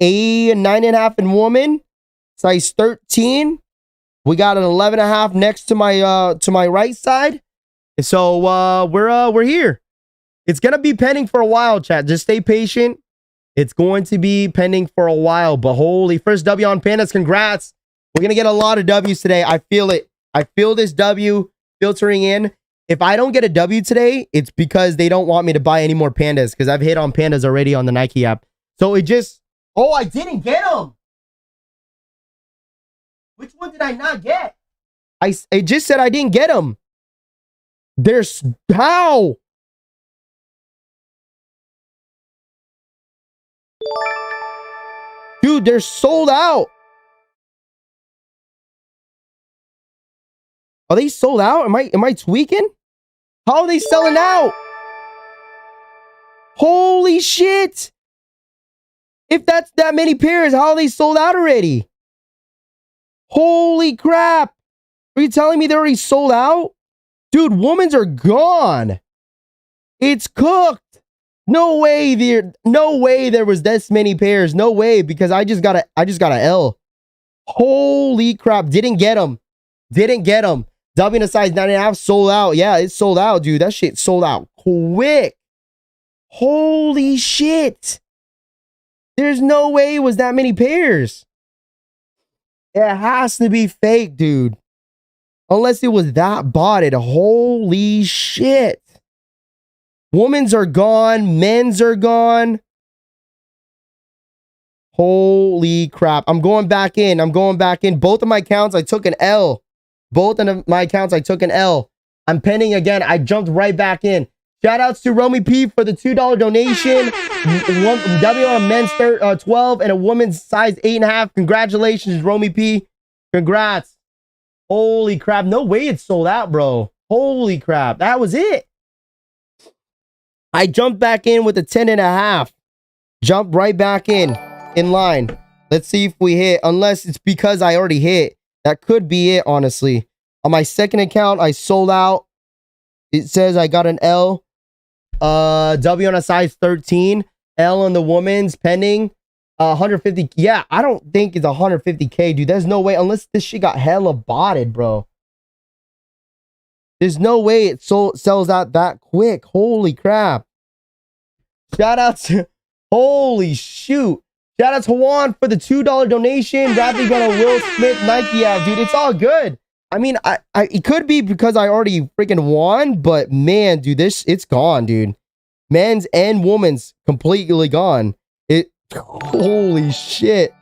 9.5 in woman, size 13. We got an 11.5 next to my right side. So we're here. It's gonna be pending for a while, chat. Just stay patient. It's going to be pending for a while. But holy, first W on pandas. Congrats. We're gonna get a lot of W's today. I feel it. I feel this W filtering in. If I don't get a W today, it's because they don't want me to buy any more pandas because I've hit on pandas already on the Nike app. So it just, oh, I didn't get them. Which one did I not get? It just said I didn't get them. There's how? Dude, they're sold out. Are they sold out? Am I tweaking? How are they selling out? Holy shit. If that's that many pairs, how are they sold out already? Holy crap. Are you telling me they're already sold out? Dude, women's are gone. It's cooked. No way there was this many pairs. No way, because I just got a L. Holy crap. Didn't get them. Didn't get them. W in a size 9.5 sold out. Yeah, it's sold out, dude. That shit sold out quick. Holy shit. There's no way it was that many pairs. It has to be fake, dude. Unless it was that botted. Holy shit. Women's are gone. Men's are gone. Holy crap. I'm going back in. Both of my accounts, I took an L. I'm penning again. I jumped right back in. Shout outs to Romy P for the $2 donation. W on men's 12 and a woman's size 8.5. Congratulations, Romy P. Congrats. Holy crap. No way it's sold out, bro. Holy crap. That was it. I jumped back in with a 10.5. Jump right back in line. Let's see if we hit. Unless it's because I already hit. That could be it, honestly. On my second account, I sold out. It says I got an L. W on a size 13. L on the woman's pending. 150. Yeah, I don't think it's 150K, dude. There's no way unless this shit got hella botted, bro. There's no way it sells out that quick. Holy crap. Shout out to, holy shoot. Shout out to Juan for the $2 donation. Raffy got a Will Smith Nike out, dude. It's all good. I mean, it could be because I already freaking won, but man, dude, it's gone, dude. Men's and women's completely gone. Holy shit.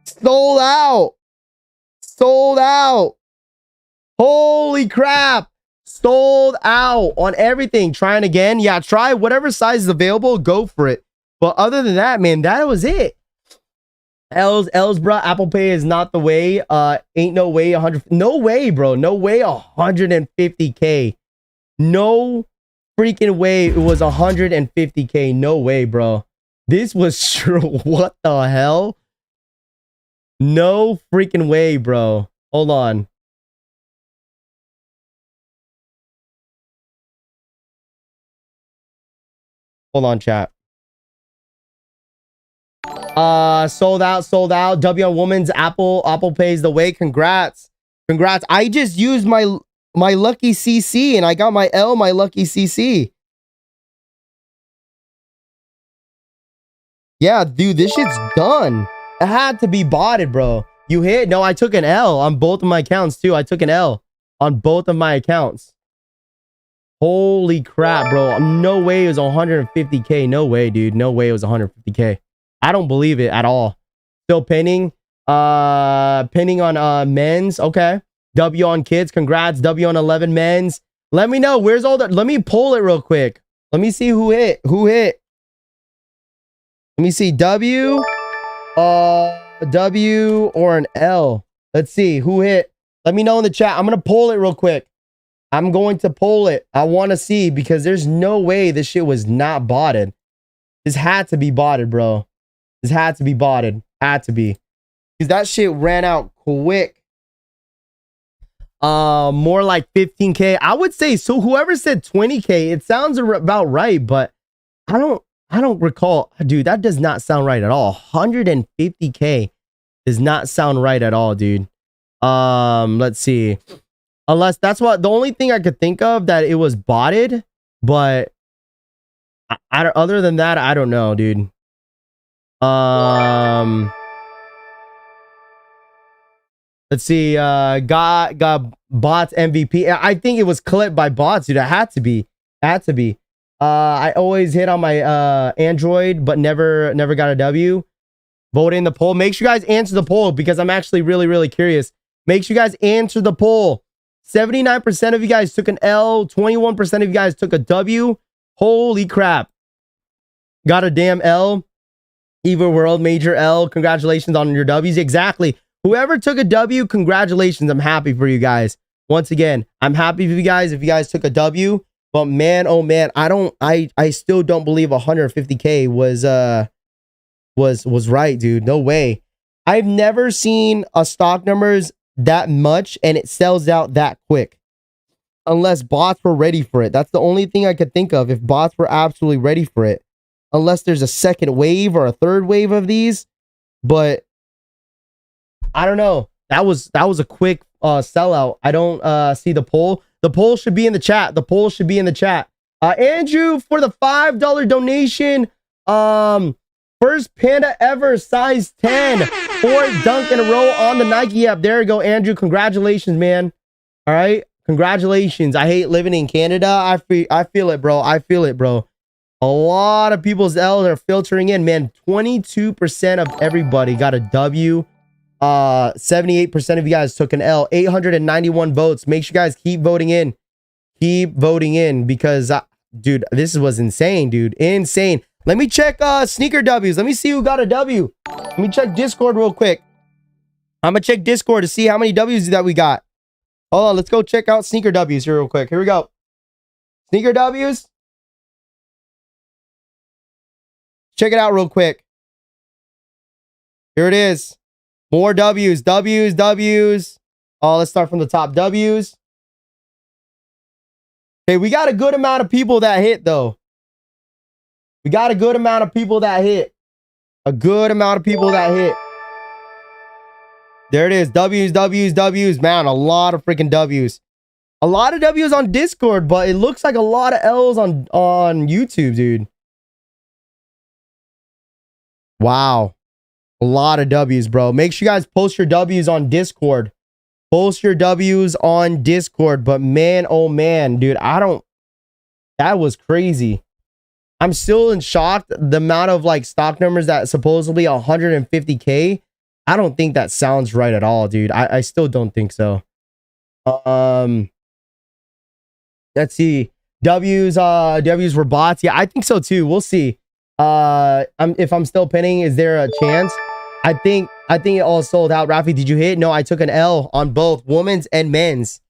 Sold out. Sold out. Holy crap. Sold out on everything. Trying again. Yeah, try whatever size is available. Go for it. But other than that, man, that was it. L's, bruh. Apple Pay is not the way. Ain't no way. 100. No way, bro. No way. 150K. No freaking way. It was 150K. No way, bro. This was true. What the hell? No freaking way, bro. Hold on. Hold on, chat. Sold out. W on woman's Apple pays the way. Congrats. I just used my lucky CC and I got my lucky CC. Yeah, dude, this shit's done. It had to be botted, bro. You hit? No, I took an L on both of my accounts too. I took an L on both of my accounts. Holy crap, bro. No way it was 150K. No way, dude. No way it was 150K. I don't believe it at all. Still pinning. Pinning on men's. Okay. W on kids. Congrats. W on 11 men's. Let me know. Where's all the... Let me pull it real quick. Let me see who hit. Let me see. W or an L. Let's see. Who hit? Let me know in the chat. I'm going to pull it real quick. I'm going to pull it. I want to see because there's no way this shit was not botted. This had to be botted, bro. This had to be botted. Had to be. Because that shit ran out quick. More like 15K. I would say, so whoever said 20K, it sounds about right, but I don't recall. Dude, that does not sound right at all. 150K does not sound right at all, dude. Let's see. Unless that's what the only thing I could think of that it was botted, but other than that, I don't know, dude. Let's see. Got bots MVP. I think it was clipped by bots, dude. It had to be. I always hit on my Android, but never got a W. Vote in the poll. Make sure you guys answer the poll because I'm actually really curious. Make sure you guys answer the poll. 79% of you guys took an L. 21% of you guys took a W. Holy crap. Got a damn L. Eva World, major L. Congratulations on your W's. Exactly. Whoever took a W, congratulations. I'm happy for you guys. Once again, I'm happy for you guys if you guys took a W. But man, oh man, I still don't believe 150K was right, dude. No way. I've never seen a stock numbers that much and it sells out that quick. Unless bots were ready for it. That's the only thing I could think of if bots were absolutely ready for it. Unless there's a second wave or a third wave of these. But I don't know. That was a quick sellout. I don't see the poll. The poll should be in the chat. Andrew for the $5 donation. First Panda ever, size 10. 4 dunk in a row on the Nike app. There you go, Andrew. Congratulations, man. All right. Congratulations. I hate living in Canada. I feel it, bro. A lot of people's L's are filtering in, man. 22% of everybody got a W. 78% of you guys took an L. 891 votes. Make sure you guys keep voting in. Because, dude, this was insane, dude. Insane. Let me check sneaker W's. Let me see who got a W. Let me check Discord real quick. I'm going to check Discord to see how many W's that we got. Hold on. Let's go check out sneaker W's here real quick. Here we go. Sneaker W's. Check it out real quick. Here it is. More W's. Oh, let's start from the top. W's. Okay, we got a good amount of people that hit, though. A good amount of people that hit. There it is. W's. Man, a lot of freaking W's. A lot of W's on Discord, but it looks like a lot of L's on YouTube, dude. Wow. A lot of W's, bro. Make sure you guys post your W's on Discord. Post your W's on Discord. But man, oh man, dude, that was crazy. I'm still in shock. The amount of like stock numbers that supposedly 150K. I don't think that sounds right at all, dude. I still don't think so. Let's see. W's were bots. Yeah, I think so too. We'll see. If I'm still pinning, is there a chance? I think it all sold out. Raffy, did you hit? No, I took an L on both women's and men's.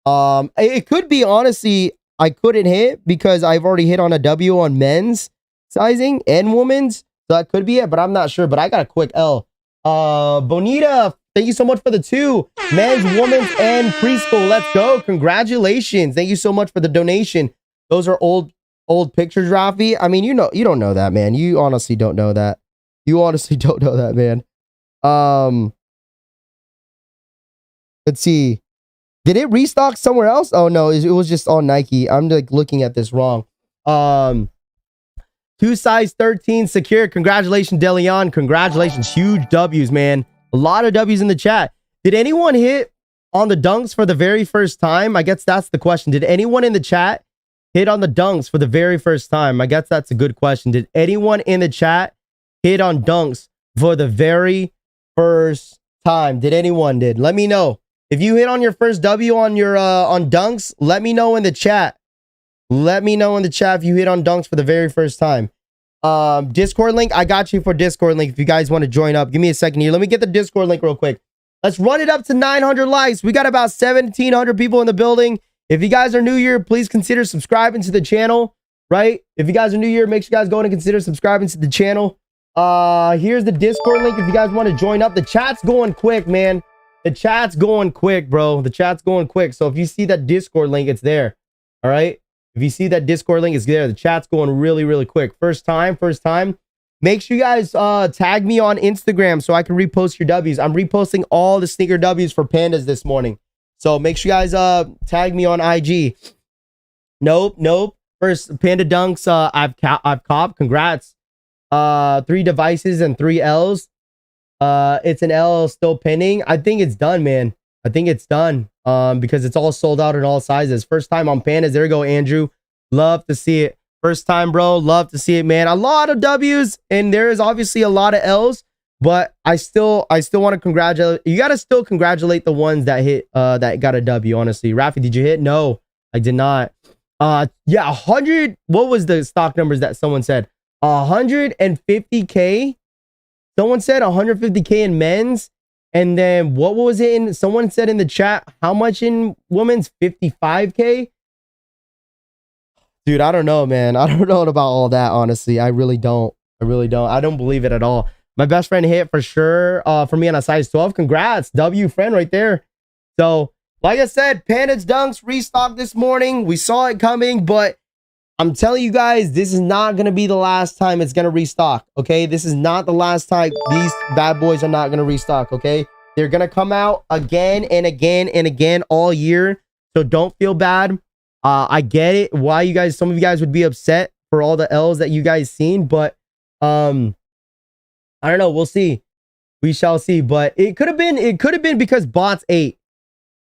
It could be, honestly, I couldn't hit because I've already hit on a W on men's sizing and women's. So that could be it, but I'm not sure. But I got a quick L. Bonita, thank you so much for the 2 men's, women's, and preschool. Let's go. Congratulations. Thank you so much for the donation. Those are old pictures, Raffy. I mean, you don't know that, man. You honestly don't know that. You honestly don't know that, man. Let's see. Did it restock somewhere else? Oh no, it was just on Nike. I'm like looking at this wrong. 2 size 13 secure. Congratulations, DeLeon. Congratulations. Huge W's, man. A lot of W's in the chat. Did anyone hit on the dunks for the very first time? I guess that's the question. Did anyone in the chat hit on the dunks for the very first time? I guess that's a good question. Did anyone in the chat hit on dunks for the very first time? Did anyone did? Let me know. If you hit on your first W on your on dunks, let me know in the chat. Let me know in the chat if you hit on dunks for the very first time. Discord link, I got you for Discord link if you guys want to join up. Give me a second here. Let me get the Discord link real quick. Let's run it up to 900 likes. We got about 1,700 people in the building. If you guys are new here, please consider subscribing to the channel, right? If you guys are new here, make sure you guys go and consider subscribing to the channel. Here's the Discord link if you guys want to join up. The chat's going quick, man. The chat's going quick, bro. The chat's going quick. So if you see that Discord link, it's there. All right. If you see that Discord link, it's there. The chat's going really, really quick. First time. Make sure you guys tag me on Instagram so I can repost your W's. I'm reposting all the sneaker W's for Pandas this morning. So make sure you guys tag me on IG. Nope. First Panda dunks I've copped. Congrats. 3 devices and 3 L's. It's an L still pending. I think it's done, man. I think it's done. Because it's all sold out in all sizes. First time on Pandas. There you go, Andrew. Love to see it. First time, bro. Love to see it, man. A lot of W's, and there is obviously a lot of L's, but I still want to congratulate. You gotta still congratulate the ones that hit that got a W, honestly. Raffy, did you hit? No, I did not. Yeah, 100. What was the stock numbers that someone said? 150K. Someone said 150K in men's. And then what was it in? Someone said in the chat, how much in women's? 55K? Dude, I don't know, man. I don't know about all that, honestly. I really don't. I don't believe it at all. My best friend hit for sure for me on a size 12. Congrats. W friend right there. So, like I said, Pandas dunks restocked this morning. We saw it coming, but I'm telling you guys, this is not going to be the last time it's going to restock, okay? This is not the last time. These bad boys are not going to restock, okay? They're going to come out again and again and again all year, so don't feel bad. I get it, why you guys, some of you guys would be upset for all the L's that you guys seen, but I don't know. We'll see. We shall see, but it could have been because bots ate.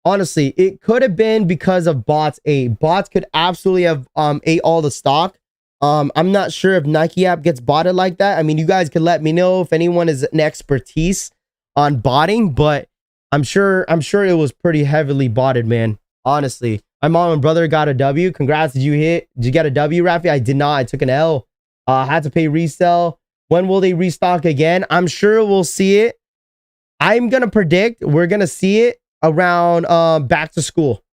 Honestly, it could have been because of bots ate. Bots could absolutely have ate all the stock. I'm not sure if Nike app gets botted like that. I mean, you guys could let me know if anyone is an expertise on botting, but I'm sure it was pretty heavily botted, man. Honestly, my mom and brother got a W. Congrats. Did you get a W, Raffy? I did not. I took an L. Had to pay resell. When will they restock again? I'm sure we'll see it. I'm gonna predict we're gonna see it around back to school.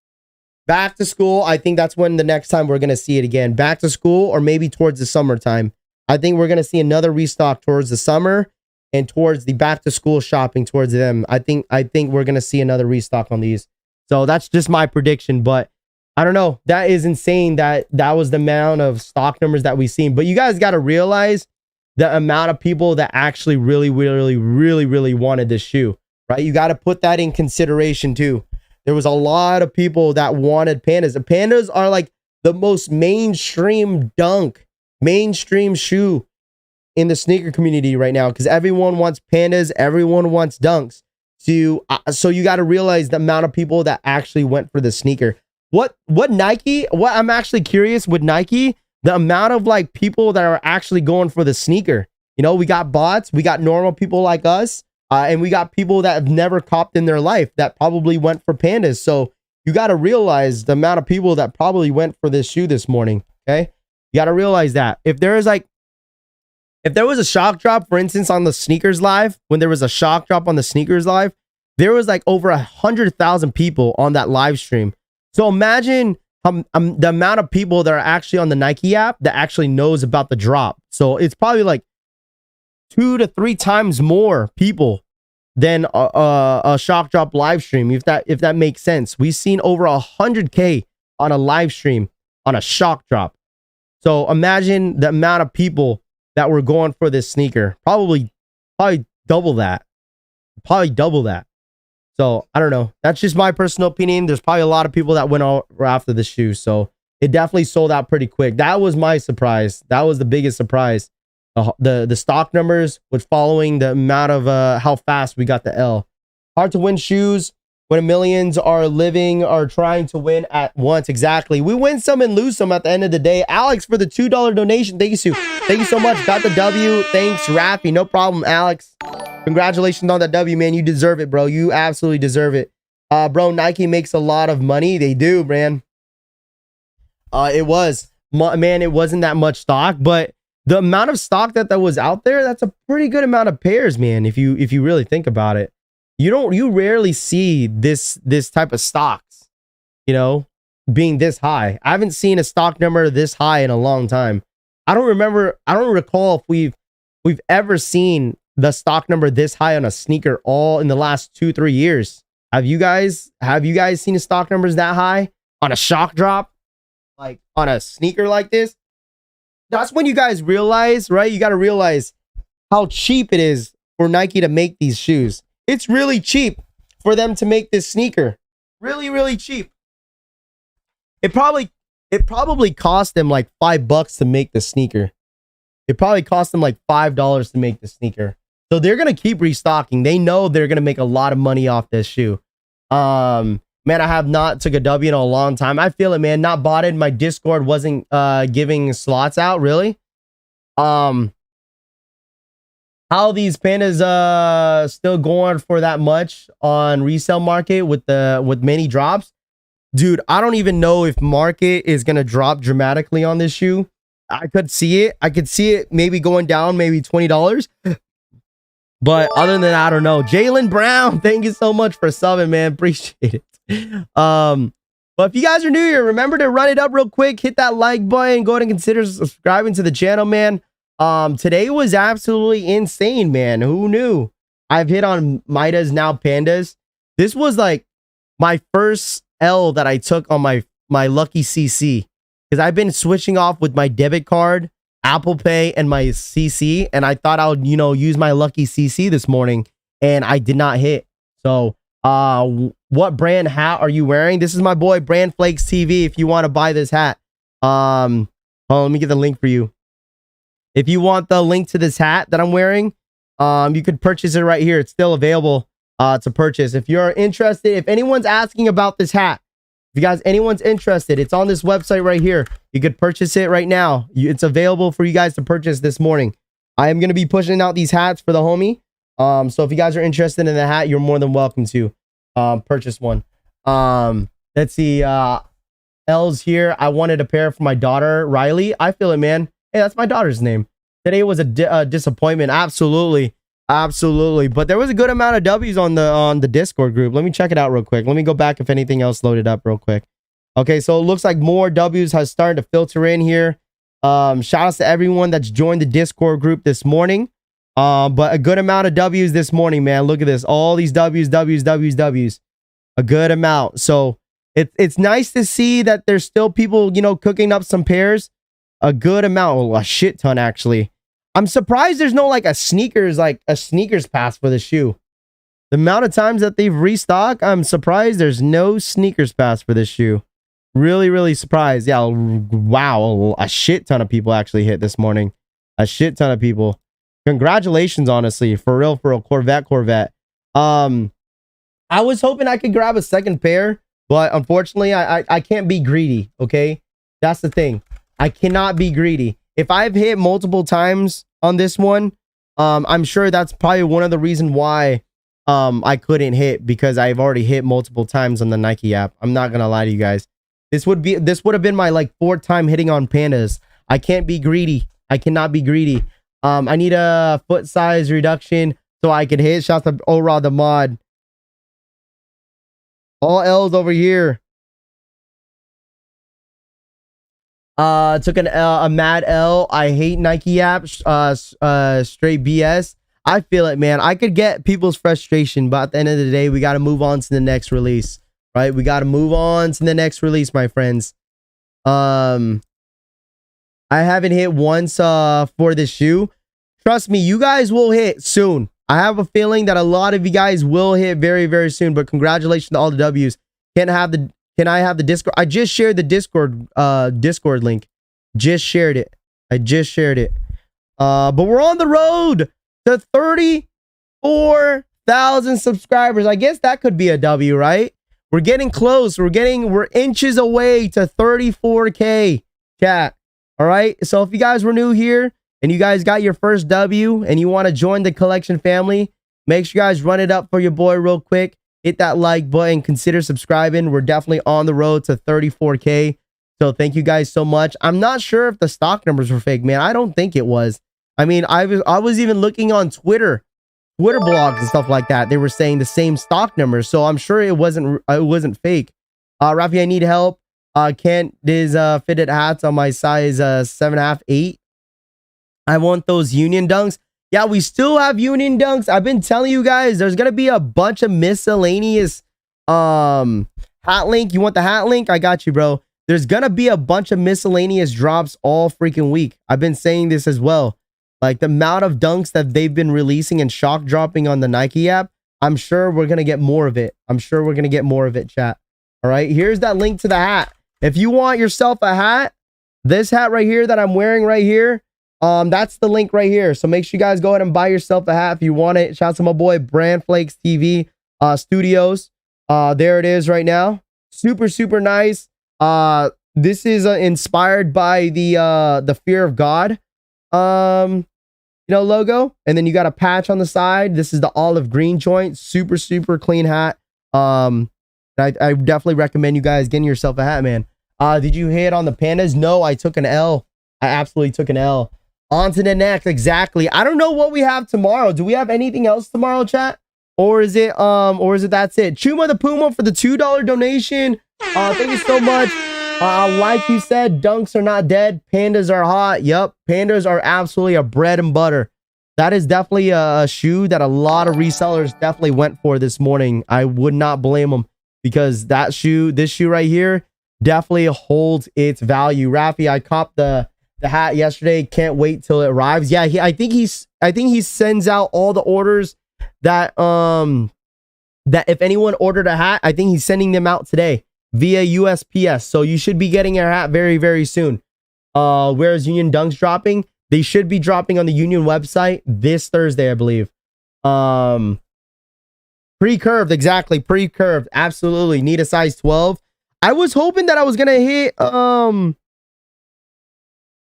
Back to school, I think that's when the next time we're gonna see it again. Back to school, or maybe towards the summertime. I think we're gonna see another restock towards the summer and towards the back to school shopping towards them. I think we're gonna see another restock on these. So that's just my prediction, but I don't know. That is insane that was the amount of stock numbers that we've seen. But you guys got to realize the amount of people that actually really wanted this shoe, right? You got to put that in consideration too. There was a lot of people that wanted Pandas. The Pandas are like the most mainstream shoe in the sneaker community right now, because everyone wants Pandas, everyone wants Dunks. So you got to realize the amount of people that actually went for the sneaker. What I'm actually curious with Nike, the amount of like people that are actually going for the sneaker. You know, we got bots, we got normal people like us, and we got people that have never copped in their life that probably went for Pandas. So you got to realize the amount of people that probably went for this shoe this morning. Okay, you got to realize that if there was a shock drop, for instance, on the sneakers live, when there was a shock drop on the sneakers live, there was like over 100,000 people on that live stream. So imagine the amount of people that are actually on the Nike app that actually knows about the drop. So it's probably like 2 to 3 times more people than a shock drop live stream, if that makes sense. We've seen over 100K on a live stream on a shock drop. So imagine the amount of people that were going for this sneaker. Probably double that. So I don't know. That's just my personal opinion. There's probably a lot of people that went after the shoe. So it definitely sold out pretty quick. That was my surprise. That was the biggest surprise. The stock numbers was following the amount of how fast we got the L. Hard to win shoes when millions are trying to win at once. Exactly. We win some and lose some at the end of the day. Alex, for the $2 donation. Thank you so much. Got the W. Thanks, Raffy. No problem, Alex. Congratulations on that W, man. You deserve it, bro. You absolutely deserve it. Bro, Nike makes a lot of money. They do, man. It wasn't that much stock, but the amount of stock that was out there, that's a pretty good amount of pairs, man. If you really think about it, you rarely see this type of stocks, you know, being this high. I haven't seen a stock number this high in a long time. I don't recall if we've ever seen the stock number this high on a sneaker all in the last 2-3 years. Have you guys seen the stock numbers that high on a shock drop, like on a sneaker like this? That's when you guys realize, right? You got to realize how cheap it is for Nike to make these shoes. It's really cheap for them to make this sneaker. Really, really cheap. It probably cost them like $5 to make the sneaker. It probably cost them like $5 to make the sneaker. So they're going to keep restocking. They know they're going to make a lot of money off this shoe. Man, I have not took a W in a long time. I feel it, man. Not bought it. My Discord wasn't giving slots out, really. How these Pandas still going for that much on resale market with many drops? Dude, I don't even know if market is going to drop dramatically on this shoe. I could see it. I could see it maybe going down, maybe $20. But other than that, I don't know. Jalen Brown, thank you so much for subbing, man. Appreciate it. But if you guys are new here, remember to run it up real quick. Hit that like button. Go ahead and consider subscribing to the channel, man. Today was absolutely insane, man. Who knew? I've hit on Midas, now Pandas. This was like my first L that I took on my lucky CC, because I've been switching off with my debit card, Apple Pay, and my CC, and I thought I would, use my lucky CC this morning, and I did not hit. So, what brand hat are you wearing? This is my boy Brand Flakes TV. If you want to buy this hat, hold on, let me get the link for you. If you want the link to this hat that I'm wearing, you could purchase it right here. It's still available to purchase. If you're interested, if anyone's asking about this hat, if you guys, anyone's interested, it's on this website right here. You could purchase it right now. It's available for you guys to purchase this morning. I am going to be pushing out these hats for the homie. So if you guys are interested in the hat, you're more than welcome to purchase one. Let's see. L's here. I wanted a pair for my daughter, Riley. I feel it, man. Hey, that's my daughter's name. Today was a disappointment. Absolutely. Absolutely. But there was a good amount of W's on the Discord group. Let me check it out real quick. Let me go back if anything else loaded up real quick. Okay, so it looks like more W's has started to filter in here. Shout outs to everyone that's joined the Discord group this morning. But a good amount of W's this morning, man. Look at this. All these W's. A good amount. So it's nice to see that there's still people, cooking up some pairs. A good amount. Well, a shit ton, actually. I'm surprised there's no like a sneakers pass for the shoe. The amount of times that they've restocked, I'm surprised there's no sneakers pass for this shoe. Really, really surprised. Yeah, wow. A shit ton of people actually hit this morning. A shit ton of people. Congratulations, honestly. For real, Corvette. I was hoping I could grab a second pair, but unfortunately, I can't be greedy, okay? That's the thing. I cannot be greedy. If I've hit multiple times on this one, I'm sure that's probably one of the reasons why I couldn't hit, because I've already hit multiple times on the Nike app. I'm not gonna lie to you guys. This would have been my like 4th time hitting on Pandas. I can't be greedy. I cannot be greedy. I need a foot size reduction so I can hit. Shout out to Ora the mod. All L's over here. Took a mad L. I hate Nike apps. Straight BS. I feel it, man. I could get people's frustration, but at the end of the day, we got to move on to the next release, right? We got to move on to the next release, my friends. I haven't hit once for this shoe. Trust me, you guys will hit soon. I have a feeling that a lot of you guys will hit very, very soon, but congratulations to all the W's. Can I have the Discord? I just shared the Discord link. Just shared it. I just shared it. But we're on the road to 34,000 subscribers. I guess that could be a W, right? We're getting close. We're inches away to 34K, chat. All right. So if you guys were new here and you guys got your first W and you want to join the collection family, make sure you guys run it up for your boy real quick. Hit that like button. Consider subscribing. We're definitely on the road to 34K. So thank you guys so much. I'm not sure if the stock numbers were fake, man. I don't think it was. I mean, I was even looking on Twitter blogs and stuff like that. They were saying the same stock numbers. So I'm sure it wasn't fake. Raffy, I need help. Can't these fitted hats on my size 7.5, 8. I want those Union Dunks. Yeah, we still have Union Dunks. I've been telling you guys, there's gonna be a bunch of miscellaneous hat link. You want the hat link? I got you, bro. There's gonna be a bunch of miscellaneous drops all freaking week. I've been saying this as well. Like the amount of dunks that they've been releasing and shock dropping on the Nike app, I'm sure we're gonna get more of it. I'm sure we're gonna get more of it, chat. All right, here's that link to the hat. If you want yourself a hat, this hat right here that I'm wearing right here, that's the link right here. So make sure you guys go ahead and buy yourself a hat if you want it. Shout out to my boy Brand Flakes TV Studios. There it is right now. Super, super nice. This is inspired by the Fear of God logo, and then you got a patch on the side. This is the olive green joint. Super, super clean hat. I definitely recommend you guys getting yourself a hat, man. Did you hit on the Pandas? No, I took an L. I absolutely took an L. On to the next. Exactly. I don't know what we have tomorrow. Do we have anything else tomorrow, chat? Or is it that's it? Chuma the Puma for the $2 donation. Thank you so much. Like you said, dunks are not dead. Pandas are hot. Yep. Pandas are absolutely a bread and butter. That is definitely a shoe that a lot of resellers definitely went for this morning. I would not blame them, because this shoe right here definitely holds its value. Raffy, I copped the hat yesterday. Can't wait till it arrives. Yeah, I think he sends out all the orders that if anyone ordered a hat, I think he's sending them out today via USPS. So you should be getting your hat very, very soon. Where's Union Dunks dropping? They should be dropping on the Union website this Thursday, I believe. Pre-curved, exactly. Pre-curved. Absolutely. Need a size 12. I was hoping that I was gonna hit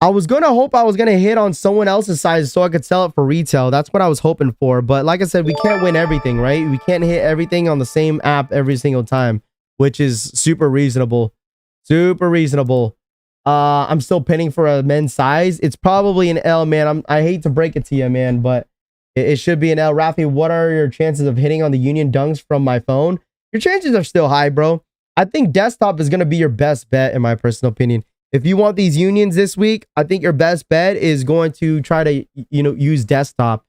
I was gonna hit on someone else's size so I could sell it for retail. That's what I was hoping for. But like I said, we can't win everything, right? We can't hit everything on the same app every single time, which is super reasonable. Super reasonable. I'm still pinning for a men's size. It's probably an L, man. I hate to break it to you, man, but it should be an L. Raffy, what are your chances of hitting on the Union Dunks from my phone? Your chances are still high, bro. I think desktop is going to be your best bet, in my personal opinion. If you want these unions this week, I think your best bet is going to try to, use desktop.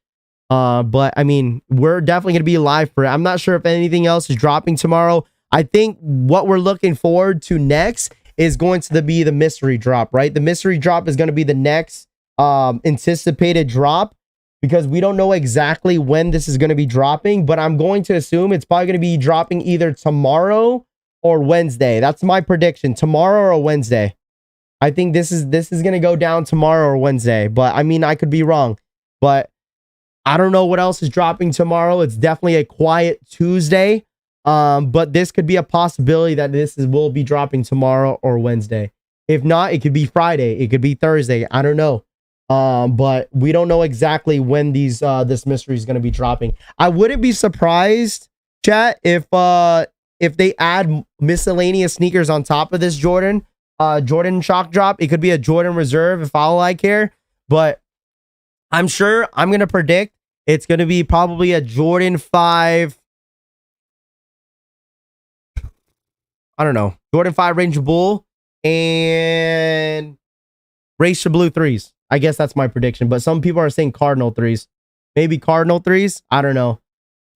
But I mean, we're definitely going to be live for it. I'm not sure if anything else is dropping tomorrow. I think what we're looking forward to next is going to be the mystery drop, right? The mystery drop is going to be the next anticipated drop. because we don't know exactly when this is going to be dropping, but I'm going to assume it's probably going to be dropping either tomorrow or Wednesday. That's my prediction, tomorrow or Wednesday. I think this is going to go down tomorrow or Wednesday, but I mean, I could be wrong, but I don't know what else is dropping tomorrow. It's definitely a quiet Tuesday. But this could be a possibility that will be dropping tomorrow or Wednesday. If not, it could be Friday. It could be Thursday. I don't know. But we don't know exactly when this mystery is going to be dropping. I wouldn't be surprised, chat, if they add miscellaneous sneakers on top of this Jordan shock drop. It could be a Jordan reserve if all I care. But I'm sure I'm going to predict it's going to be probably a Jordan 5. I don't know. Jordan 5 Ranger Bull and Racer Blue 3s. I guess that's my prediction. But some people are saying Cardinal 3s. Maybe Cardinal 3s. I don't know.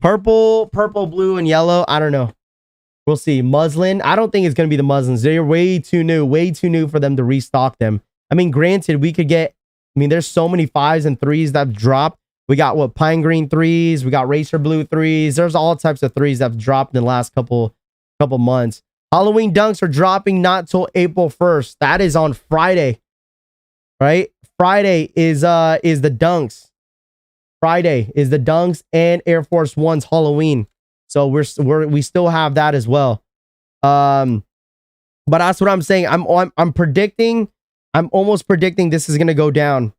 Purple, blue, and yellow. I don't know. We'll see. Muslin. I don't think it's going to be the muslins. They're way too new for them to restock them. I mean, granted, we could get, there's so many 5s and 3s that have dropped. We got Pine Green 3s. We got Racer Blue 3s. There's all types of 3s that have dropped in the last couple months. Halloween dunks are dropping not till April 1st. That is on Friday. Right? Friday is the dunks. Friday is the dunks and Air Force One's Halloween. So we still have that as well. But that's what I'm saying. I'm almost predicting this is gonna go down.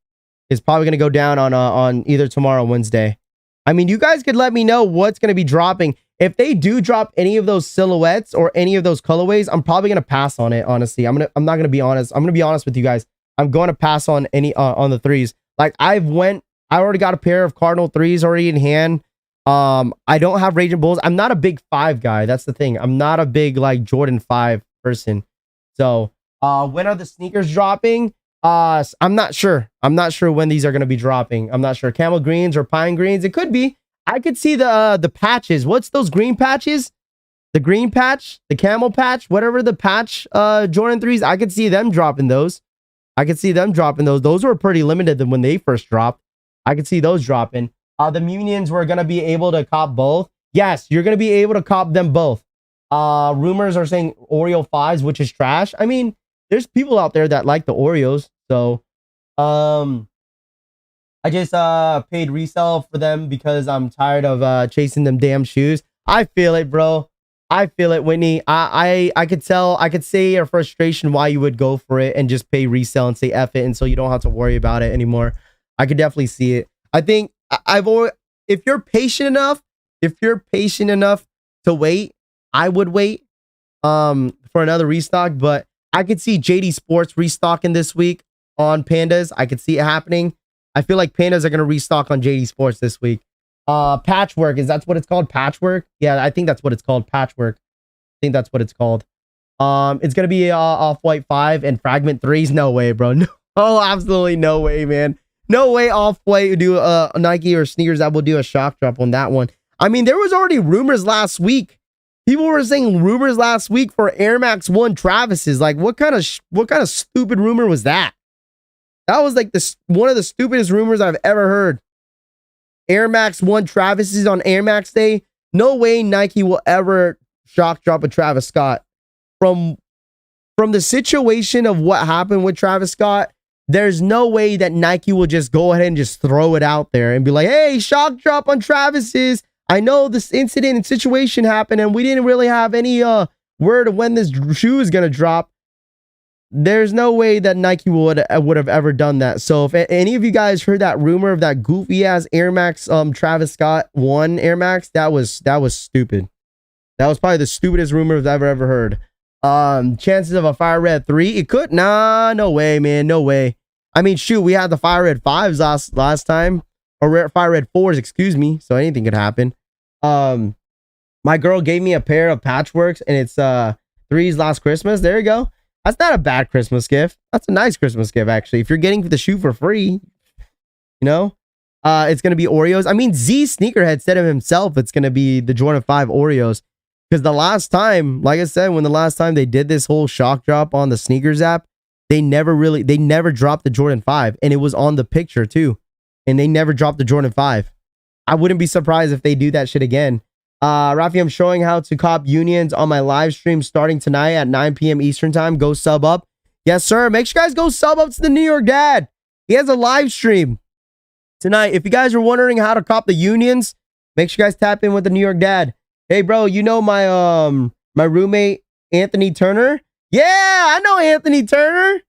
It's probably gonna go down on either tomorrow or Wednesday. I mean, you guys could let me know what's gonna be dropping. If they do drop any of those silhouettes or any of those colorways, I'm probably gonna pass on it. Honestly, I'm not gonna be honest. I'm gonna be honest with you guys. I'm going to pass on any on the 3s. Like I already got a pair of Cardinal 3s already in hand. I don't have Raging Bulls. I'm not a big 5 guy. That's the thing. I'm not a big like Jordan 5 person. So when are the sneakers dropping? I'm not sure. I'm not sure when these are gonna be dropping. I'm not sure. Camel greens or pine greens. It could be. I could see the patches. What's those green patches? The green patch, the camel patch, whatever the patch Jordan 3s. I could see them dropping those. Those were pretty limited than when they first dropped. I could see those dropping. The Munions were going to be able to cop both. Yes, you're going to be able to cop them both. Rumors are saying Oreo 5s, which is trash. I mean, there's people out there that like the Oreos. So, I just paid resale for them because I'm tired of chasing them damn shoes. I feel it, bro. I feel it, Whitney. I could say your frustration why you would go for it and just pay resale and say F it, and so you don't have to worry about it anymore. I could definitely see it. I think if you're patient enough to wait, I would wait for another restock, but I could see JD Sports restocking this week on Pandas. I could see it happening. I feel like Pandas are going to restock on JD Sports this week. Patchwork, is that what it's called? Patchwork? Yeah, I think that's what it's called. Patchwork. I think that's what it's called. It's going to be Off-White 5 and Fragment 3s. No way, bro. No, absolutely no way, man. No way Off-White would do a Nike or sneakers that will do a shock drop on that one. I mean, there was already rumors last week. People were saying rumors last week for Air Max 1 Travis's. Like, what kind of stupid rumor was that? That was like one of the stupidest rumors I've ever heard. Air Max 1 Travis's on Air Max Day. No way Nike will ever shock drop a Travis Scott. From the situation of what happened with Travis Scott, there's no way that Nike will just go ahead and just throw it out there and be like, hey, shock drop on Travis's. I know this incident and situation happened and we didn't really have any word of when this shoe is going to drop. There's no way that Nike would have ever done that. So if any of you guys heard that rumor of that goofy ass Air Max Travis Scott 1 Air Max, that was stupid. That was probably the stupidest rumor I've ever heard. Chances of a Fire Red 3, it could. Nah, no way, man, no way. I mean, shoot, we had the Fire Red 5s last time, or Fire Red 4s, excuse me. So anything could happen. My girl gave me a pair of Patchworks, and it's 3s last Christmas. There you go. That's not a bad Christmas gift. That's a nice Christmas gift, actually. If you're getting the shoe for free, you know, it's going to be Oreos. I mean, Z Sneakerhead said of himself, it's going to be the Jordan 5 Oreos. Because the last time, like I said, when the last time they did this whole shock drop on the sneakers app, they never dropped the Jordan 5. And it was on the picture too. and they never dropped the Jordan 5. I wouldn't be surprised if they do that shit again. Raffy, I'm showing how to cop unions on my live stream starting tonight at 9 p.m. Eastern time. Go sub up. Yes, sir. Make sure you guys go sub up to the New York Dad. He has a live stream tonight. If you guys are wondering how to cop the unions, make sure you guys tap in with the New York Dad. Hey, bro, you know my my roommate Anthony Turner? Yeah, I know Anthony Turner.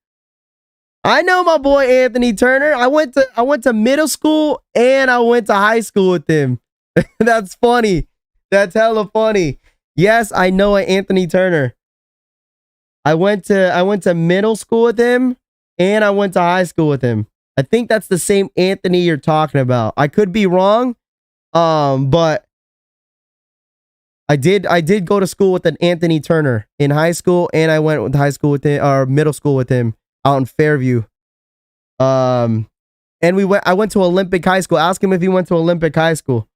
I know my boy Anthony Turner. I went to middle school and I went to high school with him. That's funny. That's hella funny. Yes, I know Anthony Turner. I went to middle school with him and I went to high school with him. I think that's the same Anthony you're talking about. I could be wrong. But I did go to school with an Anthony Turner in high school, and I went with high school with him or middle school with him out in Fairview. And I went to Olympic High School. Ask him if he went to Olympic High School.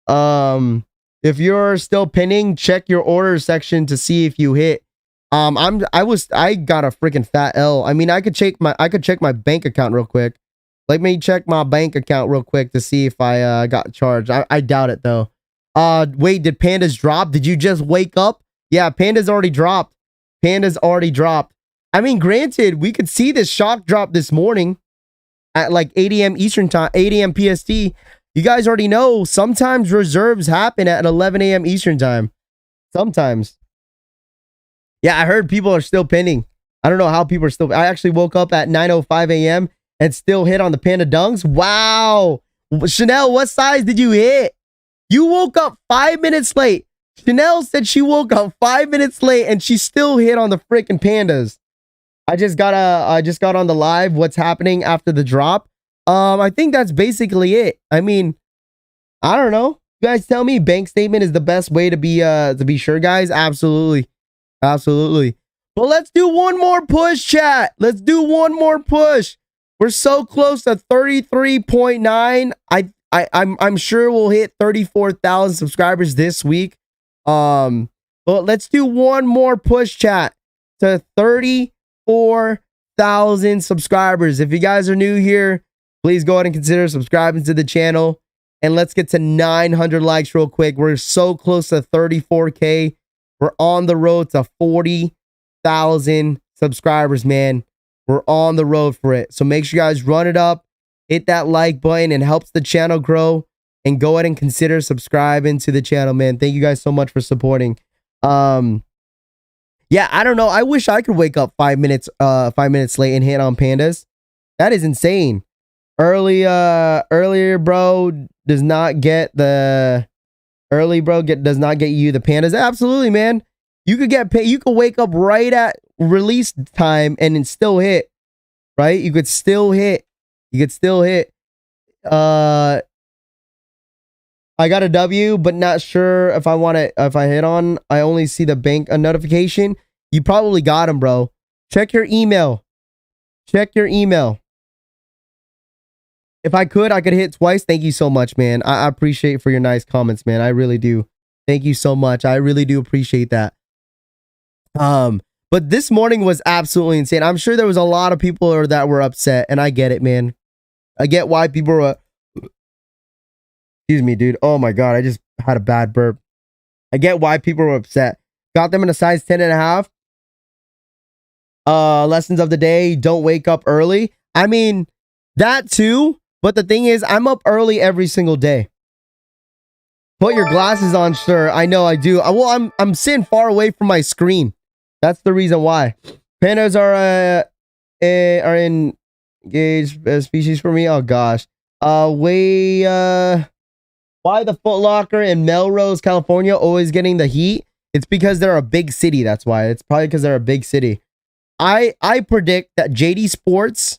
If you're still pinning, check your order section to see if you hit. I got a freaking fat L. I mean, I could check my bank account real quick. Let me check my bank account real quick to see if I got charged. I doubt it though. Wait, did Pandas drop? Did you just wake up? Yeah, Pandas already dropped. Pandas already dropped. I mean, granted, we could see this shock drop this morning at like 8 a.m. Eastern time, 8 a.m. PST. You guys already know sometimes reserves happen at 11 a.m. Eastern time. Sometimes. Yeah, I heard people are still pinning. I don't know how people are still. I actually woke up at 9:05 a.m. and still hit on the Panda dunks. Wow. Chanel, what size did you hit? You woke up 5 minutes late. Chanel said she woke up 5 minutes late and she still hit on the freaking Pandas. I just got on the live. What's happening after the drop? I think that's basically it. I mean, I don't know. You guys tell me. Bank statement is the best way to be sure, guys. Absolutely. Absolutely. Well, let's do one more push, chat. Let's do one more push. We're so close to 33.9. I'm sure we'll hit 34,000 subscribers this week. But let's do one more push, chat, to 34,000 subscribers. If you guys are new here, please go ahead and consider subscribing to the channel. And let's get to 900 likes real quick. We're so close to 34K. We're on the road to 40,000 subscribers, man. We're on the road for it. So make sure you guys run it up. Hit that like button. It helps the channel grow. And go ahead and consider subscribing to the channel, man. Thank you guys so much for supporting. Yeah, I don't know. I wish I could wake up 5 minutes late and hit on Pandas. That is insane. Earlier, bro, does not get the does not get you the Pandas. Absolutely, man. You could get paid. You could wake up right at release time and then still hit. Right? You could still hit. I got a W, but not sure if I want to, if I hit on. I only see the bank notification. You probably got them, bro. Check your email. Check your email. If I could hit twice. Thank you so much, man. I appreciate for your nice comments, man. I really do. Thank you so much. I really do appreciate that. But this morning was absolutely insane. I'm sure there was a lot of people that were upset, and I get it, man. I get why people were. Excuse me, dude. Oh my God, I just had a bad burp. I get why people were upset. Got them in a size 10.5. Lessons of the day: don't wake up early. I mean, that too. But the thing is, I'm up early every single day. Put your glasses on, sir. I know I do. Well, I'm sitting far away from my screen. That's the reason why. Pandas are engaged species for me. Oh gosh. Why the Foot Locker in Melrose, California, always getting the heat? It's because they're a big city. That's why. It's probably because they're a big city. I predict that JD Sports.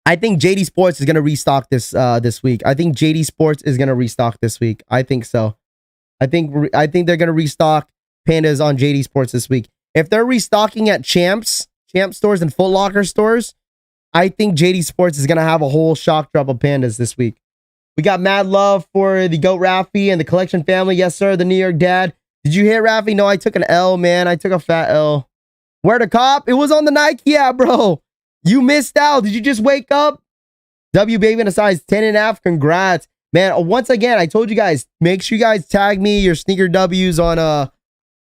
I think JD Sports is gonna restock this week. I think JD Sports is gonna restock this week. I think so. I think they're gonna restock Pandas on JD Sports this week. If they're restocking at Champ stores and Foot Locker stores, I think JD Sports is gonna have a whole shock drop of Pandas this week. We got mad love for the GOAT Raffy and the collection family. Yes, sir. The New York Dad. Did you hit Raffy? No, I took an L, man. I took a fat L. Where the cop? It was on the Nike app, bro. You missed out. Did you just wake up? W baby in a size 10.5. Congrats. Man, once again, I told you guys, make sure you guys tag me your sneaker W's on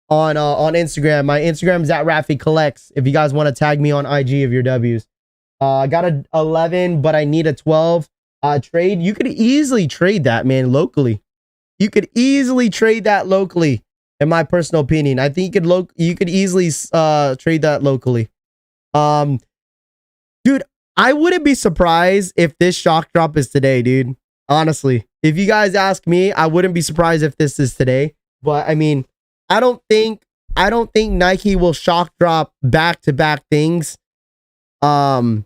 Instagram. My Instagram is at RaffyCollects. If you guys want to tag me on IG of your W's. I got a 11, but I need a 12 trade. You could easily trade that, man, locally. You could easily trade that locally, in my personal opinion. I think you could easily trade that locally. Dude, I wouldn't be surprised if this shock drop is today, dude. Honestly, if you guys ask me, I wouldn't be surprised if this is today. But I mean, I don't think Nike will shock drop back-to-back things. I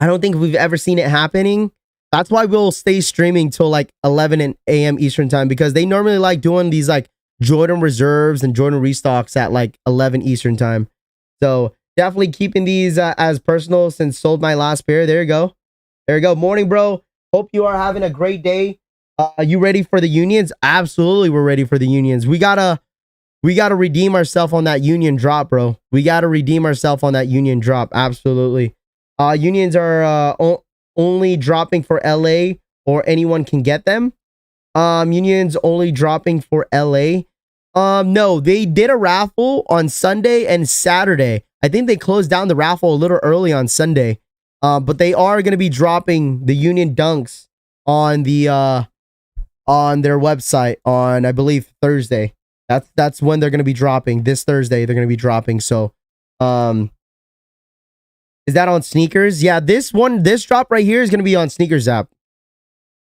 don't think we've ever seen it happening. That's why we'll stay streaming till like 11 a.m. Eastern time, because they normally like doing these like Jordan reserves and Jordan restocks at like 11 Eastern time. So definitely keeping these as personal since sold my last pair. There you go. There you go. Morning, bro. Hope you are having a great day. You ready for the unions? Absolutely, we're ready for the unions. We gotta redeem ourselves on that union drop, bro. We gotta redeem ourselves on that union drop. Absolutely. Unions are only dropping for LA, or anyone can get them. Unions only dropping for LA. No, they did a raffle on Sunday and Saturday. I think they closed down the raffle a little early on Sunday. But they are going to be dropping the Union Dunks on the on their website on, I believe, Thursday. That's when they're going to be dropping. This Thursday they're going to be dropping. So is that on sneakers? Yeah, this drop right here is going to be on Sneakers app.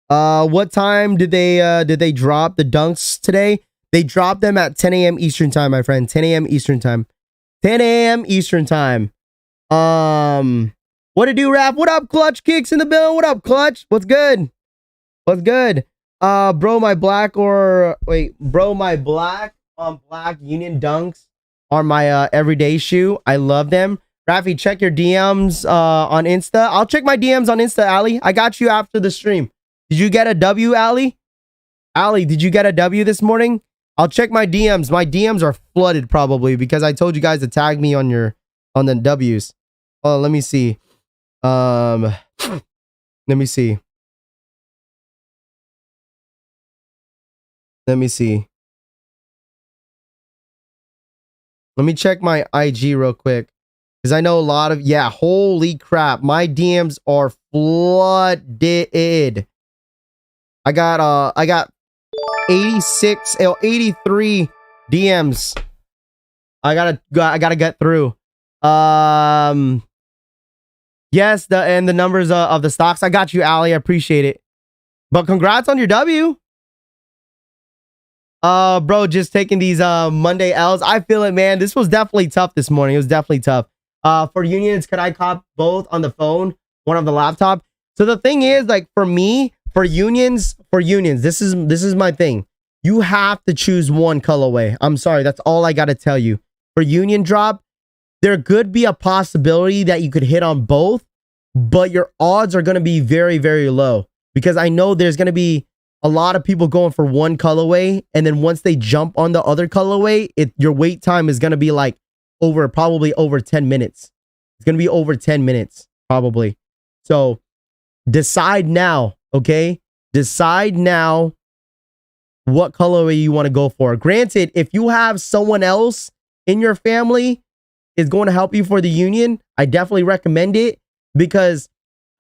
What time did they drop the Dunks today? They dropped them at 10 a.m. Eastern time, my friend. 10 a.m. Eastern time. 10 a.m. Eastern time. What to do, Raff? What up, Clutch? Kicks in the bill. What up, Clutch? What's good? What's good? Bro, my black on black Union Dunks are my everyday shoe. I love them. Raffy, check your DMs on Insta. I'll check my DMs on Insta, Ali. I got you after the stream. Did you get a W, Ali? Ali, did you get a W this morning? I'll check my DMs. My DMs are flooded probably because I told you guys to tag me on the W's. Oh, let me see. Let me see. Let me see. Let me check my IG real quick, because I know a lot of, yeah, holy crap, my DMs are flooded. I got 83 DMs. I gotta get through. Yes, the numbers of the stocks. I got you, Ali. I appreciate it. But congrats on your W. Bro, just taking these Monday L's. I feel it, man. This was definitely tough this morning. It was definitely tough. For unions, could I cop both on the phone, one on the laptop? So the thing is, like, for me, for unions, this is my thing. You have to choose one colorway. I'm sorry, that's all I gotta tell you. For union drop, there could be a possibility that you could hit on both, but your odds are going to be very, very low, because I know there's going to be a lot of people going for one colorway, and then once they jump on the other colorway, your wait time is going to be like probably over 10 minutes. It's going to be over 10 minutes probably. So decide now, okay? Decide now what colorway you want to go for. Granted, if you have someone else in your family is going to help you for the union, I definitely recommend it, because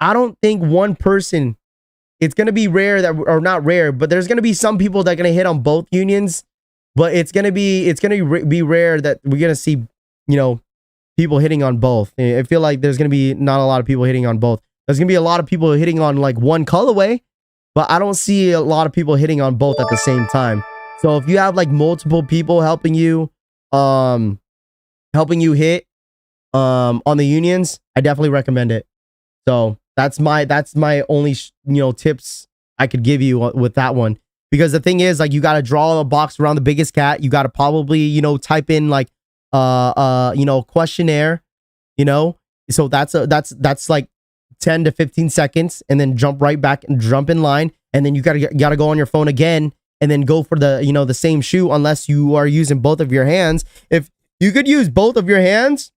I don't think one person, it's going to be rare that, or not rare, but there's going to be some people that are going to hit on both unions, but it's going to be rare that we're going to see, people hitting on both. I feel like there's going to be not a lot of people hitting on both. There's going to be a lot of people hitting on like one colorway, but I don't see a lot of people hitting on both at the same time. So if you have like multiple people helping you hit on the unions, I definitely recommend it. So that's my only tips I could give you with that one, because the thing is, like, you got to draw a box around the biggest cat. You got to probably type in like questionnaire, so that's like 10 to 15 seconds, and then jump right back and jump in line, and then you gotta go on your phone again, and then go for the the same shoe, unless you are using both of your hands. If you could use both of your hands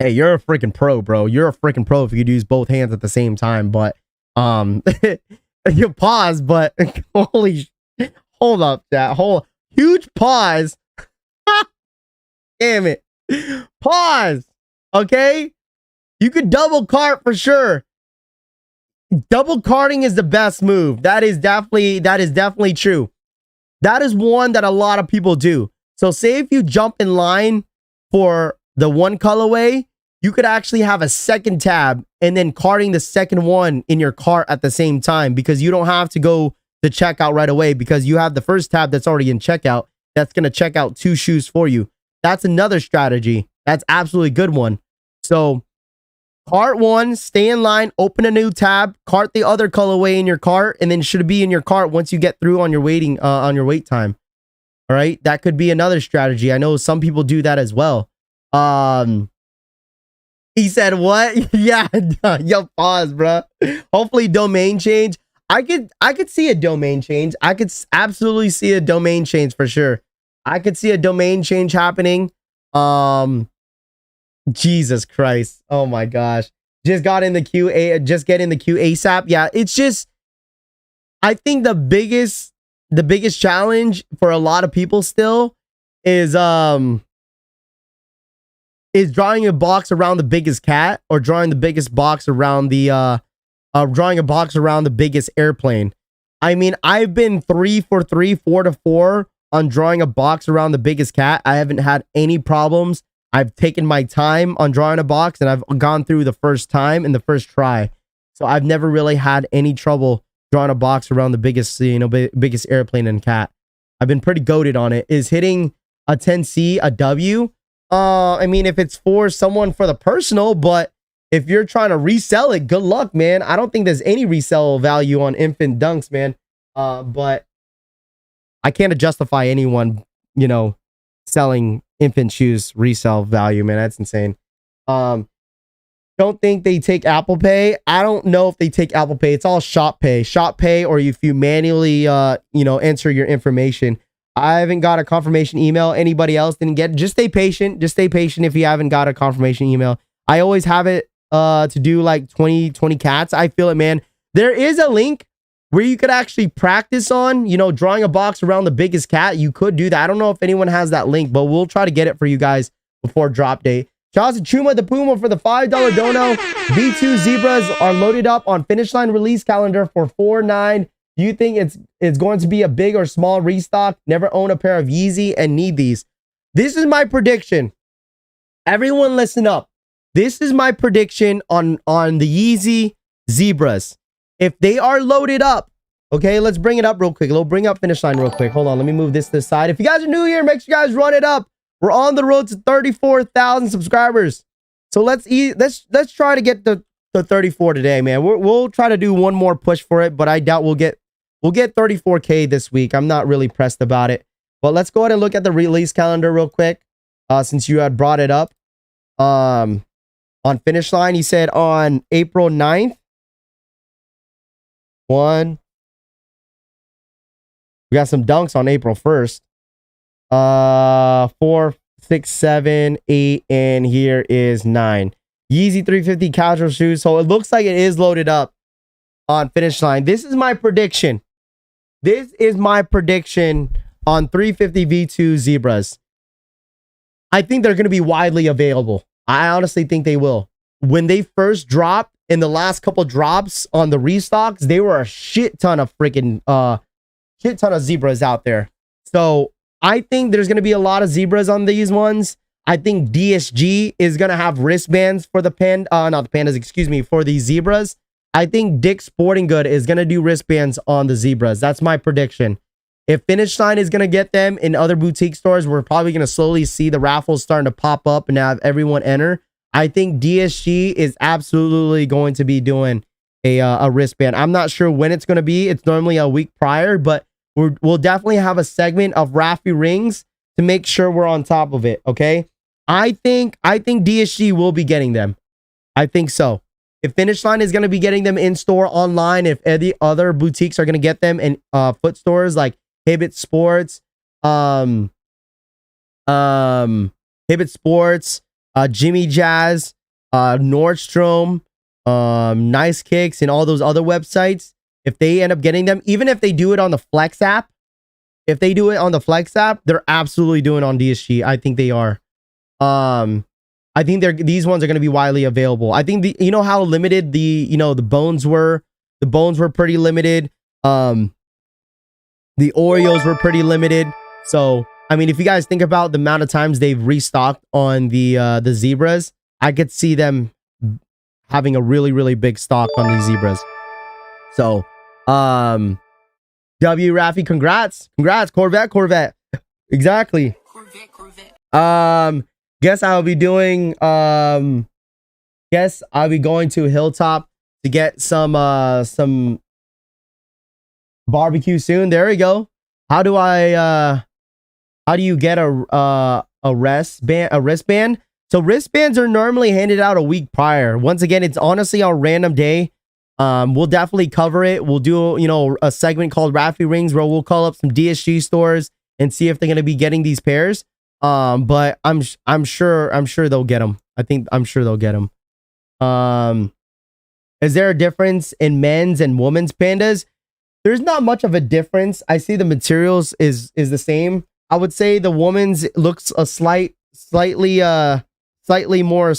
Hey, you're a freaking pro, bro. You're a freaking pro if you could use both hands at the same time. But you pause, but holy, hold up, that whole huge pause. Damn it, pause. Okay, you could double cart for sure. Double carting is the best move. That is definitely true. That is one that a lot of people do. So say if you jump in line for the one colorway, you could actually have a second tab and then carting the second one in your cart at the same time, because you don't have to go to checkout right away because you have the first tab that's already in checkout that's going to check out 2 shoes for you. That's another strategy. That's absolutely a good one. So cart one, stay in line, open a new tab, cart the other colorway in your cart, and then should be in your cart once you get through on your wait time. All right, that could be another strategy. I know some people do that as well. He said what? Yeah, yo, pause, bro. Hopefully domain change. I could see a domain change. I could absolutely see a domain change for sure. I could see a domain change happening. Jesus Christ. Oh my gosh. Just got in the queue. Just get in the queue ASAP. Yeah, it's just, I think the biggest challenge for a lot of people still is drawing a box around the biggest cat, or drawing the biggest box around the drawing a box around the biggest airplane. I mean, I've been 3 for 3, 4 to 4 on drawing a box around the biggest cat. I haven't had any problems. I've taken my time on drawing a box, and I've gone through the first time and the first try. So I've never really had any trouble drawing a box around the biggest, biggest airplane and cat. I've been pretty goated on it. Is hitting a 10C a W? I mean, if it's for someone for the personal, but if you're trying to resell it, good luck, man. I don't think there's any resale value on infant dunks, man. But I can't justify anyone, selling infant shoes resale value, man. That's insane. Don't think they take Apple Pay. I don't know if they take Apple Pay. It's all Shop Pay, or if you manually, enter your information. I haven't got a confirmation email. Anybody else didn't get it. Just stay patient. Just stay patient if you haven't got a confirmation email. I always have it to do like 20 cats. I feel it, man. There is a link where you could actually practice on, drawing a box around the biggest cat. You could do that. I don't know if anyone has that link, but we'll try to get it for you guys before drop day. Shout out to Chuma the Puma for the $5 dono. V2 Zebras are loaded up on Finish Line release calendar for 4/9. Do you think it's going to be a big or small restock? Never own a pair of Yeezy and need these. This is my prediction. Everyone listen up. This is my prediction on the Yeezy Zebras. If they are loaded up, okay, let's bring it up real quick. We'll bring up Finish Line real quick. Hold on, let me move this to the side. If you guys are new here, make sure you guys run it up. We're on the road to 34,000 subscribers. So let's try to get the 34 today, man. We'll try to do one more push for it, but I doubt we'll get 34K this week. I'm not really pressed about it. But let's go ahead and look at the release calendar real quick. Since you had brought it up. On Finish Line, he said on April 9th. We got some dunks on April 1st. 4, 6, 7, 8, and here is 9. Yeezy 350 casual shoes. So it looks like it is loaded up on Finish Line. This is my prediction. This is my prediction on 350 V2 Zebras. I think they're going to be widely available. I honestly think they will. When they first dropped, in the last couple drops on the restocks, they were a shit ton of zebras out there. So I think there's going to be a lot of zebras on these ones. I think DSG is going to have wristbands for the Pandas, for these zebras. I think Dick's Sporting Good is going to do wristbands on the zebras. That's my prediction. If Finish Line is going to get them in other boutique stores, we're probably going to slowly see the raffles starting to pop up and have everyone enter. I think DSG is absolutely going to be doing a wristband. I'm not sure when it's going to be. It's normally a week prior, but we'll definitely have a segment of Raffy rings to make sure we're on top of it. Okay. I think DSG will be getting them. I think so. If Finish Line is going to be getting them in store, online, if any other boutiques are going to get them in foot stores like Hibbett Sports, Jimmy Jazz, Nordstrom, Nice Kicks, and all those other websites, if they end up getting them, even if they do it on the Flex app, if they do it on the Flex app, they're absolutely doing it on DSG. I think they are. I think these ones are going to be widely available. I think you know how limited the bones were. The bones were pretty limited. The Oreos were pretty limited. So I mean, if you guys think about the amount of times they've restocked on the zebras, I could see them having a really, really big stock on these zebras. So, W Raffy, congrats, Corvette. Exactly. Corvette. Guess I'll be doing. Guess I'll be going to Hilltop to get some barbecue soon. There we go. How do you get a wristband? So wristbands are normally handed out a week prior. Once again, it's honestly on a random day. We'll definitely cover it. We'll do, a segment called Raffy Rings where we'll call up some DSG stores and see if they're going to be getting these pairs. But I'm sure they'll get them. I'm sure they'll get them. Is there a difference in men's and women's pandas? There's not much of a difference. I see the materials is the same. I would say the woman's looks a slightly more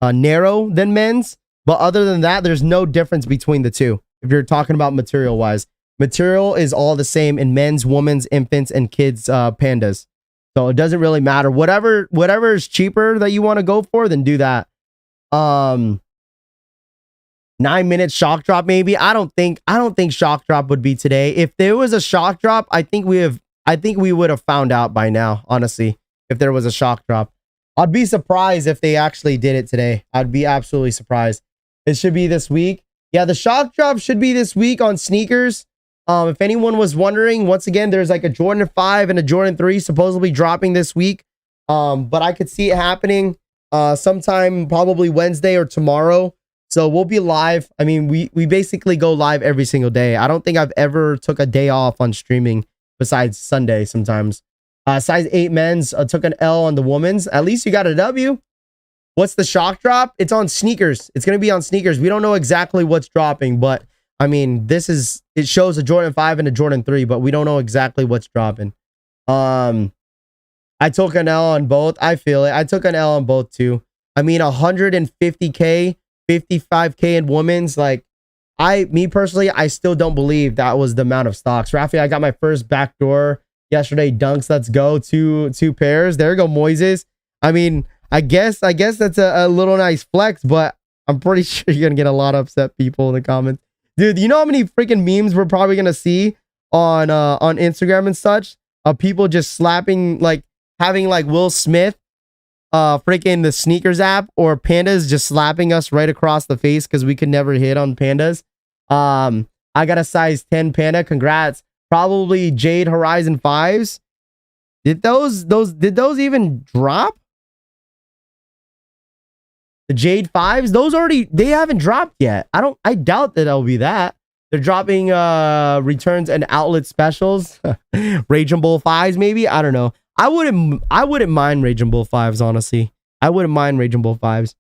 narrow than men's. But other than that, there's no difference between the two. If you're talking about material wise, material is all the same in men's, women's, infants, and kids pandas. So it doesn't really matter. Whatever is cheaper that you want to go for, then do that. 9 minutes shock drop, maybe. I don't think shock drop would be today. If there was a shock drop, I think we would have found out by now, honestly, if there was a shock drop. I'd be surprised if they actually did it today. I'd be absolutely surprised. It should be this week. Yeah, the shock drop should be this week on sneakers. If anyone was wondering, once again, there's like a Jordan 5 and a Jordan 3 supposedly dropping this week. But I could see it happening sometime probably Wednesday or tomorrow. So we'll be live. I mean, we basically go live every single day. I don't think I've ever took a day off on streaming besides Sunday sometimes. Size 8 men's took an L on the women's. At least you got a W. What's the shock drop? It's on sneakers. It's going to be on sneakers. We don't know exactly what's dropping, but I mean, it shows a Jordan 5 and a Jordan 3, but we don't know exactly what's dropping. I took an L on both. I feel it. I took an L on both too. I mean, 150K, 55K in women's. Like, me personally, I still don't believe that was the amount of stocks. Raffy, I got my first backdoor yesterday. Dunks, let's go. Two pairs. There we go, Moises. I mean, I guess that's a little nice flex, but I'm pretty sure you're gonna get a lot of upset people in the comments. Dude, you know how many freaking memes we're probably gonna see on Instagram and such of people just slapping, like having like Will Smith freaking the sneakers app or Pandas just slapping us right across the face because we could never hit on Pandas. I got a size 10 Panda. Congrats. Probably Jade Horizon 5s. Did those even drop? The Jade 5s, they haven't dropped yet. I doubt that it'll be that. They're dropping returns and outlet specials. Raging Bull 5s, maybe. I don't know. I wouldn't mind Raging Bull 5s, honestly. I wouldn't mind Raging Bull 5s.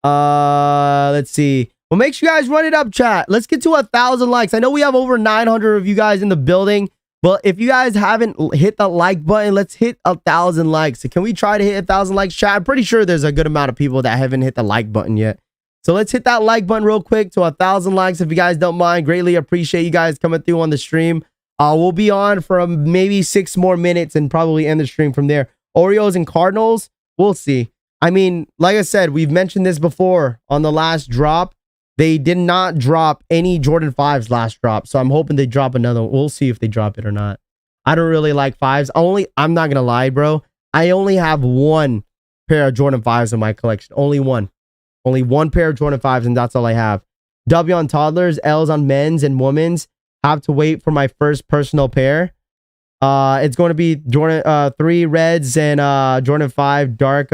Let's see. Well, make sure you guys run it up, chat. Let's get to 1,000 likes. I know we have over 900 of you guys in the building. But if you guys haven't hit the like button, let's hit 1,000 likes. So can we try to hit 1,000 likes, chat? I'm pretty sure there's a good amount of people that haven't hit the like button yet. So let's hit that like button real quick to 1,000 likes if you guys don't mind. Greatly appreciate you guys coming through on the stream. We'll be on for maybe 6 more minutes and probably end the stream from there. Oreos and Cardinals, we'll see. I mean, like I said, we've mentioned this before on the last drop. They did not drop any Jordan 5s last drop. So I'm hoping they drop another one. We'll see if they drop it or not. I don't really like 5s. I'm not going to lie, bro. I only have one pair of Jordan 5s in my collection. Only one. Only one pair of Jordan 5s, and that's all I have. W on toddlers, L's on men's and women's. Have to wait for my first personal pair. It's going to be Jordan 3 reds and Jordan 5 dark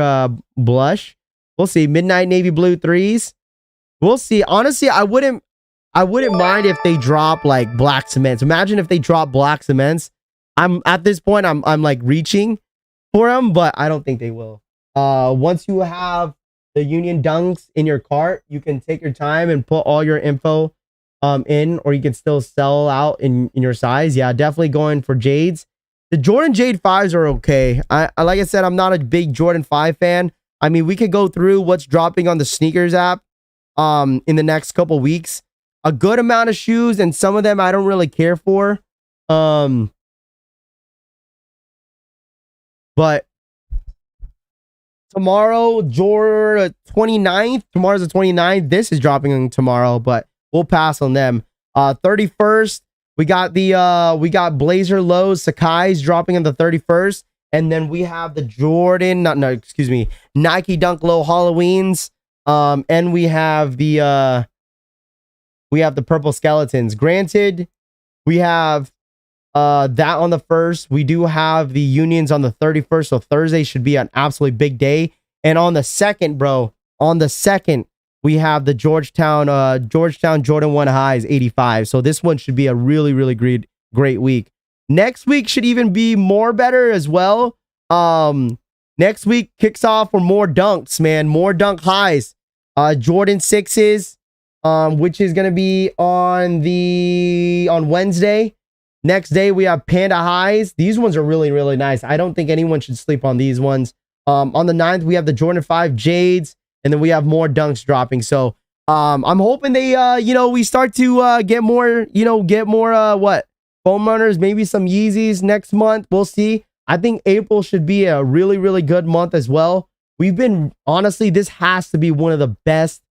blush. We'll see. Midnight navy blue 3s. We'll see. Honestly, I wouldn't mind if they drop like black cements. Imagine if they drop black cements. I'm at this point, I'm like reaching for them, but I don't think they will. Once you have the Union Dunks in your cart, you can take your time and put all your info in, or you can still sell out in your size. Yeah, definitely going for Jades. The Jordan Jade 5s are okay. I like I said, I'm not a big Jordan 5 fan. I mean, we could go through what's dropping on the sneakers app in the next couple weeks. A good amount of shoes, and some of them I don't really care for. But tomorrow, Jordan 29th. Tomorrow's the 29th. This is dropping tomorrow, but we'll pass on them. 31st, we got Blazer Lows Sakai's dropping on the 31st. And then we have the Nike Dunk Low Halloweens. And we have the purple skeletons. Granted, we have that on the 1st. We do have the Unions on the 31st. So Thursday should be an absolutely big day. And on the 2nd, bro, we have the Georgetown Jordan 1 Highs 85. So this one should be a really, really great week. Next week should even be more better as well. Next week kicks off for more dunks, man. More dunk highs. Jordan 6s, which is gonna be on Wednesday. Next day we have Panda highs. These ones are really, really nice. I don't think anyone should sleep on these ones. On the 9th, we have the Jordan 5 Jades, and then we have more dunks dropping. So I'm hoping they we start to get more foam runners, maybe some Yeezys next month. We'll see. I think April should be a really, really good month as well. Honestly, this has to be one of the best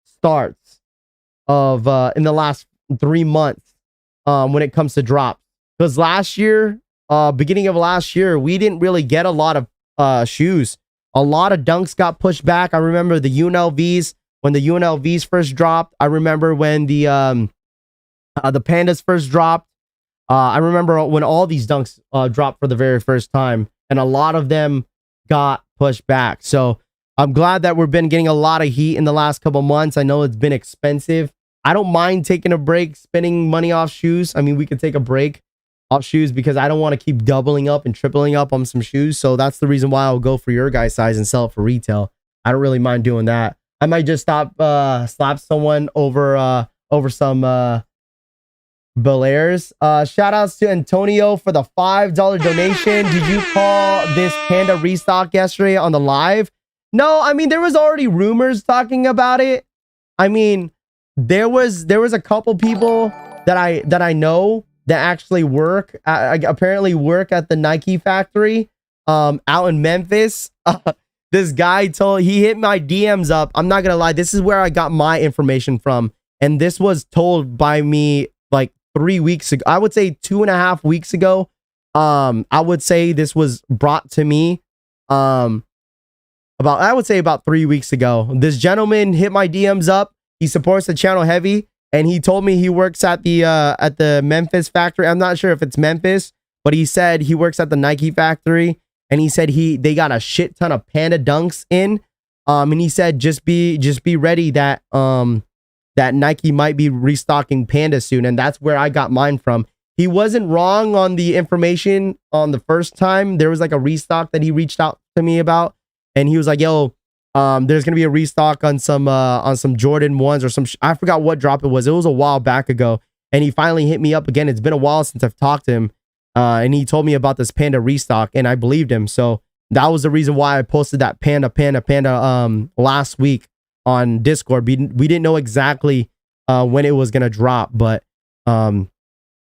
starts of in the last 3 months when it comes to drops. Because last year, beginning of last year, we didn't really get a lot of shoes. A lot of dunks got pushed back. I remember the UNLVs, when the UNLVs first dropped. I remember when the Pandas first dropped. I remember when all these dunks dropped for the very first time, and a lot of them got pushed back. So I'm glad that we've been getting a lot of heat in the last couple months. I know it's been expensive. I don't mind taking a break, spending money off shoes. I mean, we could take a break off shoes because I don't want to keep doubling up and tripling up on some shoes. So that's the reason why I'll go for your guys' size and sell it for retail. I don't really mind doing that. I might just slap someone over some Belairs. Shout outs to Antonio for the $5 donation. Did you call this Panda restock yesterday on the live? No, I mean, there was already rumors talking about it. I mean, there was a couple people that I know that actually apparently work at the Nike factory out in Memphis. This guy he hit my DMs up. I'm not gonna lie, this is where I got my information from, and this was told by me like 3 weeks ago. I would say 2.5 weeks ago. I would say this was brought to me about 3 weeks ago. This gentleman hit my DMs up. He supports the channel heavy, and he told me he works at the Memphis factory. I'm not sure if it's Memphis, but he said he works at the Nike factory, and he said they got a shit ton of Panda dunks in. And he said just be ready that that Nike might be restocking Panda soon, and that's where I got mine from. He wasn't wrong on the information on the first time. There was like a restock that he reached out to me about, and he was like, "Yo, there's gonna be a restock on some Jordan 1s or some I forgot what drop it was. It was a while back ago, and he finally hit me up again. It's been a while since I've talked to him, and he told me about this Panda restock, and I believed him. So that was the reason why I posted that Panda last week on Discord. We didn't know exactly when it was gonna drop, but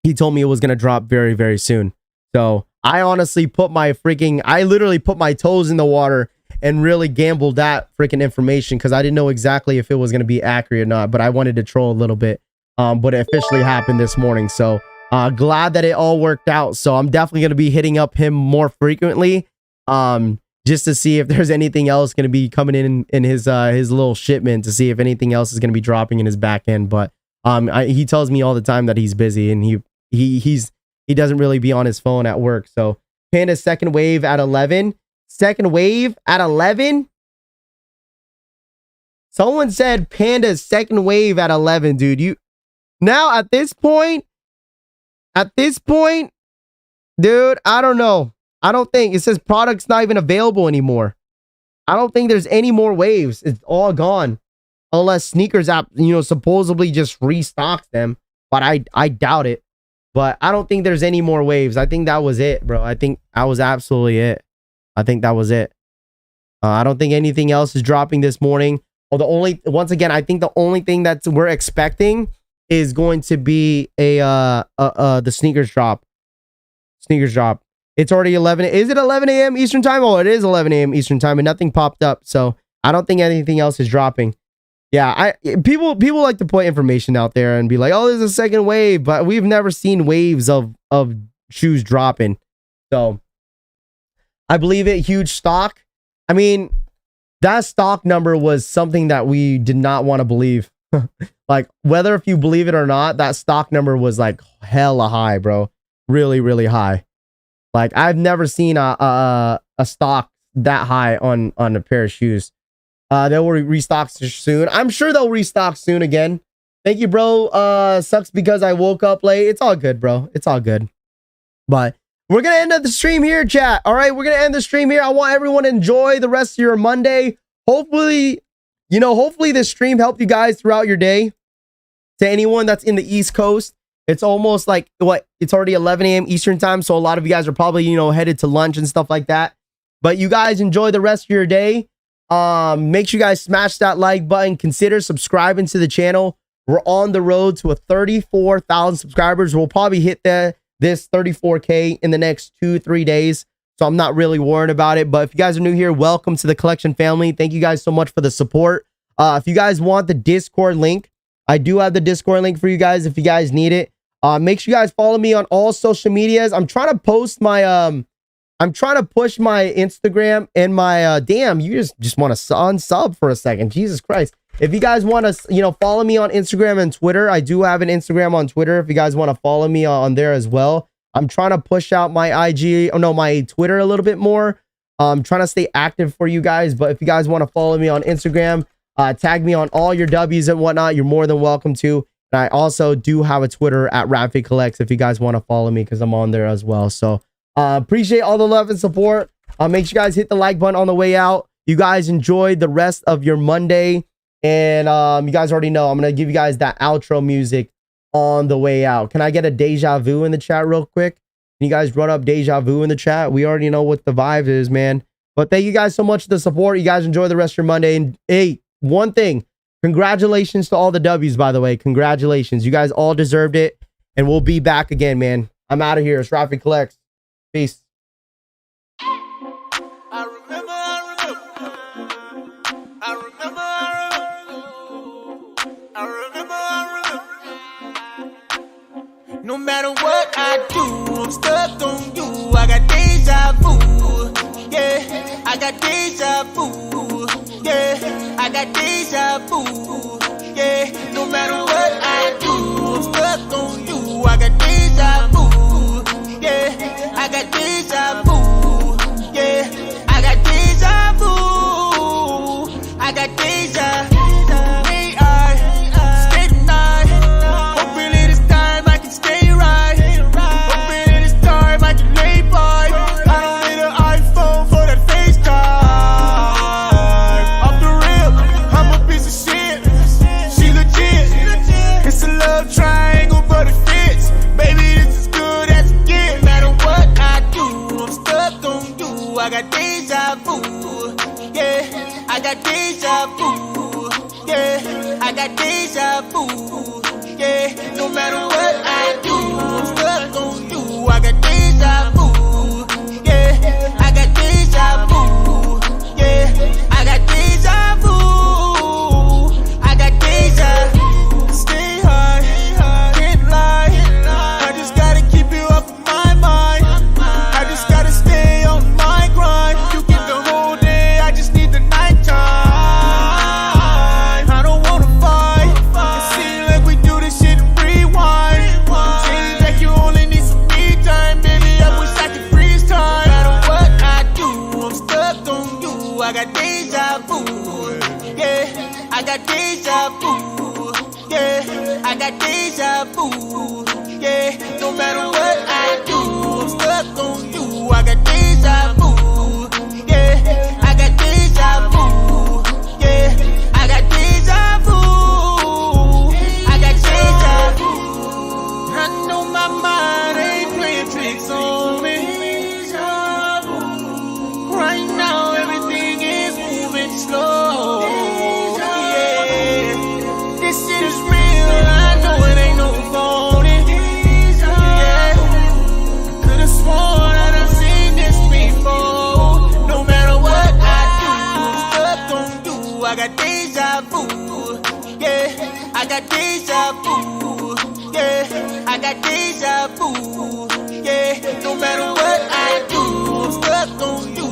he told me it was gonna drop very, very soon. So I honestly I literally put my toes in the water and really gambled that freaking information because I didn't know exactly if it was gonna be accurate or not, but I wanted to troll a little bit. But it officially happened this morning. So glad that it all worked out. So I'm definitely gonna be hitting up him more frequently. Just to see if there's anything else going to be coming in his little shipment, to see if anything else is going to be dropping in his back end. But he tells me all the time that he's busy, and he doesn't really be on his phone at work. So Panda's second wave at 11. Second wave at 11. Someone said Panda's second wave at 11, dude. Now at this point, Dude, I don't know. I don't think it says product's not even available anymore. I don't think there's any more waves. It's all gone. Unless Sneakers app, supposedly just restocks them. But I doubt it. But I don't think there's any more waves. I think that was it, bro. I think that was absolutely it. I think that was it. I don't think anything else is dropping this morning. I think the only thing that we're expecting is going to be the sneakers drop. Sneakers drop. It's already 11. Is it 11 a.m. Eastern time? Oh, it is 11 a.m. Eastern time, and nothing popped up. So I don't think anything else is dropping. Yeah, people like to put information out there and be like, oh, there's a second wave, but we've never seen waves of shoes dropping. So I believe it. Huge stock. I mean, that stock number was something that we did not want to believe. Like, whether if you believe it or not, that stock number was like hella high, bro. Really, really high. Like, I've never seen a stock that high on a pair of shoes. They will restock soon. I'm sure they'll restock soon again. Thank you, bro. Sucks because I woke up late. It's all good, bro. It's all good. But we're going to end the stream here, chat. All right, we're going to end the stream here. I want everyone to enjoy the rest of your Monday. Hopefully, hopefully this stream helped you guys throughout your day. To anyone that's in the East Coast, it's almost like, it's already 11 a.m. Eastern time. So a lot of you guys are probably, headed to lunch and stuff like that. But you guys enjoy the rest of your day. Make sure you guys smash that like button. Consider subscribing to the channel. We're on the road to 34,000 subscribers. We'll probably hit this 34K in the next 2-3 days. So I'm not really worried about it. But if you guys are new here, welcome to the collection family. Thank you guys so much for the support. If you guys want the Discord link, I do have the Discord link for you guys if you guys need it. Make sure you guys follow me on all social medias. I'm trying to post my I'm trying to push my Instagram and my damn, you just want to unsub for a second. Jesus Christ. If you guys want to, follow me on Instagram and Twitter, I do have an Instagram on Twitter. If you guys want to follow me on there as well. I'm trying to push out my my Twitter a little bit more. I'm trying to stay active for you guys. But if you guys want to follow me on Instagram, tag me on all your W's and whatnot, you're more than welcome to. And I also do have a Twitter at RaffyCollects if you guys want to follow me, because I'm on there as well. So appreciate all the love and support. Make sure you guys hit the like button on the way out. You guys enjoy the rest of your Monday. And you guys already know I'm going to give you guys that outro music on the way out. Can I get a deja vu in the chat real quick? You guys brought up deja vu in the chat. We already know what the vibe is, man. But thank you guys so much for the support. You guys enjoy the rest of your Monday. And hey, one thing. Congratulations to all the W's, by the way. Congratulations. You guys all deserved it. And we'll be back again, man. I'm out of here. It's RaffyCollects. Peace. No matter what I do, I'm stuck on you. I got deja vu. Yeah, I got deja vu. Yeah, I got deja vu. Yeah, no matter what I do, I'm stuck on you. I got deja vu. Yeah, I got deja vu. Yeah, I got deja vu. I got deja. I got deja vu, yeah, I got deja vu, yeah, I got deja vu, yeah, no matter what I do, I'm stuck on you, I got deja vu, yeah, I got deja vu, yeah, I got deja vu, I got deja, stay high, can't lie, I just gotta keep you off of my mind, I just gotta stay on my grind. You get the whole day, I just need the nighttime. I don't wanna fight. It seems like we do this shit and rewind. Seems like you only need some me time, baby. I wish I could freeze time. No matter what I do, I'm stuck on you. I got deja vu. Yeah, I got deja vu. Yeah, I got deja vu. Yeah, no matter what I do, I'm stuck deja vu. Yeah, I got deja vu. Yeah, I got deja vu. Yeah, no matter what I do, I'm stuck on you.